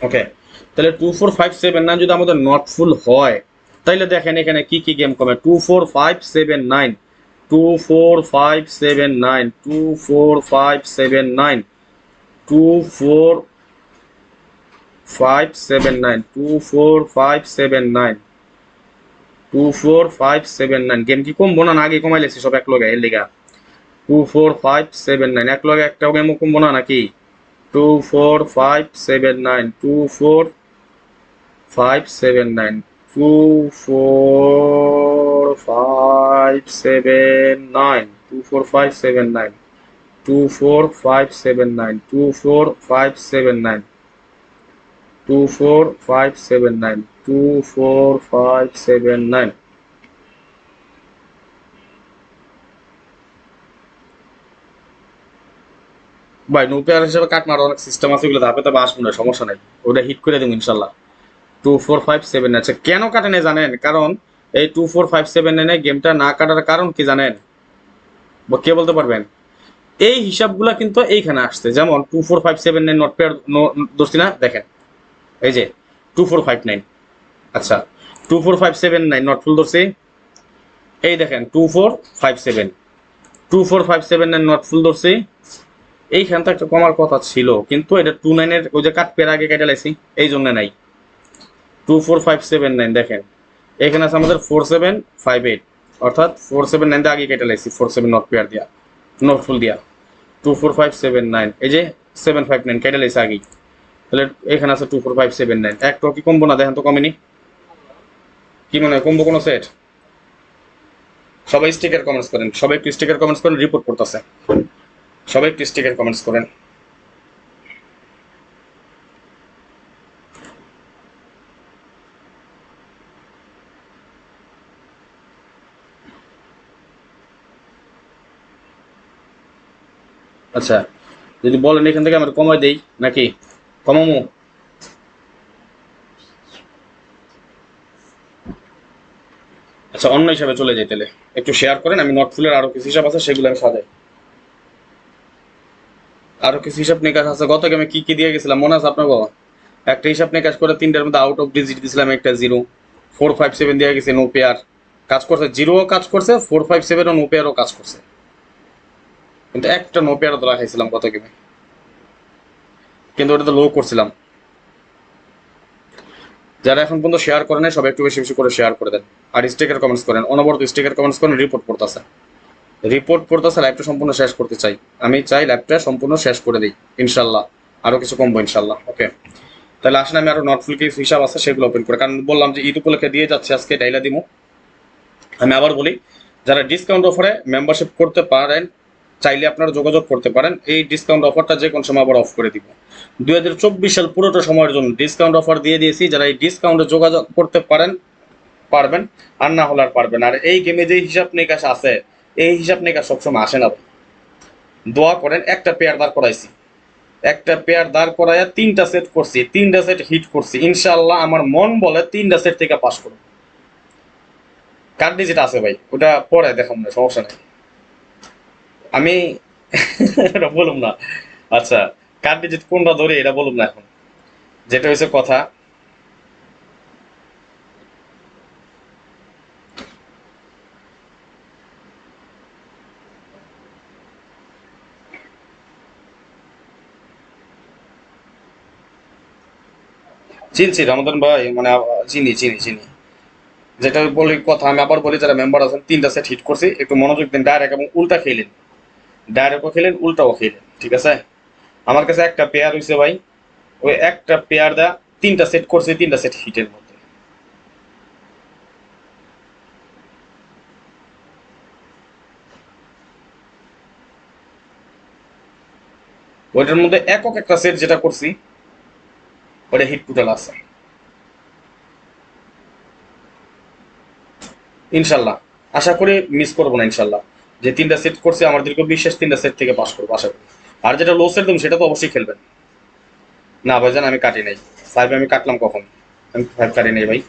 ওকে, তাহলে 24579 যদি আমাদের নট ফুল হয়, তাইলে দেখেন এখানে কি কি গেম কমে। 24579, 24579, 24579, 24579, 24579, 24579 গেম কি কমবো না? আগে কমাই লেছি সব এক লগে, এর লিগা। 24579 এক লগে একটা গেমও কমবো না নাকি? 24579, 24579, 24579, 24579, 24579, 24579, 24579, 24579। ভাই নো পেয়ার হিসেবে কাট মারার অনেক সিস্টেম আছে, ওগুলো ধাপে ধাপে আসবো না, সমস্যা নাই, ওটা হিট করে দেবো ইনশাল্লাহ। 2457, আচ্ছা কেন কাটে না জানেন? কারণ এই 2457 গেমটা না কাটার কারণ কি জানেন? কে বলতে পারবেন? এই হিসাবগুলা কিন্তু এইখানে আসছে, যেমন 2457 নট পেয়ার ধরছি না, দেখেন এই যে 2459, আচ্ছা 2457 নট ফুল ধরছি, এই দেখেন 2457, 2457 নট ফুল ধরছি, এইখানটা একটা কমার কথা ছিল, কিন্তু এটা 29 ওই যে কাট পেয়ার আগে কেটে লাইছি, এই জন্য নাই। 24579 দেখেন এখানে আছে আমাদের 4758, অর্থাৎ 479 আগে কেটে লাইছি, 47 নট পেয়ার দিয়া, নট ফুল দিয়া। 24579 এই যে 759 কেটে লাইছে আগেই, তাহলে এখানে আছে 24579, একটা কি কমবো না? দেখেন তো কমেনি, কি মনে হয় কমবো কোনো সেট? সবাই স্টিকার কমেন্টস করেন, সবাই একটু স্টিকার কমেন্টস করেন, রিপোর্ট করতেছে, সবাই একটু স্টিকার কমেন্টস করেন। আচ্ছা, যদি বলেন এখান থেকে আমরা কমাই দেই নাকি? কমামো? আচ্ছা, অন্য হিসাবে চলে যাই তাহলে। একটু শেয়ার করেন, আমি নটফুলের আরো কিছু হিসাব আছে সেগুলো আমি সাজাই। আরো কিছু হিসাব নিকাশ আছে, গত গেমে কি কি দিয়ে গেছিলাম মনে আছে আপনার বাবা? একটা হিসাব নিকাশ করে 3টার মধ্যে আউট অফ ডিজিট দিয়েছিলাম, একটা 0, 457 দিয়ে গেছে, নো পেয়ার কাজ করছে, 0ও কাজ করছে, 457ও নো পেয়ারও কাজ করছে, কিন্তু একটা নো পেয়ারও তো রাখাইছিলাম গত গেমে, কিন্তু ওটা তো লো করছিলাম। যারা এখন পর্যন্ত শেয়ার করেন নাই সবাই একটু বেশি বেশি করে শেয়ার করে দেন, আর স্টিকার কমেন্টস করেন, অনবরত স্টিকার কমেন্টস করেন। রিপোর্ট পড়তেছে, লাইভটা সম্পূর্ণ শেষ করতে চাই, আমি চাই লাইভটা সম্পূর্ণ শেষ করে দিই ইনশাল্লাহ, আরো কিছু কমবো ইনশাল্লাহ। ওকে, তাহলে আসলে আমি আরো নটফুল কিছু হিসাব আছে সেগুলো ওপেন করে, কারণ বললাম যে ঈদ উপলক্ষে দিয়ে যাচ্ছে আজকে ডাইলা দিমু। আমি আবার বলি, যারা ডিসকাউন্ট অফারে মেম্বারশিপ করতে পারেন চাইলে আপনারা যোগাযোগ করতে পারেন। এই ডিসকাউন্ট অফারটা যে কোনো সময় আবার অফ করে দিব। 2024 সাল পুরোটা সময়ের জন্য ডিসকাউন্ট অফার দিয়ে দিয়েছি, যারা এই ডিসকাউন্টে যোগাযোগ করতে পারবেন, আর না হলে আর পারবেন। আর এই গেমে যে হিসাব নিকাশ আছে, এই হিসাব নিকাশ সবসময় আসে না। দোয়া করেন, একটা পেয়ার দাঁড় করাইছি, একটা পেয়ার দাঁড় করাইয়া 3টা সেট করছি, 3টা সেট হিট করছি, ইনশাআল্লাহ আমার মন বলে 3টা সেট থেকে পাস করব। কার্ড ডিজিট আছে ভাই, ওটা পরে দেখাম না, সমস্যা নেই। আমি এটা বলুম না। আচ্ছা, কার্ড ডিজিট কোনটা ধরে এটা বলুম না এখন, যেটা হয়েছে কথা। চিনছি রমাদান ভাই, মানে চিনি চিনি চিনি। যেটা বলি কথা, আমি আবার বলি, যারা মেম্বার আছেন 3টা সেট হিট করছি, একটু মনোযোগ দিন। ডাইরেক্ট এবং উল্টা খেলেন, ডাইরেক্টও খেলেন উল্টাও খেলেন, ঠিক আছে? আমার কাছে একটা পেয়ার হয়েছে ভাই, ওই একটা পেয়ার দা 3টা সেট করছি, 3টা সেট হিটের মধ্যে। ওইটার মধ্যে একক একটা সেট যেটা করছি ওটা হিট টোটাল আছে ইনশাল্লাহ। আশা করি মিস করবো না ইনশাল্লাহ। যে 3টা সেট করছি আমার দীর্ঘ বিশ্বাস 3টা সেট থেকে পাস করবো আশা করি। আর যেটা লো সেট দেবো সেটা তো অবশ্যই খেলবেন। না ভাইজান, আমি কাটি নাই ফাইভ, আমি কাটলাম কখন? আমি ফাইভ কাটি নাই ভাই।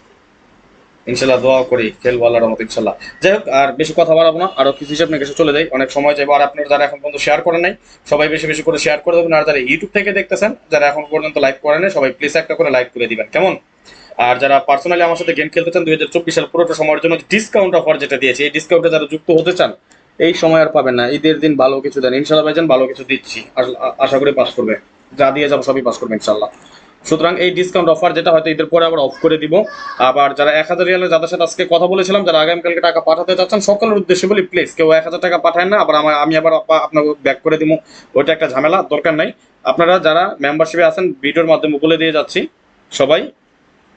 ইনশাল্লাহ দোয়া করি খেলবো আল্লাহর মতো ইনশাল্লাহ। যাই হোক, আর বেশি কথা বাড়াবো না, আরো কিছু হিসাব নিয়ে চলে যাই, অনেক সময় যাবো। আর আপনারা যারা এখন পর্যন্ত শেয়ার করেন নাই সবাই বেশি বেশি করে শেয়ার করে দেবেন। আর যারা ইউটিউব থেকে দেখতেছেন, যারা এখন পর্যন্ত লাইক করেন নাই সবাই প্লিজ একটা করে লাইক করে দিবেন, কেমন? আর যারা পার্সোনালি আমার সাথে গেম খেলতে চান 2024 সাল পুরোটা সময়ের জন্য ডিসকাউন্ট অফার যেটা দিয়েছে, এই ডিসকাউন্টে যারা যুক্ত হতে চান এই সময় আর পাবেন না। ঈদের দিন ভালো কিছু দেন ইনশাল্লাহ ভাইজান, ভালো কিছু দিচ্ছি, আশা করি পাস করবে, যা দিয়ে যাবো সবই পাস করবে ইনশাল্লাহ। সুতরাং এই ডিসকাউন্ট অফার যেটা হয়তো ঈদের পরে আবার অফ করে দিব। আবার যারা 1000 রিয়ালের যাদের সাথে আজকে কথা বলেছিলাম, যারা আগামীকালকে টাকা পাঠাতে চাচ্ছেন সকলের উদ্দেশ্যে বলি, প্লিজ কেউ 1000 টাকা পাঠায় না, আবার আমি আবার আপনাকে ব্যাক করে দিব, ওইটা একটা ঝামেলা, দরকার নাই। আপনারা যারা মেম্বারশিপে আছেন ভিডিওর মাধ্যমে বলে দিয়ে যাচ্ছি, সবাই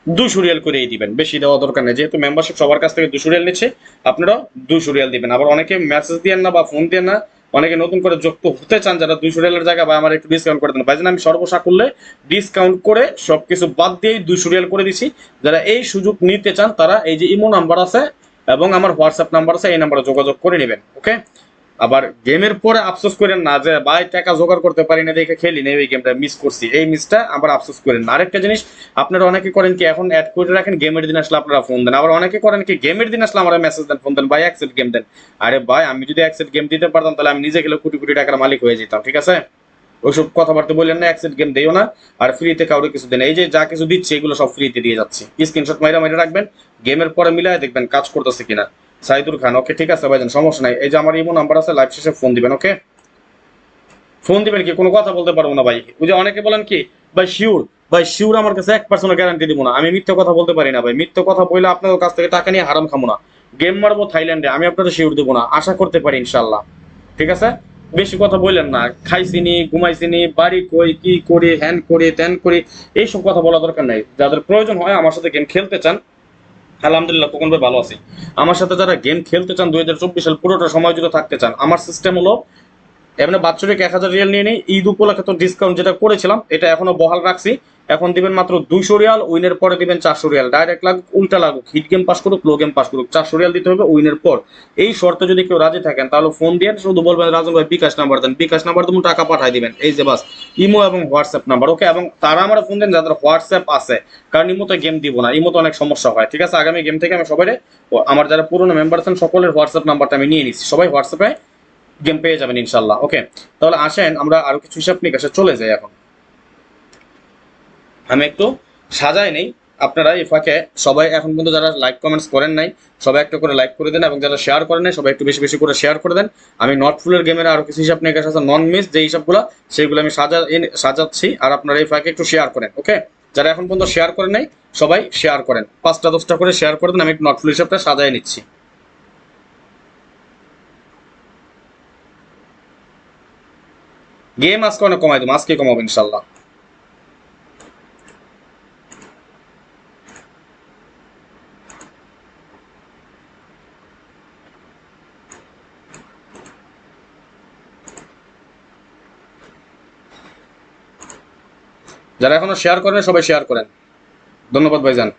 200 রিয়াল করেই দিবেন, বেশি দেওয়া দরকার নেই, যেহেতু মেম্বারশিপ সবার কাছ থেকে 200 রিয়াল নিচ্ছে, আপনারা 200 রিয়াল দিবেন। আবার অনেকে মেসেজ দিয়েন না বা ফোন দিয়েন না, অনেকে নতুন করে যুক্ত হতে চান, যারা 200 রিয়ালের জায়গায় বা আমার একটু ডিসকাউন্ট করে দেন ভাইজান, আমি সর্বসাকুল্যে ডিসকাউন্ট করে সবকিছু বাদ দিয়েই 200 রিয়াল করে দিছি। যারা এই সুযোগ নিতে চান তারা এই যে ইমো নাম্বার আছে এবং আমার হোয়াটসঅ্যাপ নাম্বার আছে, এই নাম্বারে যোগাযোগ করে নেবেন, ওকে? আবার গেমের পরে আফসোস করেন না যে ভাই টাকা জোগাড় করতে পারি না দেখে খেলি না, এই গেমটা মিস করছি, এই মিসটা আবার আফসোস করেন না। আরেকটা জিনিস, আপনারা অনেকে করেন কি এখন অ্যাড করে রাখেন, গেমের দিন আসলে আপনারা ফোন দেন, আবার অনেকে করেন কি গেমের দিন আসলে আমরা মেসেজ দেন, ফোন দেন, ভাই অ্যাক্সেপ্ট গেম দেন। আরে ভাই, আমি যদি অ্যাক্সেপ্ট গেম দিতে পারতাম তাহলে আমি নিজে গেলে কোটি কোটি টাকার মালিক হয়ে যেতাম, ঠিক আছে? ওইসব কথাবার্তা বললেন না, অ্যাক্সেপ্ট গেম দিও না, আর ফ্রিতে কাউরে কিছু দেন। এই যে যা কিছু দিচ্ছে এগুলো সব ফ্রিতে দিয়ে যাচ্ছি, স্ক্রিনশট মাইরা মাইরা রাখবেন, গেমের পরে মিলায় দেখবেন কাজ করতেছে কিনা। সাইদুর খান, ওকে ঠিক আছে ভাইজান, সমস্যা নাই। এই যে আমার ইমো নাম্বার আছে, লাইভ শেষে ফোন দিবেন, ওকে? ফোন দিবেন কি, কোনো কথা বলতে পারবো না ভাই। ওই যে অনেকে বলেন কি ভাই শিওর, ভাই শিওর আমার কাছে 1% গ্যারান্টি দিব না, আমি মিথ্যা কথা বলতে পারি না ভাই। মিথ্যা কথা বললে আপনাদের কাছ থেকে টাকা নিয়ে হারাম খামো না। গেম মারবো থাইল্যান্ডে, আমি আপনাদের শিওর দেবো না, আশা করতে পারি ইনশাল্লাহ, ঠিক আছে? বেশি কথা বললেন না, খাইছিনি ঘুমাইছিনি বাড়ি কই কি করি হ্যান করি ত্যান করি, এইসব কথা বলা দরকার নাই। যাদের প্রয়োজন হয় আমার সাথে গেম খেলতে চান, আলহামদুলিল্লাহ কোকন ভাই ভালো আছি। আমার সাথে যারা গেম খেলতে চান 2024 সাল পুরোটা সময় জুড়ে থাকতে চান, আমার সিস্টেম হলো এমনি বাৎসরিক 1,000 রিয়াল নিয়ে নেই, ঈদ উপলক্ষে তো ডিসকাউন্ট যেটা করেছিলাম এটা এখনো বহাল রাখছি। এখন দিবেন মাত্র 200 রিয়াল, উইনের পরে দিবেন 400 রিয়াল। ডাইরেক্ট লাগুক উল্টা লাগুক, হিট গেম পাস করুক লো গেম পাস করুক, 400 রিয়াল দিতে হবে উইনের পর। এই শর্তে যদি কেউ রাজি থাকেন তাহলে ফোন দিয়ে শুধু বলবেন রাজন ভাই বিকাশ নাম্বার দেন, বিকাশ নাম্বার তুমি টাকা পাঠাই দিবেন, এই যে বাস। ইমো এবং হোয়াটসঅ্যাপ নাম্বার, ওকে। এবং তারা আমার ফোন দেন যাদের হোয়াটসঅ্যাপ আছে, কারণ ইমোতে গেম দিব না, ইমোতে অনেক সমস্যা হয়, ঠিক আছে। আগামী গেম থেকে আমি সবাই, আমার যারা পুরোনো মেম্বার আছেন সকলের হোয়াটসঅ্যাপ নাম্বারটা আমি নিয়ে নিচ্ছি, সবাই হোয়াটসঅ্যাপে গেম পেয়ে যাবেন ইনশাল্লাহ, ওকে। তাহলে আসেন আমরা আরো কিছু হিসাব নিকাশে চলে যাই। এখন আমি একটু সাজাই নেই, আপনারা এই ফাঁকে সবাই এখন পর্যন্ত যারা লাইক কমেন্টস করেন নাই সবাই একটা করে লাইক করে দেন, এবং যারা শেয়ার করেন নাই সবাই একটু বেশি বেশি করে শেয়ার করে দেন। আমি নট ফুলের গেমের আরো কিছু হিসাব নিকাশ আছে নন মিস যে হিসাবগুলো, সেইগুলো আমি সাজাচ্ছি, আর আপনারা এই ফাঁকে একটু শেয়ার করেন, ওকে। যারা এখন পর্যন্ত শেয়ার করেন নাই সবাই শেয়ার করেন, 5টা 10টা করে শেয়ার করে দেন, আমি একটু নট ফুল হিসাবটা সাজাই নিচ্ছি। গেম আজকে অনেক কমাই দেবো, আজকে কমাবো ইনশাল্লাহ। যারা এখনো শেয়ার করেন সবাই শেয়ার করেন, ধন্যবাদ ভাইজান।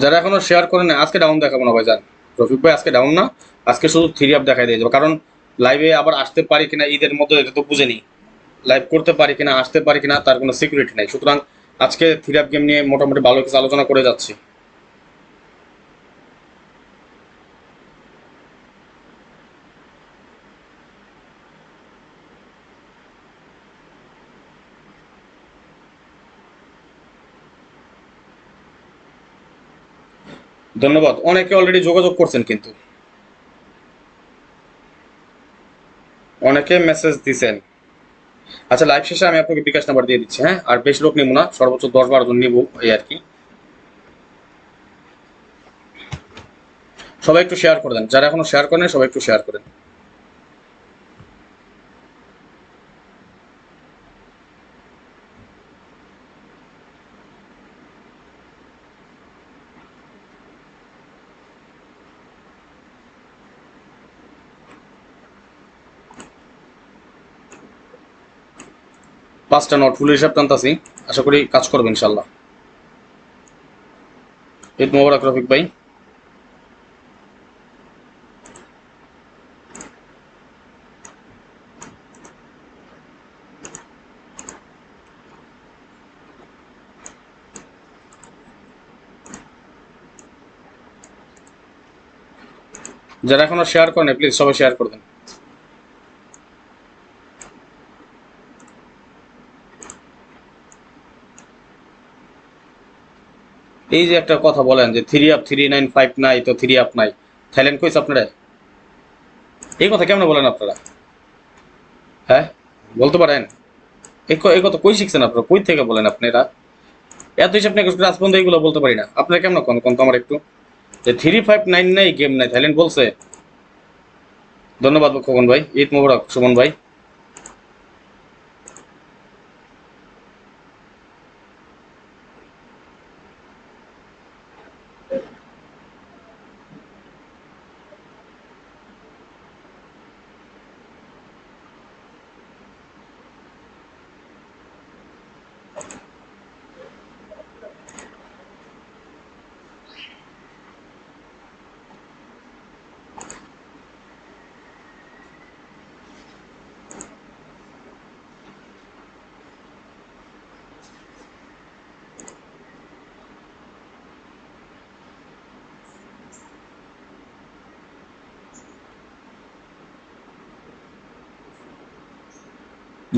যারা এখনো শেয়ার করেন না, আজকে ডাউন দেখাবো না ভাইজান, রফিক ভাই আজকে ডাউন না, আজকে শুধু থ্রি আপ দেখাই দিয়ে যাবো, কারণ লাইভে আবার আসতে পারি কিনা ঈদের মধ্যে এটা তো বুঝে নিই, লাইভ করতে পারি কিনা আসতে পারি কিনা তার কোনো সিকিউরিটি নাই, সুতরাং আজকে থ্রি আপ গেম নিয়ে মোটামুটি ভালো কিছু আলোচনা করে যাচ্ছি। ধন্যবাদ, অনেকে অলরেডি যোগাযোগ করছেন কিন্তু, অনেকে মেসেজ দিছেন। আচ্ছা, লাইভ শেষে আমি আপনাকে বিকাশ নাম্বার দিয়ে দিচ্ছি, হ্যাঁ। আর বেশি লোক নিব না, সর্বোচ্চ 10-12 জন নিব, এই আর কি। সবাই একটু শেয়ার করে দেন, যারা এখনো শেয়ার করেন সবাই একটু শেয়ার করেন। পাঁচটা নোট ফুল হিসাব টানতাছি, আশা করি কাজ করবে ইনশাল্লাহ। ঈদ মোবারক রফিক ভাই। যারা এখনো শেয়ার করেন প্লিজ সবাই শেয়ার করে দেন। এই যে একটা কথা বলেন যে 3 আপ 395 নাই তো 3 আপ নাই, থাইল্যান্ড কইস আপনারা, এই কথা কেমন বলেন আপনারা? হ্যাঁ, বলতে পারেন? এই কথা কই শিখছেন আপনারা, কই থেকে বলেন আপনারা? এত হিসাব নিয়ে আজ পর্যন্ত এইগুলো বলতে পারি না, আপনারা কেমন কোন তো আমার একটু, যে 359 নাই গেম নাই থাইল্যান্ড বলছে। ধন্যবাদ খোকন ভাই, ঈদ মোবারক সুমন ভাই।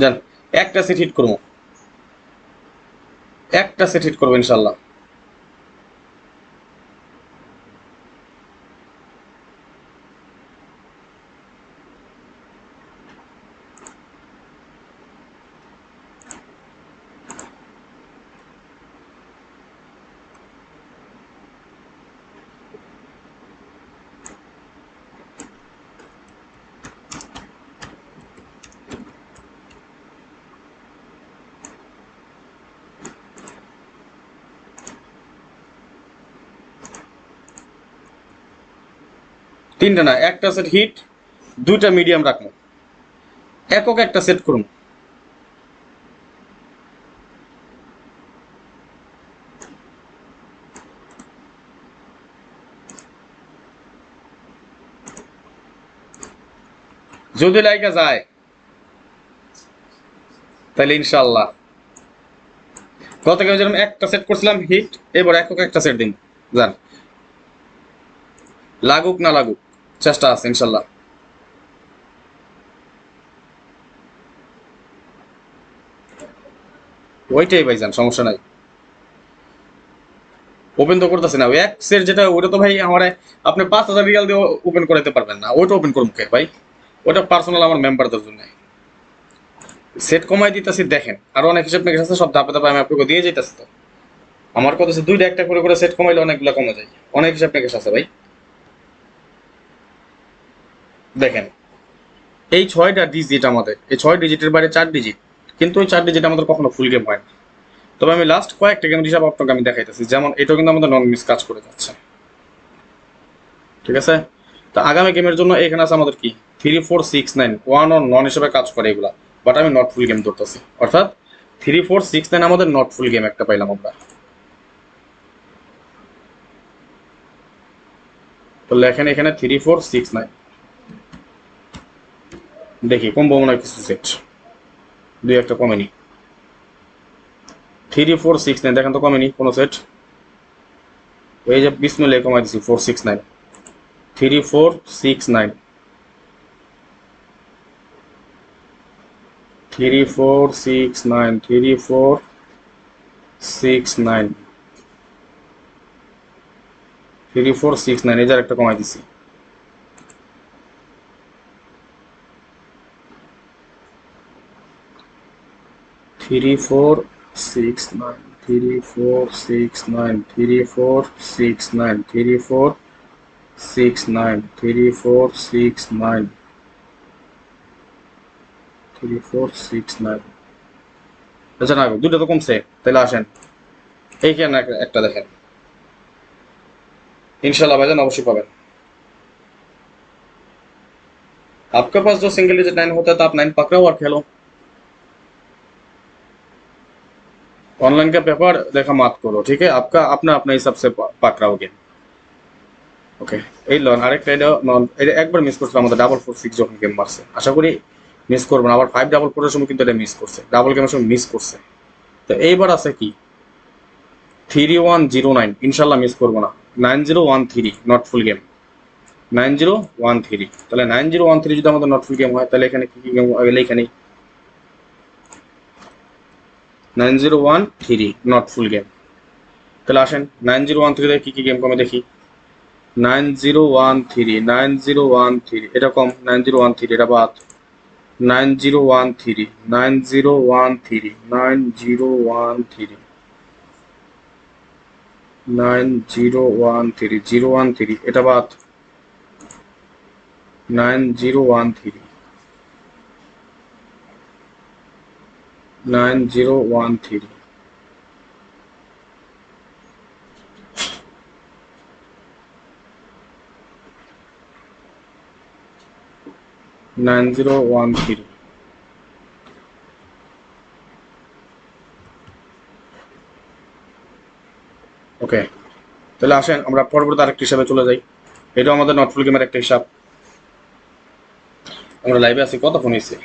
জান, একটা সেট হিট করবো, একটা সেট হিট করবো ইনশাল্লাহ। তিনটা না, একটা সেট হিট, দুইটা মিডিয়াম রাখবো, একক একটা সেট করুন। যদি লাইকা যায় তাহলে ইনশাল্লাহ গতকাল যেরকম একটা সেট করছিলাম হিট, এবার একক একটা সেট দিন জান, লাগুক না লাগুক চেষ্টা আছে ইনশাল্লাহ। ওইটাই ভাইজান, সমস্যা নাই। ওপেন তো করতেছে না, ওই এক সেট যেটা ওটা তো ভাই আমার, আপনি 5,000 রিয়াল দিয়ে ওপেন করাতে পারবেন না, ওইটা ওপেন করুন কে ভাই, ওটা পার্সোনাল আমার মেম্বারদের জন্য। সেট কমাই দিতেছি দেখেন, আরো অনেক হিসাব নিকাশ আছে, সব ধাপে ধাপে আমি আপনাকে দিয়ে যেতেছি। তো আমার কথা হচ্ছে দুইটা একটা করে করে সেট কমাইলে অনেকগুলো কমে যায়, অনেক হিসাব নিকাশ আছে ভাই। দেখেন এই 6টা ডিজিট আমাদের, এই 6 ডিজিটের বাইরে 4 ডিজিট, কিন্তু ওই 4 ডিজিট আমাদের কখনো ফুল গেম হয় না। তবে আমি লাস্ট কয়েকটা গেম হিসাব আপনাকে আমি দেখাইতেছি, যেমন এটাও কিন্তু আমাদের নন মিস কাজ করে যাচ্ছে, ঠিক আছে। তো আগামী গেমের জন্য এখানে আছে আমাদের কি 3 4 6 9 ওয়ান অন নন হিসেবে কাজ করে এগুলা, বাট আমি নট ফুল গেম ধরতেছি, অর্থাৎ 3 4 6 9 আমাদের নট ফুল গেম একটা পাইলাম আমরা। তো লেখেন এখানে 3 4 6 9, দেখি কমবো মনে হয় কিছু সেট, দুই একটা কমেনি। 3 4 6 9 দেখেন তো কমেনি কোনো সেট, এই যে বিসমিল্লাহ কমাই দিছি 4 6 9, 3 4 6 9, 3 4 6 9, 3 4 6 9, 3 4 6 9, এই যে একটা কমাই দিছি। Three four 6 9, 3 4 6 9, 3 4 6 9, 3 4 6 9, 3 4 6 9, 3 4 6 9। আচ্ছা না দুটো তো কমছে, তাহলে আসেন এইখানে একটা দেখেন, इंशाल्लाह भाईजान अवश्य पाবেন। आपके पास जो सिंगल डिजिट 9 होता है तो आप 9 पकड़ो और खेलो। ऑनलाइन का पेपर देखा मत करो, ठीक है, आपका अपना अपना हिसाब से पकड़ाओगे। ওকে এই লন আরেকটা, এটা একবার মিস করছিলাম আমাদের 4 4 6 যখন গেম মারছে, আশা করি মিস করবো না। আবার 5 4 4 এর সময় কিন্তু এটা মিস করছে, ডাবল গেমের সময় মিস করছে। তো এইবার আছে কি 3109, ইনশাল্লাহ মিস করবো না। 9013 নট ফুল গেম, 9013, তাহলে 9013 যদি আমাদের নট ফুল গেম হয় তাহলে এখানে কি কি গেম গেলে এখানে 9013 নট ফুল গেম। তাহলে আসেন 9013 কি কি গেম কমে দেখি। 9013, 9013 এটা কম, 9013 এটা বাদ, 9013, 9013, 9013, 9013, 013 এটা বাদ, 9013, 9013, 9013। ওকে তাহলে আসেন আমরা পরবর্তী আরেকটি হিসাবে চলে যাই, এটাও আমাদের নট ফুল গেমের একটা হিসাব। আমরা লাইভে আছি, কতক্ষণ হয়েছে?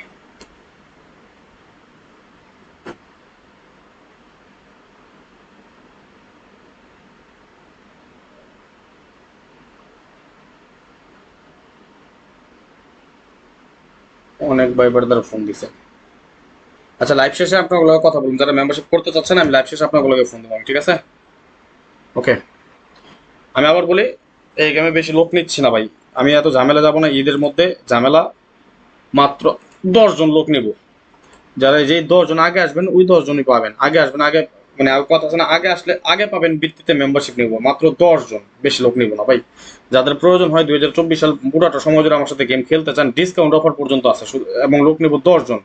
অনেক ভাইবার দ্বারা ফোন দিছে। আচ্ছা লাইভ শেষে আপনাগুলো কথা বলুন, যারা মেম্বারশিপ করতে চাচ্ছেন আমি লাইভ শেষে আপনাগুলোকে ফোন দেবো, ঠিক আছে? ওকে আমি আবার বলি এই গেমে বেশি লোক নিচ্ছি না ভাই, আমি এত ঝামেলা যাবো না, ঈদের মধ্যে ঝামেলা, মাত্র 10 জন লোক নেব। যারা যেই 10 জন আগে আসবেন ওই 10 জনই পাবেন, আগে আসবেন আগে, মানে কথা আছে না, আগে আসলে আগে পাবেন, ভিত্তিতে মেম্বারশিপ নেব, মাত্র 10 জন, বেশি লোক নেব না ভাই। যাদের প্রয়োজন হয় 2024 সাল পুরোটা সময় ধরে আমার সাথে গেম খেলতে চান, ডিসকাউন্ট অফার পর্যন্ত আছে এবং লোক নেব 10 জন।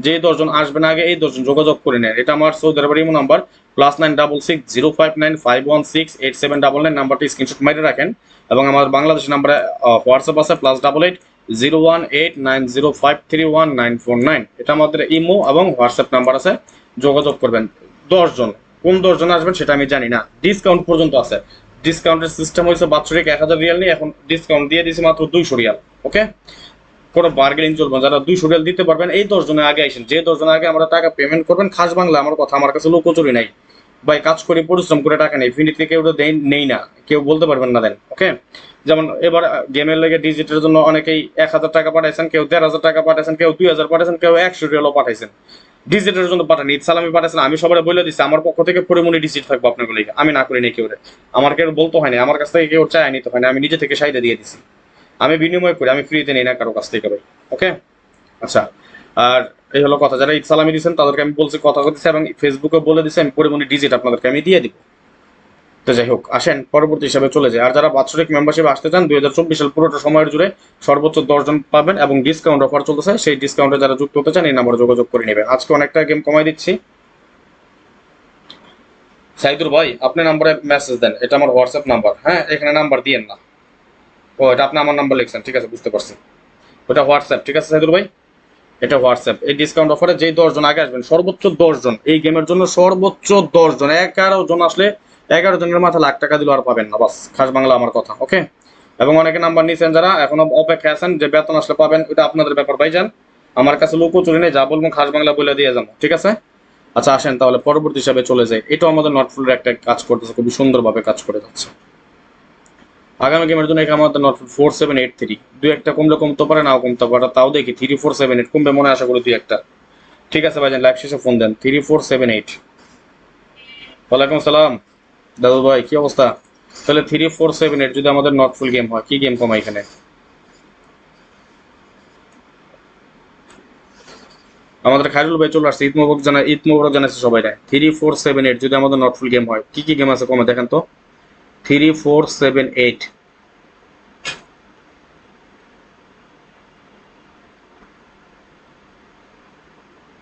যে 10 জন আসবেন আগে এই 10 জন যোগাযোগ করে নেন। এটা আমার সৌদি আরবের ইমো নাম্বার +96605951799 নাম্বারটি স্ক্রিনশট মেরে রাখেন। এবং আমার বাংলাদেশের নাম্বারে হোয়াটসঅ্যাপ আছে +880190531949। এটা আমাদের ইমো এবং হোয়াটসঅ্যাপ নাম্বার আছে, যোগাযোগ করবেন। 10 জন, কোন 10 জন আসবেন সেটা আমি জানি না, ডিসকাউন্ট পর্যন্ত আছে। ডিসকাউন্টের সিস্টেম হয়েছে বাৎসরিক 1000 রিয়াল নিয়ে, এখন ডিসকাউন্ট দিয়ে দিয়েছি মাত্র 200 রিয়াল। ওকে, কোনো বার্গেনিং চলবে না। যারা 200 রিয়াল দিতে পারবেন এই 10 জনের আগে আসেন। যে 10 জন আগে আমরা টাকা পেমেন্ট করবেন, খাস বাংলা আমার কথা, আমার কাছে লোকচুরি নাই ভাই, কাজ করে পরিশ্রম করে টাকা নেই, ফিনিতে কেউ নেই না, কেউ বলতে পারবেন না দেন। ওকে, যেমন এবার গেমের লেগে ডিজিটের জন্য অনেকেই 1000 টাকা পাঠাইছেন, কেউ 1500 টাকা পাঠাইছেন, কেউ 2000 পাঠাইছেন, কেউ 100 রিয়ালও পাঠাইছেন। ডিজিটের জন্য পাঠান, ঈদ সালামি পাঠাইছেন, আমি সবাই বলে দিচ্ছি আমার পক্ষ থেকে পরিমণি ডিজিট থাকবো আপনার লিগে, আমি না করি নাই কেউ, আমার কেউ বলতে হয়নি, আমার কাছ থেকে কেউ চায় নিতে হয়নি, আমি নিজে থেকে সাইডে দিয়ে দিছি, আমি বিনিময় করি, আমি ফ্রিতে নেই না কারো কাছ থেকে ভাই। ওকে, আচ্ছা, আর এই হলো কথা। যারা ঈদ সালামি দিচ্ছেন তাদেরকে আমি বলছি, কথা বলতেছি এবং ফেসবুকে বলে দিচ্ছি আমি পরিমণি ডিজিট আপনাদেরকে আমি দিয়ে দিব। তো যাই হোক, আসেন পরবর্তী হিসাবে চলে যায়। আর যারা বাৎসরিক মেম্বারশিপ আসতে চান 2024 সাল পুরোটা সময়ের জুড়ে সর্বোচ্চ 10 জন পাবেন এবং ডিসকাউন্ট অফার চলতেছে, সেই ডিসকাউন্টে যারা যুক্ত হতে চান এই নাম্বারে যোগাযোগ করে নেবে। আজকে অনেকটা গেম কমাই দিচ্ছি। সাইদুর ভাই আপনি নাম্বারে মেসেজ দেন, এটা আমার হোয়াটসঅ্যাপ নাম্বার, হ্যাঁ এখানে নাম্বার দিয়েন না। ও এটা আপনি আমার নাম্বার লিখছেন, ঠিক আছে বুঝতে পারছি, ওটা হোয়াটসঅ্যাপ, ঠিক আছে সাইদুর ভাই, এটা হোয়াটসঅ্যাপ। এই ডিসকাউন্ট অফারে যেই 10 জন আগে আসবেন, সর্বোচ্চ 10 জন এই গেমের জন্য, সর্বোচ্চ 10 জন, 11 জন আসলে 11 জনের মাথা লাখ টাকা দিল আর পাবেন না, বাস খাস বাংলা আমার কথা। ওকে, এবং অনেকে নাম্বার নিয়েছেন যারা এখনো অপেক্ষা আছেন যে বেতন আসলে পাবেন, ওটা আপনাদের ব্যাপার ভাই যান, আমার কাছে লোকও চুরি নেই, যা বলবো খাস বাংলা বলে দিয়ে যাবো, ঠিক আছে। আচ্ছা আসেন তাহলে পরবর্তী হিসাবে চলে যায়। এটাও আমাদের নটফুলের একটা কাজ করতেছে, খুবই সুন্দরভাবে কাজ করে যাচ্ছে। আগামী গেমের জন্য এখানে আমাদের নটফুল 4783, দুই একটা কমলে কমতে পারে, নাও কমতে পারে, তাও দেখি 3478 কমবে মনে আশা করি দুই একটা। ঠিক আছে ভাইজান, লাইভ শেষে ফোন দেন। 3478। ওয়ালাইকুম সালাম দাদু ভাই, কি অবস্থা? তাহলে 3478 যদি আমাদের নটফুল গেম হয়, কি গেম কমাই এখানে? আমাদের খায়রুল ভাই চলে আসছে, ঈদ মোবারক জানাচ্ছে সবাই। 3478 যদি আমাদের নটফুল গেম হয়, কি কি গেম আছে কমে দেখেন তো। 3478,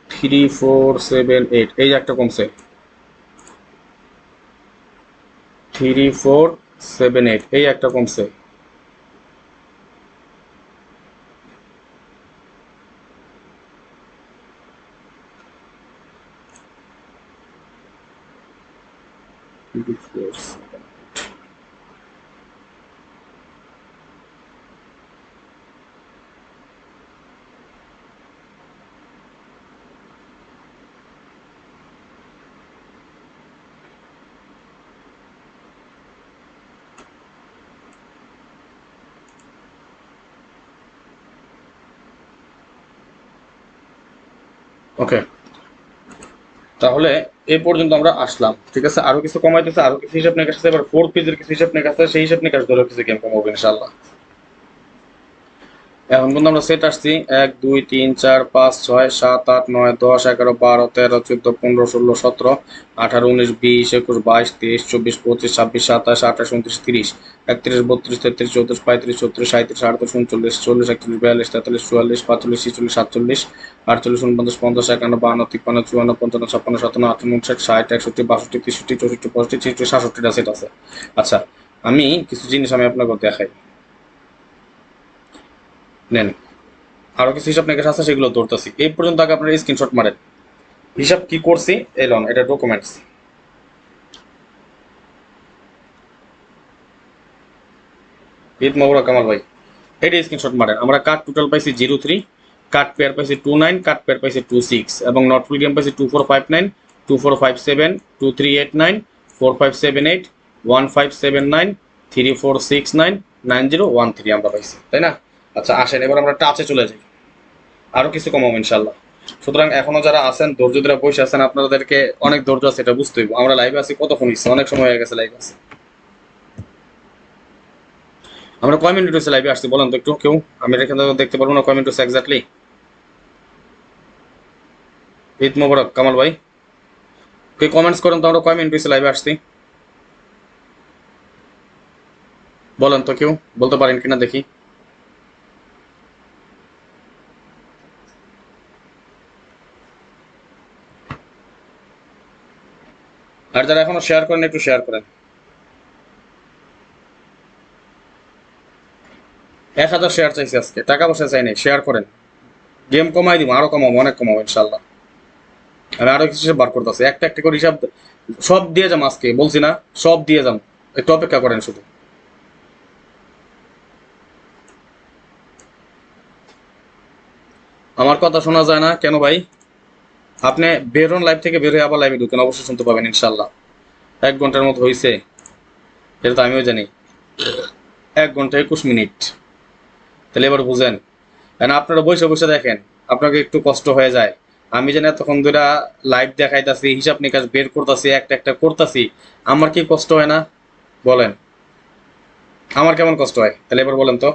3478 এই যে একটা কমছে, 3478 এই একটা কমছে। ওকে, তাহলে এই পর্যন্ত আমরা আসলাম, ঠিক আছে। আরো কিছু কমাইতেছে, আরো কিছু হিসাব নিকাশ আছে, এবার ফোর্থ পেজের কিছু হিসাব নিকাশ আছে, সেই হিসাব নিকাশ ধরে কিছু গেম কমাবো ইনশাল্লাহ। এখন কিন্তু আমরা সেট আসছি 1 2 3 4 5 6 7 8 9 10 11 12 13 14 15 16 17 18 19 20 21 22 23 24 25 26 27 28 29 30 31 32 33 34 35 36 37 38 39 40 41 42 43 44 45 46 47 48 49 50 51 52 53 54 55 56 57 58 59 60 61 62 63 64 65 66 67টা সেট আছে। আচ্ছা, আমি কিছু জিনিস আমি আপনাকে দেখাই, নেন। আরো কিছু হিসাব নিকাশ আছে, সেগুলো ধরতেছি। এই পর্যন্ত আগে আপনারা স্ক্রিনশট মারেন, হিসাব কি করছি এলন, এটা ডকুমেন্টস। ঈদ মোবারক কামাল ভাই, এটা স্ক্রিনশট মারেন। আমরা কার্ড টোটাল পাইছি 03, কার্ড পেয়ার পাইছি 29, কার্ড পেয়ার পাইছি 26 এবং নটফুল গেম পাইছি 2459, 2457, 2389, 4578, 1579, 3469, 9013 আমরা পাইছি, তাই না? আচ্ছা আসেন এবার আমরা টাচে চলে যাই, আরো কিছু কমাবো ইনশাল্লাহ। সুতরাং এখনো যারা আছেন ধৈর্য ধরে বসে আছেন, আপনাদেরকে অনেক ধৈর্য আছে, এটা বুঝতে হইব। আমরা লাইভে আছি কতক্ষণ হচ্ছে, অনেক সময় হয়ে গেছে লাইভ আছে। আমরা কয় মিনিট হচ্ছে লাইভে আসছি বলেন তো একটু কেউ, আমি এখানে দেখতে পারবো না কয় মিনিট হচ্ছে এক্স্যাক্টলি। ঈদ মোবারক কামাল ভাই, কে কমেন্টস করেন তো আমরা কয় মিনিট হচ্ছে লাইভে আসছি। বলেন তো, কেউ বলতে পারেন কিনা দেখি। আর যারা এখনো শেয়ার করেন একটু শেয়ার করেন। 1000 শেয়ার চাইছি আজকে, টাকা পয়সা চাই নাই, শেয়ার করেন। গেম কমাই দিব, আরো কমাবো, অনেক কমাবো ইনশাল্লাহ। আমি আরো কিছু হিসাব বার করতেছি, একটা একটা করে হিসাব সব দিয়ে যাম আজকে, বলছি না সব দিয়ে যাম, একটু অপেক্ষা করেন শুধু। আমার কথা শোনা যায় না কেন ভাই? আপনি বের হন লাইভ থেকে, বের হয়ে আবার লাইভে ঢুকেন, অবশ্যই শুনতে পাবেন ইনশাল্লাহ। 1 ঘন্টার মতো হয়েছে, এটা তো আমিও জানি। 1 ঘন্টা 21 মিনিট, তাহলে এবার বুঝেন। আপনারা বসে বসে দেখেন, আপনাকে একটু কষ্ট হয়ে যায়। আমি যেন এতক্ষণ ধরে লাইভ দেখাইতাছি, হিসাব নিকাশ বের করতেছি, একটা একটা করতেছি, আমার কি কষ্ট হয় না? বলেন, আমার কেমন কষ্ট হয়? তাহলে এবার বলেন তো।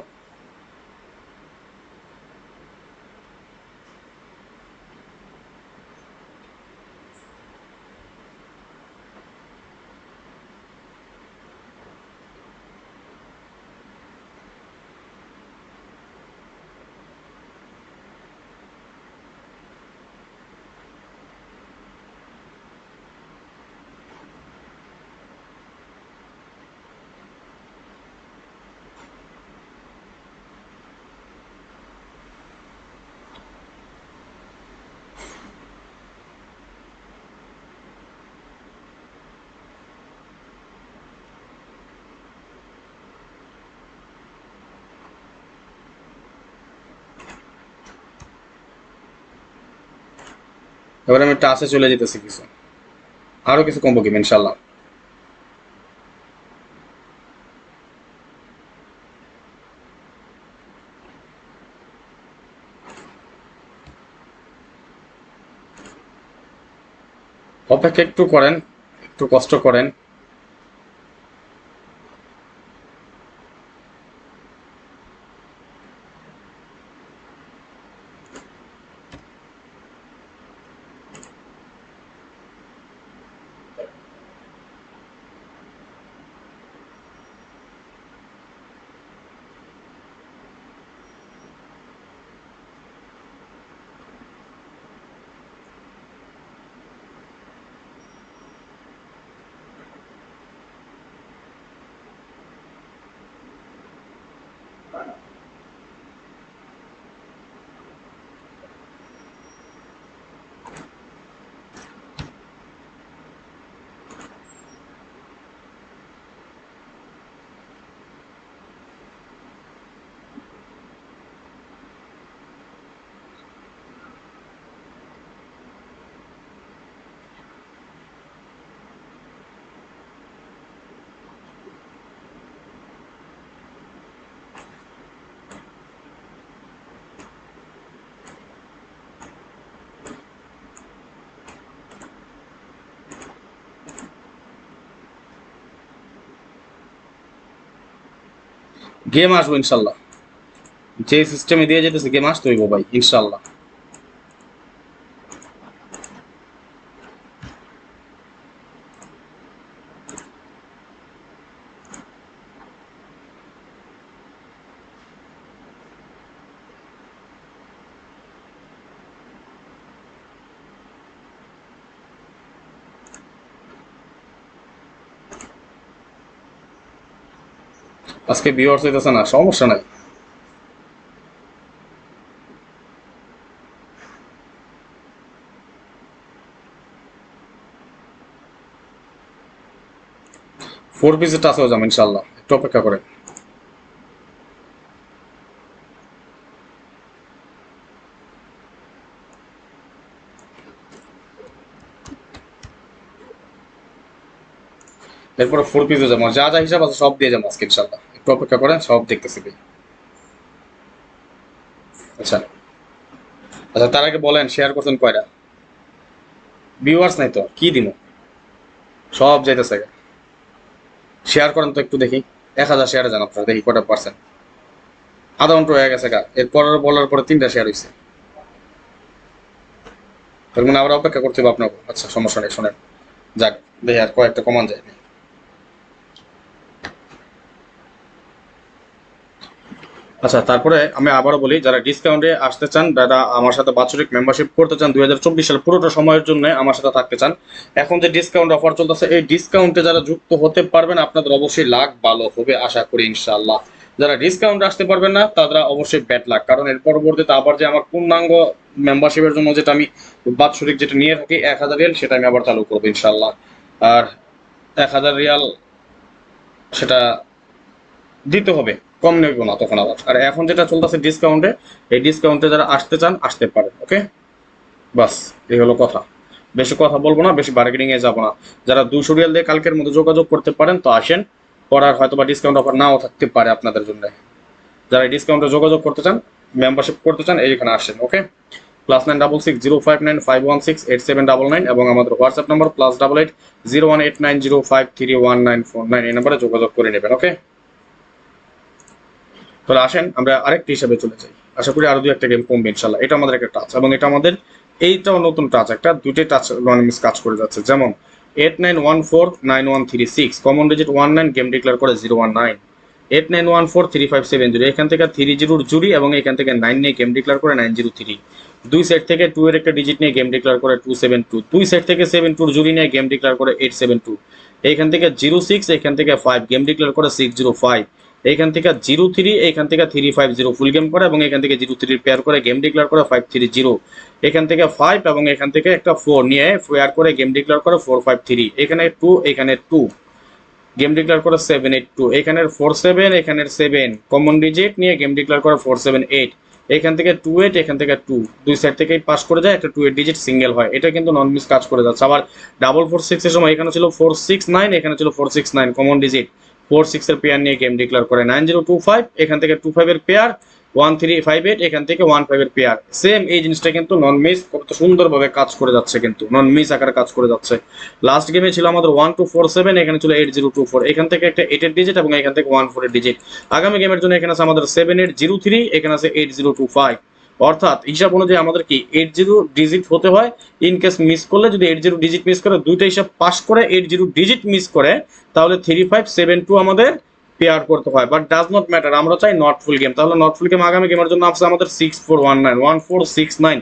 এবার আমি টাসে চলে যেতেছি, কিছু আরো কিছু কমবো কি ইনশাল্লাহ। অপেক্ষা একটু করেন, একটু কষ্ট করেন। গেম আসবো ইনশাল্লাহ, যে সিস্টেমে দিয়ে যেতেছে গেম আসতে হইব ভাই ইনশাল্লাহ। আজকে ভিউয়ার্স হইতেছে না, সমস্যা নাই। ফোর পিসের টাচেও যাবো ইনশাল্লাহ, একটু অপেক্ষা করেন। এরপরে ফোর পিসে যাবো, যা যা হিসাব আছে সব দিয়ে যাবো আজকে ইনশাল্লাহ, একটু অপেক্ষা করেন, সব দেখতেছি ভাই। আচ্ছা, আচ্ছা তার আগে বলেন শেয়ার করছেন কয়টা? ভিউয়ার্স নাই তো কি দিব, সব যাইতেছে। শেয়ার করেন তো একটু দেখি, 1000 শেয়ারে যান আপনারা, দেখি কটা পার্সেন্ট। আধা ঘন্টা হয়ে গেছে গা, এরপর বলার পরে 3টা শেয়ার হয়েছে, তার মানে আবার অপেক্ষা করতে হবে আপনাকে। আচ্ছা সমস্যা নেই, শোনেন, যাক দেখি আর কয়েকটা কমান যায়। আচ্ছা, তারপরে আমি আবারও বলি, যারা ডিসকাউন্টে আসতে চান, যারা আমার সাথে বাৎসরিক মেম্বারশিপ করতে চান 2024 সালে পুরোটা সময়ের জন্য আমার সাথে থাকতে চান, এখন যে ডিসকাউন্ট অফার চলতেছে, এই ডিসকাউন্টে যারা যুক্ত হতে পারবেন আপনাদের অবশ্যই লাখ ভালো হবে আশা করি ইনশাআল্লাহ। যারা ডিসকাউন্ট আসতে পারবেন না তারা অবশ্যই ব্যাড লাক, কারণ এর পরবর্তীতে আবার যে আমার পূর্ণাঙ্গ মেম্বারশিপের জন্য যেটা আমি বাৎসরিক যেটা নিয়ে থাকি 1000 রিয়াল, সেটা আমি আবার চালু করবো ইনশাআল্লাহ। আর 1000 রিয়াল সেটা দিতে হবে, কম নেব না তখন আবার। আর এখন যেটা চলতেছে ডিসকাউন্টে, এই ডিসকাউন্টে যারা আসতে চান আসতে পারেন, ওকে। বাস, এই হলো কথা। বেশি কথা বলবো না, বেশি বার্গেনিং এ যাবো না। যারা 200 রিয়াল দিয়ে কালকের মধ্যে যোগাযোগ করতে পারেন তো আসেন, করার হয়তো বা ডিসকাউন্ট অফার নাও থাকতে পারে আপনাদের জন্য। যারা ডিসকাউন্টে যোগাযোগ করতে চান, মেম্বারশিপ করতে চান, এইখানে আসেন, ওকে। +9660595168799 এবং আমাদের হোয়াটসঅ্যাপ নাম্বার +88018905319949, এই নাম্বারে যোগাযোগ করে নেবেন, ওকে। তাহলে আসেন আমরা আরেকটি হিসাবে চলে যাই। আশা করি আরো 2-1টা গেম কমবে ইনশাল্লাহ। এটা আমাদের একটা টাচ, এবং এটা আমাদের এইটাও নতুন টাচ, একটা দুইটাই টাচ মিস কাজ করে যাচ্ছে। যেমন 89149136 কমন ডিজিট 19 গেম ডিক্লেয়ার করে 019, 89143570 এখান থেকে 30 জুড়ি এবং এখান থেকে 9 নিয়ে গেম ডিক্লেয়ার করে 903, দুই সেট থেকে 2 এর একটা ডিজিট নিয়ে গেম ডিক্লেয়ার করে 272, দুই সেট থেকে 72 জুড়ি নিয়ে গেম ডিক্লেয়ার করে 872, এইখান থেকে 06, এখান থেকে 5 গেম ডিক্লেয়ার করে 605, এইখান থেকে 03, এইখান থেকে 350 ফুল গেম করে এবং এখান থেকে 03 পেয়ার করে গেম ডিক্লেয়ার করে 530, এখান থেকে 5 এবং এখান থেকে একটা 4 নিয়ে পেয়ার করে গেম ডিক্লেয়ার করে 453, এখানে 2, এখানে 2 গেম ডিক্লেয়ার করে 782, এখানের 47, এখানের 7 কমন ডিজিট নিয়ে গেম ডিক্লেয়ার করে 478, এখান থেকে 28, এখান থেকে 2, দুই সাইড থেকেই পাস করে যায়, একটা 2 এর ডিজিট সিঙ্গেল হয়। এটা কিন্তু নন মিস কাজ করে যাচ্ছে। আবার 446 এর সময় এখানে ছিল 469, এখানে ছিল 469 কমন ডিজিট, 46 এর পেয়ার নিয়ে গেম ডিক্লেয়ার করে 9025, এখান থেকে 25 এর পেয়ার 1358, এখান থেকে 15 এর পেয়ার। সেম এই জিনিসটা কিন্তু নন মিস কত সুন্দরভাবে কাজ করে যাচ্ছে, কিন্তু নন মিস আকারে কাজ করে যাচ্ছে। লাস্ট গেমে ছিল আমাদের 1247, এখানে ছিল 8024, এখান থেকে একটা 8 এর ডিজিট এবং এখান থেকে 14 এর ডিজিট। আগামী গেমের জন্য এখানে আছে আমাদের 7803, এখানে আছে 8025, অর্থাৎ হিসাব অনুযায়ী আমাদের কি 80 ডিজিট হতে হয়। ইন কেস মিস করলে, যদি 80 ডিজিট মিস করে, দুইটা হিসাব পাস করে 80 ডিজিট মিস করে, তাহলে 3572 আমাদের পেয়ার করতে হয়। বাট ডাজ নট ম্যাটার, আমরা চাই নট ফুল গেম। তাহলে নট ফুল গেম আগামী গেমের জন্য আছে আমাদের 6419 1469,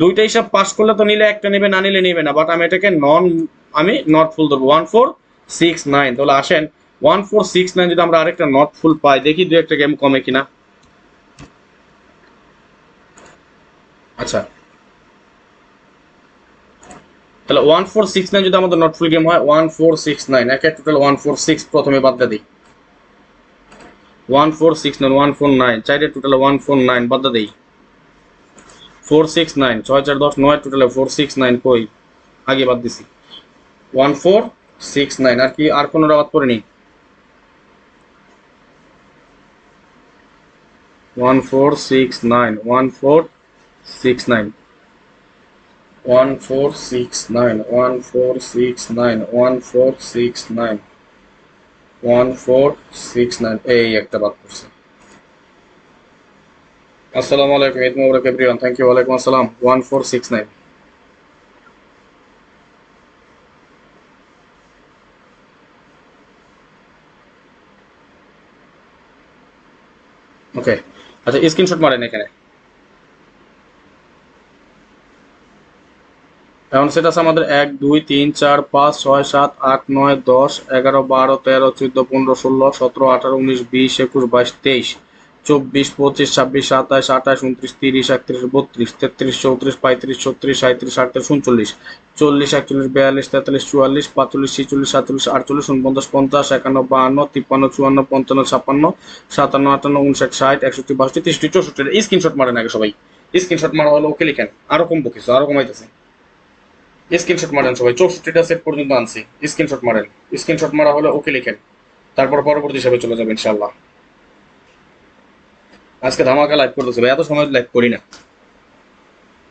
দুইটা হিসাব পাস করলে তো নিলে একটা নেবে, না নিলে নেবে না। বাট আমি এটাকে আমি নট ফুল ধরবো 1469। তাহলে আসেন 1469 যদি আমরা আরেকটা নট ফুল পাই, দেখি 2-1টা গেম কমে কিনা। আচ্ছা, তাহলে 1469 যদি আমাদের নট ফুল গেম হয়, 1469 একে টোটাল 146 প্রথমে বাদ দিই, 1469 149 চাইরে টোটাল 149 বাদ দেই, 469 6 4 10 9 টোটালে 469 কই আগে বাদ দিছি, 1469 আর কি আর কোনো বাদ পড়েনি, 1469 1469 1469 1469 1469 1469 এই একটা বাদ পড়ছে। আসসালামু আলাইকুম, ঈদ মোবারক এভরিওয়ান। থ্যাংক ইউ, ওয়ালাইকুম আসসালাম। 1469। ওকে, আচ্ছা স্ক্রিনশট মারেন এখানে। এখন সেটা আছে আমাদের 1 2 3 4 5 6 7 8 9 10 11 12 13 14 15 16 17 18 19 20 21 22 23 24 25 26 27 28 29 30 31 32 33 34 35 36 37 38 39 40 41 42 43 44 45 46 47 48 49 50 51 52 53 54 55 56 57 58 59 60 61 62 63 64 স্ক্রিনশট মারেন আগে সবাই। স্ক্রিনশট মারা হলো ওকে লিখেন, আরো কমবো কিছু, আরো কমাইতেছে। স্ক্রিনশট মারেন সবাই, 64টা সেট পর্যন্ত আনছি। স্ক্রিনশট মারেন, স্ক্রিনশট মারা হলে ওকে লিখেন, তারপর পরবর্তী হিসাবে চলে যাবে ইনশাল্লাহ। আজকে ধামাকা লাইভ করতেছে ভাই, এত সময় লাইভ করি না।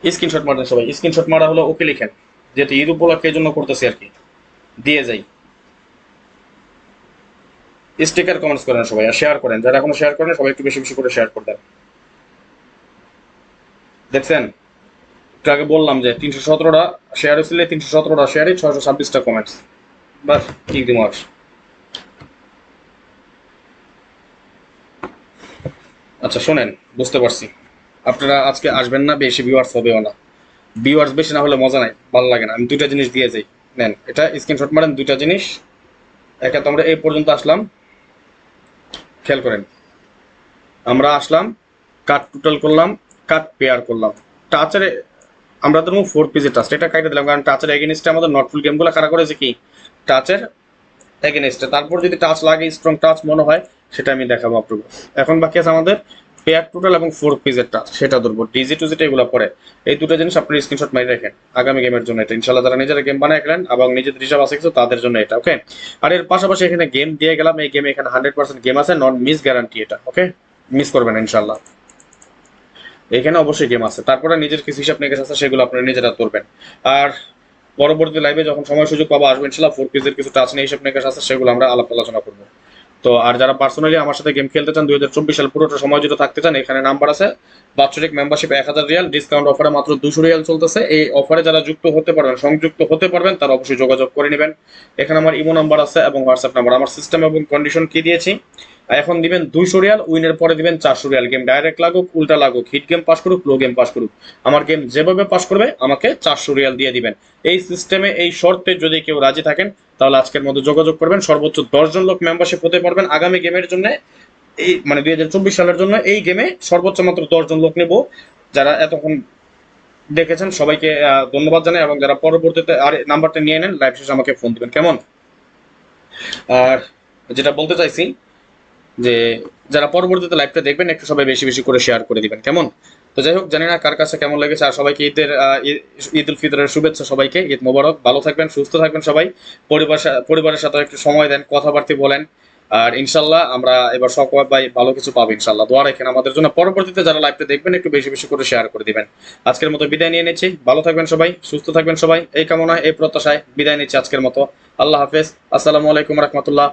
স্ক্রিনশট মারেন সবাই, স্ক্রিনশট মারা হলে ওকে লিখেন, যেহেতু ঈদ উপলক্ষে এই জন্য করতেছি আর কি, দিয়ে যাই। স্টিকার কমেন্টস করেন সবাই, আর শেয়ার করেন, যারা এখনো শেয়ার করেন সবাই একটু বেশি বেশি করে শেয়ার করে দেন। দেখছেন, একটু আগে বললাম যে 317টা শেয়ার হয়েছিল, 317টা শেয়ারে 626টা কমেন্টস। বাস ঠিক দিমাগ। আচ্ছা শোনেন, বুঝতে পারছি আপনারা আজকে আসবেন না, বেশি ভিউয়ার্স হবেও না। ভিউয়ার্স বেশি না হলে মজা নাই, ভালো লাগে না। আমি দুইটা জিনিস দিয়ে যাই, নেন এটা স্ক্রিনশট মারেন। দুইটা জিনিস, একা তো আমরা এই পর্যন্ত আসলাম, খেয়াল করেন। আমরা আসলাম, কাট টোটাল করলাম, কাট পেয়ার করলাম, টাচের আমরা ধরুন 4 পিসের টাচ এটা কাটে দিলাম, কারণ টাচের এগেনস্টে আমাদের নটফুল গেমগুলো খারাপ করেছে কি টাচের এগেনস্টে। তারপর যদি টাচ লাগে, স্ট্রং টাচ মনে হয়, সেটা আমি দেখাবো আপনাকে। এখন বাকি আছে আমাদের পেয়ার টোটাল এবং 4 পিসের টাচ, সেটা ধরবো। ডিজি টু যেটা এগুলো পরে, এই দুটো জিনিস আপনি স্ক্রিনশট মারি রাখেন আগামী গেমের জন্য। এটা ইনশাল্লাহ যারা নিজেরা গেম বানায় গেলেন এবং নিজেদের হিসাব আছে কিছু, তাদের জন্য এটা ওকে। আর এর পাশাপাশি এখানে গেম দিয়ে গেলাম, এই গেমে এখানে 100% গেম আছে, নন মিস গ্যারান্টি এটা ওকে। মিস করবেন না ইনশাল্লাহ। এখানে অবশ্যই গেম আছে, তারপরে নিজের কিছু হিসাব নিকাশ আছে, সেগুলো আপনারা নিজেরা করবেন। আর পরবর্তী লাইভে যখন সময় সুযোগ পাবো আসবো ইনশাল্লাহ। 4 পিসের কিছু টাচ নিয়ে হিসাব নিকাশ আছে, সেগুলো আমরা আলাপ আলোচনা করবো। তো আর যারা পার্সোনালি আমার সাথে গেম খেলতে চান, 2024 সাল পুরোটা সময় জুড়ে থাকতে চান, এখানে নাম্বার আছে। বাৎসরিক মেম্বারশিপ 1000 রিয়াল, ডিসকাউন্ট অফারে মাত্র 200 রিয়াল চলতেছে। এই অফারে যারা যুক্ত হতে পারবেন, সংযুক্ত হতে পারবেন, তারা অবশ্যই যোগাযোগ করে নেবেন। এখানে আমার ইমো নাম্বার আছে এবং হোয়াটসঅ্যাপ নাম্বার। আমার সিস্টেম এবং কন্ডিশন কি দিয়েছি, এখন দিবেন 200 রিয়াল, উইনের পরে দিবেন 400 রিয়াল। গেম ডাইরেক্ট লাগুক উল্টা লাগুক, হিট গেম পাস করুক লো গেম পাস করুক, আমার গেম যেভাবে পাস করবে আমাকে 400 রিয়াল দিয়ে দিবেন। এই সিস্টেমে এই শর্তে যদি কেউ রাজি থাকেন, তাহলে আজকের মধ্যে যোগাযোগ করবেন। সর্বোচ্চ 10 জন লোক মেম্বারশিপ হতে পারবেন আগামী গেমের জন্য। এই মানে 2024 সালের জন্য এই গেমে সর্বোচ্চ মাত্র 10 জন লোক নেব। যারা এতক্ষণ দেখেছেন সবাইকে ধন্যবাদ জানাই, এবং যারা পরবর্তীতে আর নাম্বারটা নিয়ে নেন, লাইভ শেষে আমাকে ফোন দিবেন কেমন। আর যেটা বলতে চাইছি যে যারা পরবর্তীতে লাইভটা দেখবেন, একটু সবাই বেশি বেশি করে শেয়ার করে দিবেন কেমন। তো যাই হোক, জানি না কার কাছে কেমন লেগেছে। আর সবাইকে ঈদ উল ফিতরের শুভেচ্ছা সবাইকে, ঈদ মোবারক। ভালো থাকবেন, সুস্থ থাকবেন সবাই। পরিবারের সাথে একটু সময় দেন, কথাবার্তা বলেন। আর ইনশাল্লাহ আমরা এবার সবাই ভালো কিছু পাবো ইনশাল্লাহ। দোয়া রাখেন আমাদের জন্য। পরবর্তীতে যারা লাইভটা দেখবেন, একটু বেশি বেশি করে শেয়ার করে দিবেন। আজকের মতো বিদায় নিয়ে নিচ্ছি। ভালো থাকবেন সবাই, সুস্থ থাকবেন সবাই, এই কামনায় এই প্রত্যাশায় বিদায় নিচ্ছি আজকের মতো। আল্লাহ হাফেজ, আসসালামু আলাইকুম রহমতুল্লাহ।